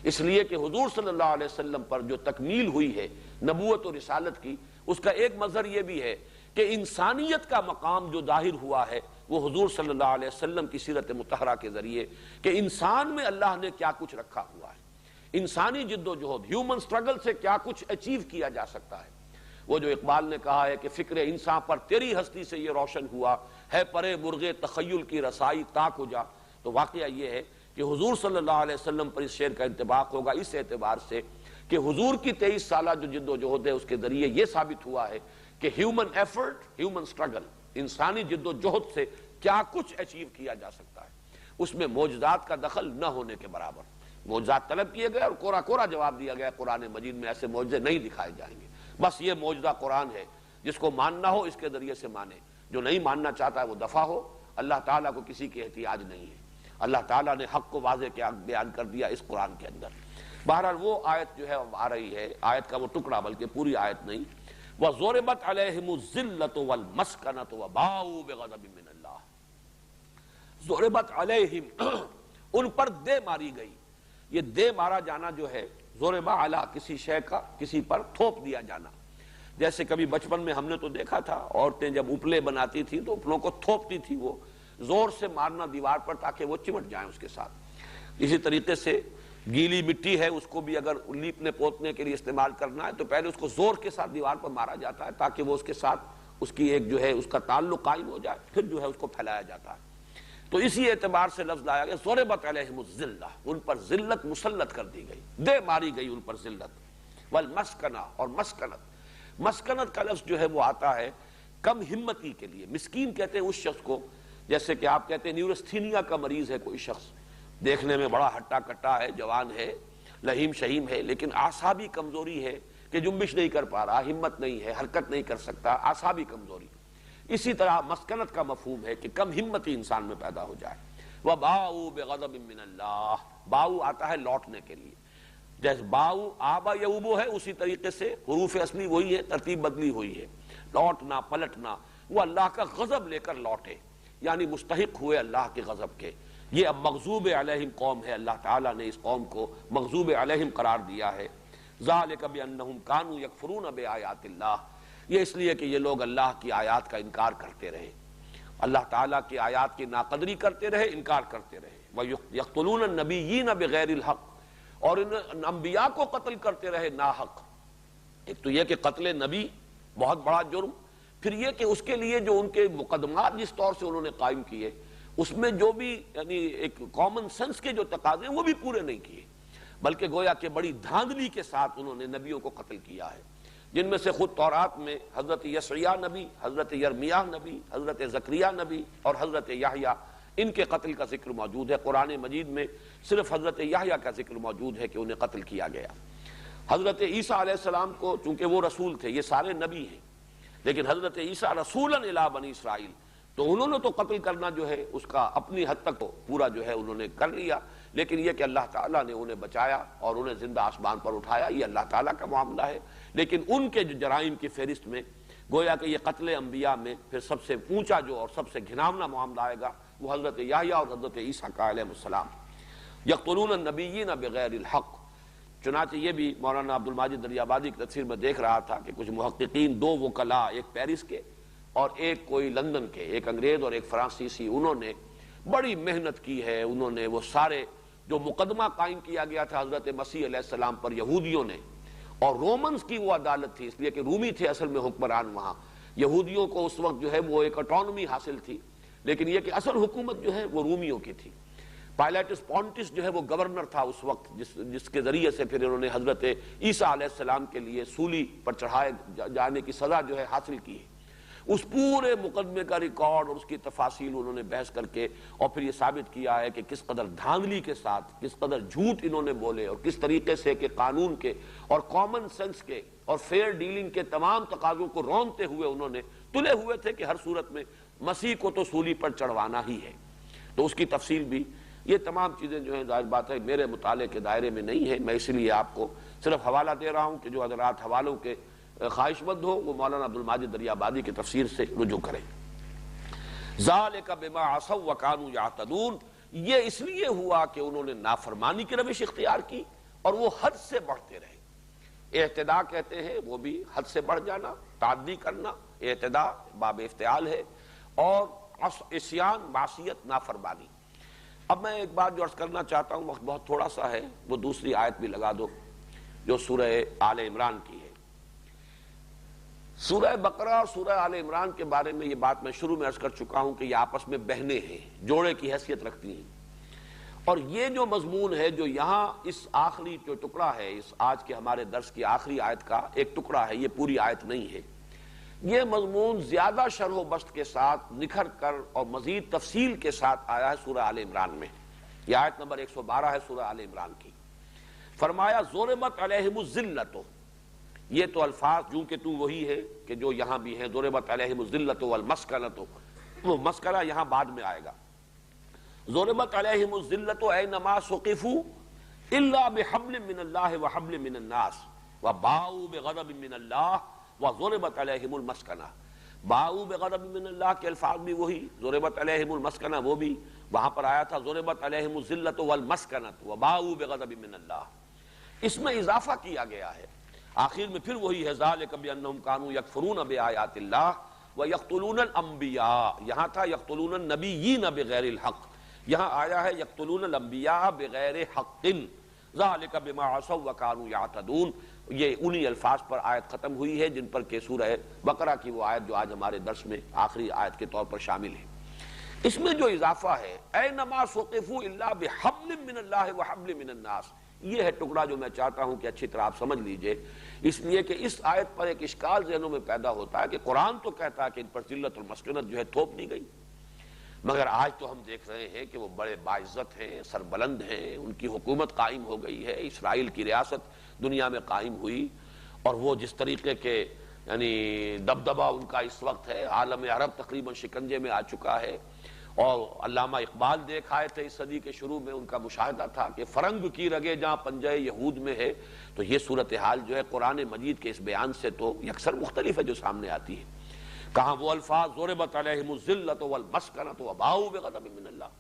اس لیے کہ حضور صلی اللہ علیہ وسلم پر جو تکمیل ہوئی ہے نبوت و رسالت کی، اس کا ایک مظہر یہ بھی ہے کہ انسانیت کا مقام جو ظاہر ہوا ہے وہ حضور صلی اللہ علیہ وسلم کی سیرت مطہرہ کے ذریعے، کہ انسان میں اللہ نے کیا کچھ رکھا ہوا ہے، انسانی جد و جہد، ہیومن سٹرگل سے کیا کچھ اچیو کیا جا سکتا ہے۔ وہ جو اقبال نے کہا ہے کہ فکر انسان پر تیری ہستی سے یہ روشن ہوا ہے، پرے مرغ تخیل کی رسائی تاک ہو جا، تو واقعہ یہ ہے کہ حضور صلی اللہ علیہ وسلم پر اس شعر کا انطباق ہوگا اس اعتبار سے کہ حضور کی 23 سالہ جو جد و جہد ہے اس کے ذریعے یہ ثابت ہوا ہے کہ ہیومن ایفرٹ، ہیومن سٹرگل، انسانی جد و جہد سے کیا کچھ اچیو کیا جا سکتا ہے، اس میں معجزات کا دخل نہ ہونے کے برابر۔ معجزات طلب کیے گئے اور کورا کورا جواب دیا گیا، قرآن مجید میں ایسے معجزے نہیں دکھائے جائیں گے، بس یہ معجزہ قرآن ہے، جس کو ماننا ہو اس کے ذریعے سے مانے، جو نہیں ماننا چاہتا ہے وہ دفع ہو۔ اللہ تعالیٰ کو کسی کی احتیاج نہیں ہے، اللہ تعالیٰ نے حق کو واضح کیا بیان کر دیا اس قرآن کے اندر۔ بہرحال وہ آیت جو ہے آ رہی ہے، آیت کا وہ ٹکڑا بلکہ پوری آیت نہیں، وَضُرِبَتْ عَلَيْهِمُ الذِّلَّةُ وَالْمَسْكَنَةُ وَبَاءُوا بِغَضَبٍ مِّنَ اللَّهِ۔ ضُرِبَتْ عَلَيْهِمْ، ان پر دے ماری گئی۔ یہ دے مارا جانا جو ہے، ضربہ علی کسی شے کا کسی پر تھوپ دیا جانا، جیسے کبھی بچپن میں ہم نے تو دیکھا تھا عورتیں جب اپلے بناتی تھیں تو اپلوں کو تھوپتی تھی، وہ زور سے مارنا دیوار پر تاکہ وہ چمٹ جائیں اس کے ساتھ۔ اسی طریقے سے گیلی مٹی ہے اس کو بھی اگر لیپنے پوتنے کے لیے استعمال کرنا ہے تو پہلے اس کو زور کے ساتھ دیوار پر مارا جاتا ہے تاکہ وہ اس کے ساتھ اس کی ایک جو ہے اس کا تعلق قائم ہو جائے، پھر جو ہے اس کو پھیلایا جاتا ہے۔ تو اسی اعتبار سے لفظ لایا گیا ضربت علیہم الذلہ، ان پر ذلت مسلط کر دی گئی، دے ماری گئی ان پر ذلت، والمسکنہ، اور مسکنت، مسکنت کا لفظ جو ہے وہ آتا ہے کم ہمتی کے لیے۔ مسکین کہتے ہیں اس شخص کو، جیسے کہ آپ کہتے ہیں نیورستھینیا کا مریض ہے کوئی شخص، دیکھنے میں بڑا ہٹا کٹا ہے، جوان ہے، لہیم شہیم ہے، لیکن اعصابی کمزوری ہے کہ جنبش نہیں کر پا رہا، ہمت نہیں ہے، حرکت نہیں کر سکتا، اعصابی کمزوری۔ اسی طرح مسکنت کا مفہوم ہے کہ کم ہمتی انسان میں پیدا ہو جائے۔ وَبَاءُوا بِغَضَبٍ مِّنَ اللَّهِ، باؤ آتا ہے لوٹنے کے لیے، جیسے باؤ آبا یعوبو ہے اسی طریقے سے حروف اصلی وہی ہے، ترتیب بدلی ہوئی ہے، لوٹنا پلٹنا، وہ اللہ کا غضب لے کر لوٹے، یعنی مستحق ہوئے اللہ کے غضب کے۔ یہ اب مغضوب علیہم قوم ہے، اللہ تعالیٰ نے اس قوم کو مغضوب علیہم قرار دیا ہے۔ ذالک بانہم کانوا یکفرون بآیات اللہ، یہ اس لیے کہ یہ لوگ اللہ کی آیات کا انکار کرتے رہے، اللہ تعالیٰ کی آیات کی ناقدری کرتے رہے، انکار کرتے رہے۔ وَيَقْتُلُونَ النَّبِيِّينَ بِغَيْرِ الْحَقِّ، اور ان انبیاء کو قتل کرتے رہے ناحق۔ ایک تو یہ کہ قتل نبی بہت بڑا جرم، پھر یہ کہ اس کے لیے جو ان کے مقدمات جس طور سے انہوں نے قائم کیے اس میں جو بھی یعنی ایک کامن سینس کے جو تقاضے ہیں وہ بھی پورے نہیں کیے، بلکہ گویا کہ بڑی دھاندلی کے ساتھ انہوں نے نبیوں کو قتل کیا ہے، جن میں سے خود تورات میں حضرت یسعیاہ نبی، حضرت یرمیاہ نبی، حضرت زکریا نبی اور حضرت یحییٰ، ان کے قتل کا ذکر موجود ہے۔ قرآن مجید میں صرف حضرت یحییٰ کا ذکر موجود ہے کہ انہیں قتل کیا گیا۔ حضرت عیسیٰ علیہ السلام کو چونکہ وہ رسول تھے، یہ سارے نبی ہیں، لیکن حضرت عیسیٰ رسولا الی بنی اسرائیل، تو انہوں نے تو قتل کرنا جو ہے اس کا اپنی حد تک پورا جو ہے انہوں نے کر لیا، لیکن یہ کہ اللہ تعالیٰ نے انہیں بچایا اور انہیں زندہ آسمان پر اٹھایا، یہ اللہ تعالیٰ کا معاملہ ہے۔ لیکن ان کے جو جرائم کی فہرست میں گویا کہ یہ قتل انبیاء میں پھر سب سے اونچا جو اور سب سے گھناؤنا معاملہ آئے گا وہ حضرت یحییٰ اور حضرت عیسیٰ کا علیہ السلام۔ یقتلون النبیین بغیر الحق، چنانچہ یہ بھی مولانا عبد الماجد دریابادی کی تفسیر میں دیکھ رہا تھا کہ کچھ محققین، 2 وکلاء، ایک پیرس کے اور ایک کوئی لندن کے، ایک انگریز اور ایک فرانسیسی، انہوں نے بڑی محنت کی ہے، انہوں نے وہ سارے جو مقدمہ قائم کیا گیا تھا حضرت مسیح علیہ السلام پر یہودیوں نے، اور رومنز کی وہ عدالت تھی، اس لیے کہ رومی تھے اصل میں حکمران وہاں، یہودیوں کو اس وقت جو ہے وہ ایک اٹانومی حاصل تھی، لیکن یہ کہ اصل حکومت جو ہے وہ رومیوں کی تھی۔ پائلیٹس پونٹس جو ہے وہ گورنر تھا اس وقت، جس کے ذریعے سے پھر انہوں نے حضرت عیسیٰ علیہ السلام کے لیے سولی پر چڑھائے جانے کی سزا جو ہے حاصل کی ہے۔ اس پورے مقدمے کا ریکارڈ اور اس کی تفاصیل انہوں نے بحث کر کے اور پھر یہ ثابت کیا ہے کہ کس قدر دھاندلی کے ساتھ، کس قدر جھوٹ انہوں نے بولے، اور کس طریقے سے کہ قانون کے اور کامن سینس کے اور فیئر ڈیلنگ کے تمام تقاضوں کو رونتے ہوئے انہوں نے تلے ہوئے تھے کہ ہر صورت میں مسیح کو تو سولی پر چڑھوانا ہی ہے۔ تو اس کی تفصیل بھی یہ تمام چیزیں جو ہیں ظاہر بات ہے میرے مطالعے کے دائرے میں نہیں ہیں، میں اسی لیے آپ کو صرف حوالہ دے رہا ہوں کہ جو حضرات حوالوں کے خواہش مند ہو وہ مولانا عبدالماجد دریابادی کی تفسیر سے رجوع کریں۔ ذالک بما عصوا وکانوا یعتدون، یہ اس لیے ہوا کہ انہوں نے نافرمانی کی روش اختیار کی اور وہ حد سے بڑھتے رہے۔ اعتداء کہتے ہیں وہ بھی حد سے بڑھ جانا، تعدی کرنا، اعتداء باب افتعال ہے، اور عصیان معصیت نافرمانی۔ اب میں ایک بات جو عرض کرنا چاہتا ہوں، وقت بہت تھوڑا سا ہے، وہ دوسری آیت بھی لگا دو جو سورہ آل عمران کی ہے۔ سورہ بقرہ اور سورہ آل عمران کے بارے میں یہ بات میں شروع میں عرض کر چکا ہوں کہ یہ آپس میں بہنیں ہیں، جوڑے کی حیثیت رکھتی ہیں، اور یہ جو مضمون ہے جو یہاں اس آخری جو ٹکڑا ہے، اس آج کے ہمارے درس کی آخری آیت کا ایک ٹکڑا ہے، یہ پوری آیت نہیں ہے۔ یہ مضمون زیادہ شرح و بسط کے ساتھ نکھر کر اور مزید تفصیل کے ساتھ آیا ہے سورہ آل عمران میں۔ یہ آیت نمبر 112 ہے سورہ آل عمران کی۔ فرمایا ضربت علیہم الذلۃ، یہ تو الفاظ جو کہ تو وہی ہے کہ جو یہاں بھی ہے، ضربت علیہم الذلۃ والمسکنۃ، وہ مسکنہ یہاں بعد میں آئے گا۔ ضربت علیہم الذلۃ اینما ثقفوا الا بحبل من اللہ وحبل من الناس وباؤوا بغضب من اللہ وضربت علیہم المسکنہ۔ باؤوا بغضب من اللہ کے الفاظ بھی وہی، ضربت علیہم المسکنہ وہ بھی وہاں پر آیا تھا، ضربت علیہم الذلۃ والمسکنۃ وباؤوا بغضب من اللہ۔ اس میں اضافہ کیا گیا ہے، آخر میں پھر وہی ہے، ذالک بانہم کانوا یکفرون بآیات اللہ ویقتلون الانبیاء، یہاں تھا یقتلون النبیین بغیر الحق، یہاں آیا ہے یقتلون الانبیاء بغیر حق، ذالک بما عصوا وکانوا یعتدون۔ یہ انہی الفاظ پر آیت ختم ہوئی ہے جن پر کہ سورہ بقرہ کی وہ آیت جو آج ہمارے درس میں آخری آیت کے طور پر شامل ہے۔ اس میں جو اضافہ ہے اینما ثقفوا الا بحبل من اللہ وحبل من الناس، یہ ہے ٹکڑا جو میں چاہتا ہوں کہ اچھی طرح آپ سمجھ لیجئے، اس لیے کہ اس آیت پر ایک اشکال ذہنوں میں پیدا ہوتا ہے کہ قرآن تو کہتا ہے کہ ان پر ذلت اور مسکنت جو ہے تھوپ نہیں گئی، مگر آج تو ہم دیکھ رہے ہیں کہ وہ بڑے باعزت ہیں، سربلند ہیں، ان کی حکومت قائم ہو گئی ہے، اسرائیل کی ریاست دنیا میں قائم ہوئی، اور وہ جس طریقے کے یعنی دبدبہ ان کا اس وقت ہے، عالم عرب تقریباً شکنجے میں آ چکا ہے، اور علامہ اقبال دیکھ آئے تھے اس صدی کے شروع میں، ان کا مشاہدہ تھا کہ فرنگ کی رگے جہاں پنجہ یہود میں ہے۔ تو یہ صورتحال جو ہے قرآن مجید کے اس بیان سے تو یکسر مختلف ہے جو سامنے آتی ہے۔ کہاں وہ الفاظ ضربت علیہم الذلۃ والمسکنۃ وباؤوا بغضب من اللہ،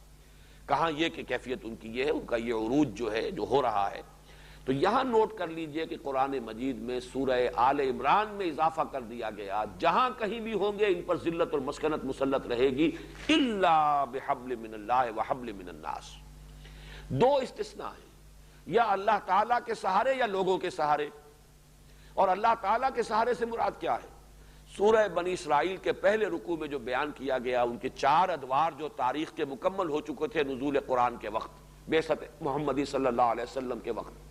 کہاں یہ کہ کیفیت ان کی یہ ہے، ان کا یہ عروج جو ہے جو ہو رہا ہے۔ تو یہاں نوٹ کر لیجئے کہ قرآن مجید میں سورہ آل عمران میں اضافہ کر دیا گیا، جہاں کہیں بھی ہوں گے ان پر ذلت اور مسکنت مسلط رہے گی، الا بحبل من اللہ وحبل من الناس۔ دو استثناء ہیں، یا اللہ تعالیٰ کے سہارے یا لوگوں کے سہارے، اور اللہ تعالیٰ کے سہارے سے مراد کیا ہے؟ سورہ بنی اسرائیل کے پہلے رکوع میں جو بیان کیا گیا، ان کے 4 ادوار جو تاریخ کے مکمل ہو چکے تھے نزول قرآن کے وقت، بعثت محمدی صلی اللہ علیہ وسلم کے وقت،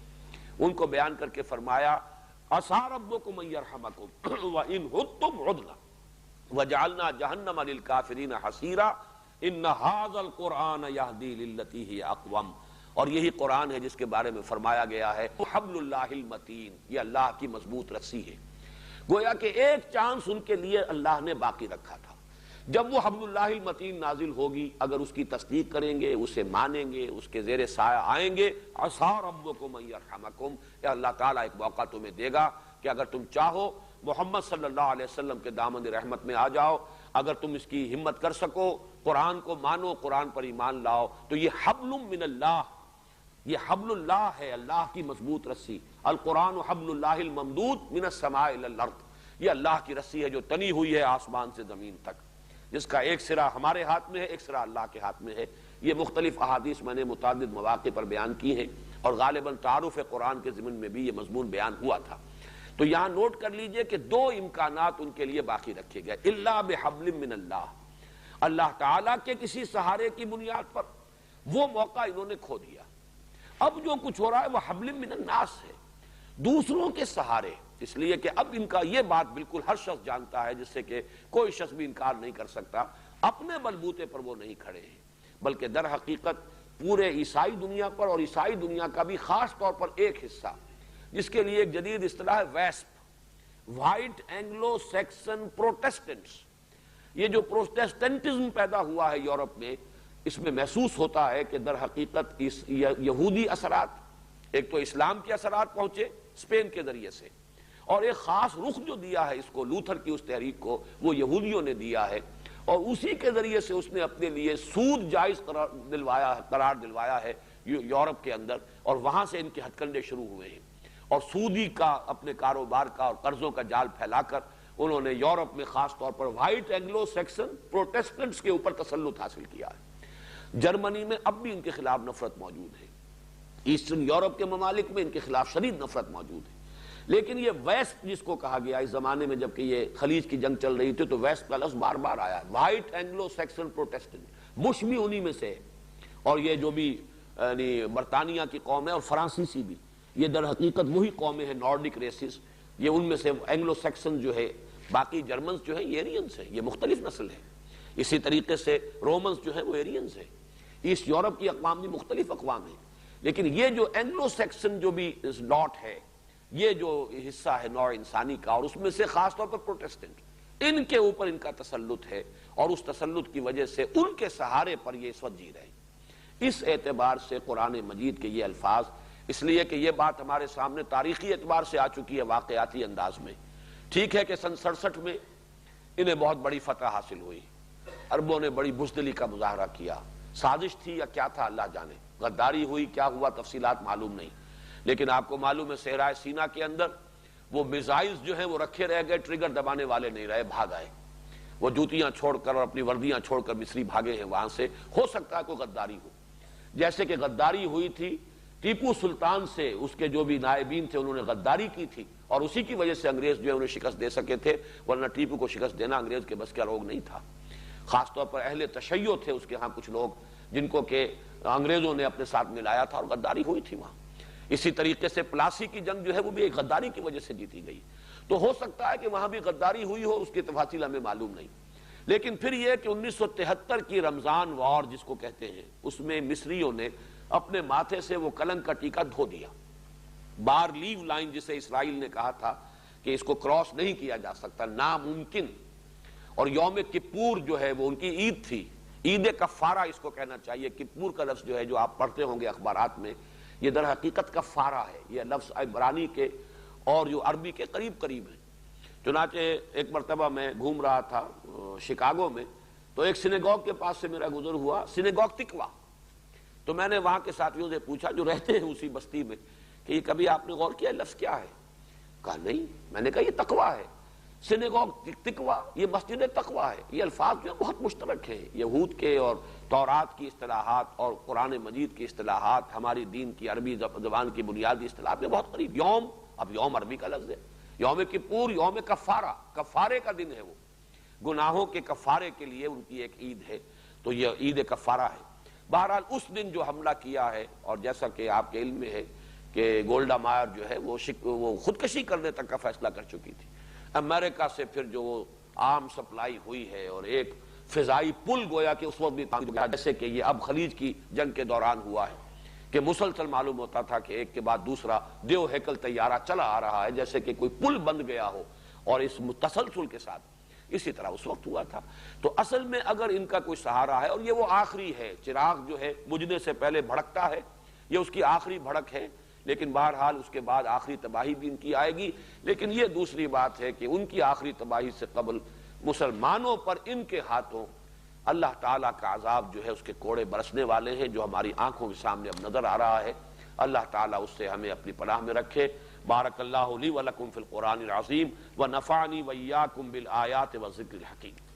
ان کو بیان کر کے فرمایا عسیٰ ربکم ان یرحمکم وان عدتم عدنا وجعلنا جہنم للکافرین حصیرا ان ھذا القرآن یہدی للتی ہی اقوم۔ اور یہی قرآن ہے جس کے بارے میں فرمایا گیا ہے حبل اللہ المتین، یہ اللہ کی مضبوط رسی ہے۔ گویا کہ ایک چانس ان کے لیے اللہ نے باقی رکھا تھا، جب وہ حبل اللہ المتین نازل ہوگی، اگر اس کی تصدیق کریں گے، اسے مانیں گے، اس کے زیر سایہ آئیں گے، عسیٰ ربکم ان یرحمکم، یا اللہ تعالیٰ ایک موقع تمہیں دے گا کہ اگر تم چاہو محمد صلی اللہ علیہ وسلم کے دامن رحمت میں آ جاؤ، اگر تم اس کی ہمت کر سکو، قرآن کو مانو، قرآن پر ایمان لاؤ، تو یہ حبل من اللہ، یہ حبل اللہ ہے، اللہ کی مضبوط رسی۔ القرآن حبل اللہ الممدود من السماء الی الارض، یہ اللہ کی رسی ہے جو تنی ہوئی ہے آسمان سے زمین تک، جس کا ایک سرا ہمارے ہاتھ میں ہے، ایک سرا اللہ کے ہاتھ میں ہے۔ یہ مختلف احادیث میں نے متعدد مواقع پر بیان کی ہیں، اور غالباً تعارف قرآن کے ضمن میں بھی یہ مضمون بیان ہوا تھا۔ تو یہاں نوٹ کر لیجئے کہ 2 امکانات ان کے لیے باقی رکھے گئے، الا بحبل من اللہ، اللہ تعالیٰ کے کسی سہارے کی بنیاد پر، وہ موقع انہوں نے کھو دیا۔ اب جو کچھ ہو رہا ہے وہ حبل من الناس ہے، دوسروں کے سہارے، اس لیے کہ اب ان کا یہ بات بالکل ہر شخص جانتا ہے، جس سے کہ کوئی شخص بھی انکار نہیں کر سکتا، اپنے بلبوتے پر وہ نہیں کھڑے ہیں، بلکہ در حقیقت پورے عیسائی دنیا پر، اور عیسائی دنیا کا بھی خاص طور پر ایک حصہ، جس کے لیے ایک جدید اصطلاح ہے ویسپ، وائٹ اینگلو سیکسن پروٹیسٹنٹس، یہ جو پروٹیسٹنٹزم پیدا ہوا ہے یورپ میں، اس میں محسوس ہوتا ہے کہ در حقیقت اس یہودی اثرات، ایک تو اسلام کے اثرات پہنچے اسپین کے ذریعے سے، اور ایک خاص رخ جو دیا ہے اس کو، لوتھر کی اس تحریک کو، وہ یہودیوں نے دیا ہے، اور اسی کے ذریعے سے اس نے اپنے لیے سود جائز قرار دلوایا ہے یورپ کے اندر، اور وہاں سے ان کے ہتھ کنڈے شروع ہوئے ہیں، اور سودی کا اپنے کاروبار کا اور قرضوں کا جال پھیلا کر انہوں نے یورپ میں خاص طور پر وائٹ اینگلو سیکسن پروٹیسٹنٹس کے اوپر تسلط حاصل کیا ہے۔ جرمنی میں اب بھی ان کے خلاف نفرت موجود ہے، ایسٹرن یورپ کے ممالک میں ان کے خلاف شدید نفرت موجود ہے، لیکن یہ ویسٹ جس کو کہا گیا اس زمانے میں جبکہ یہ خلیج کی جنگ چل رہی تھی تو ویسٹ کا لفظ بار بار آیا، white Anglo Saxon Protestant, Bush بھی انہی میں سے ہے، اور یہ جو بھی یعنی برطانیہ کی قوم ہے اور فرانسیسی بھی، یہ در حقیقت وہی قومیں ہیں نارڈک ریسز، یہ ان میں سے اینگلو سیکسن جو ہے، باقی جرمنز جو ہیں یہ ایرینز ہیں، یہ مختلف نسل ہے، اسی طریقے سے رومنز جو ہیں وہ ایرینز ہیں، ایسٹ یورپ کی اقوام بھی مختلف اقوام ہیں، لیکن یہ جو اینگلو سیکسن جو بھی لاٹ ہے، یہ جو حصہ ہے نوع انسانی کا، اور اس میں سے خاص طور پر پروٹیسٹنٹ، ان کے اوپر ان کا تسلط ہے، اور اس تسلط کی وجہ سے ان کے سہارے پر یہ اس وقت جی رہے ہیں۔ اس اعتبار سے قرآن مجید کے یہ الفاظ، اس لیے کہ یہ بات ہمارے سامنے تاریخی اعتبار سے آ چکی ہے واقعاتی انداز میں، ٹھیک ہے کہ سن 67 میں انہیں بہت بڑی فتح حاصل ہوئی، عربوں نے بڑی بزدلی کا مظاہرہ کیا، سازش تھی یا کیا تھا اللہ جانے، غداری ہوئی، کیا ہوا تفصیلات معلوم نہیں، لیکن آپ کو معلوم ہے صحرائے سینا کے اندر وہ میزائلز جو ہیں وہ رکھے رہ گئے، ٹریگر دبانے والے نہیں رہے، بھاگ آئے، وہ جوتیاں چھوڑ کر اور اپنی وردیاں چھوڑ کر مصری بھاگے ہیں وہاں سے۔ ہو سکتا ہے کوئی غداری ہو، جیسے کہ غداری ہوئی تھی ٹیپو سلطان سے، اس کے جو بھی نائبین تھے انہوں نے غداری کی تھی، اور اسی کی وجہ سے انگریز جو ہے انہیں شکست دے سکے تھے، ورنہ ٹیپو کو شکست دینا انگریز کے بس کا روگ نہیں تھا۔ خاص طور پر اہل تشیع تھے اس کے ہاں کچھ لوگ جن کو کہ انگریزوں نے اپنے ساتھ ملایا تھا، اور غداری ہوئی تھی وہاں۔ اسی طریقے سے پلاسی کی جنگ جو ہے وہ بھی ایک غداری کی وجہ سے جیتی گئی، تو ہو سکتا ہے کہ وہاں بھی غداری ہوئی ہو، اس کی تفاصیل ہمیں معلوم نہیں، لیکن پھر یہ کہ 1973 کی رمضان وار جس کو کہتے ہیں، اس میں مصریوں نے اپنے ماتھے سے وہ کلنک کا ٹیکہ دھو دیا، بار لیو لائن جسے اسرائیل نے کہا تھا کہ اس کو کراس نہیں کیا جا سکتا، ناممکن، اور یوم کپور جو ہے وہ ان کی عید تھی، عید کفارہ اس کو کہنا چاہیے، کپور کا لفظ جو ہے جو آپ پڑھتے ہوں گے اخبارات میں، یہ در حقیقت کفارہ ہے، یہ لفظ عبرانی کے اور جو عربی کے قریب قریب ہیں۔ چنانچہ ایک مرتبہ میں گھوم رہا تھا شکاگو میں، تو ایک سینیگوگ کے پاس سے میرا گزر ہوا، سینیگوگ تقویٰ، تو میں نے وہاں کے ساتھیوں سے پوچھا جو رہتے ہیں اسی بستی میں کہ یہ کبھی آپ نے غور کیا لفظ کیا ہے؟ کہا نہیں، میں نے کہا یہ تقویٰ ہے، سینیگوگ تقویٰ، یہ مسجد تقویٰ ہے، یہ الفاظ جو بہت مشترک ہیں، یہود کے اور تورات کی اصطلاحات اور قرآن مجید کی اصطلاحات، ہماری دین کی عربی زبان کی بنیادی اصطلاحات میں بہت قریب۔ یوم، اب یوم عربی کا لفظ ہے، یوم کپور، یوم کفارہ، کفارے کا دن ہے، وہ گناہوں کے کفارے کے لیے ان کی ایک عید ہے، تو یہ عید کفارہ ہے۔ بہرحال اس دن جو حملہ کیا ہے، اور جیسا کہ آپ کے علم میں ہے کہ گولڈا مائر جو ہے وہ خودکشی کرنے تک کا فیصلہ کر چکی تھی، امریکہ سے پھر جو وہ عام سپلائی ہوئی ہے، اور ایک فضائی پل گویا کہ اس وقت بھی جیسے کہ یہ اب خلیج کی جنگ کے دوران ہوا ہے کہ مسلسل معلوم ہوتا تھا کہ ایک کے بعد دوسرا دیو ہیکل طیارہ چلا آ رہا ہے، جیسے کہ کوئی پل بند گیا ہو، اور اس تسلسل کے ساتھ اسی طرح اس وقت ہوا تھا۔ تو اصل میں اگر ان کا کوئی سہارا ہے، اور یہ وہ آخری ہے، چراغ جو ہے بجھنے سے پہلے بھڑکتا ہے، یہ اس کی آخری بھڑک ہے، لیکن بہرحال اس کے بعد آخری تباہی بھی ان کی آئے گی، لیکن یہ دوسری بات ہے کہ ان کی آخری تباہی سے قبل مسلمانوں پر ان کے ہاتھوں اللہ تعالیٰ کا عذاب جو ہے اس کے کوڑے برسنے والے ہیں، جو ہماری آنکھوں کے سامنے اب نظر آ رہا ہے۔ اللہ تعالیٰ اس سے ہمیں اپنی پناہ میں رکھے۔ بارک اللہ لی ولکم فی القرآن العظیم ونفعنی وإیاکم بالآیات والذکر الحکیم۔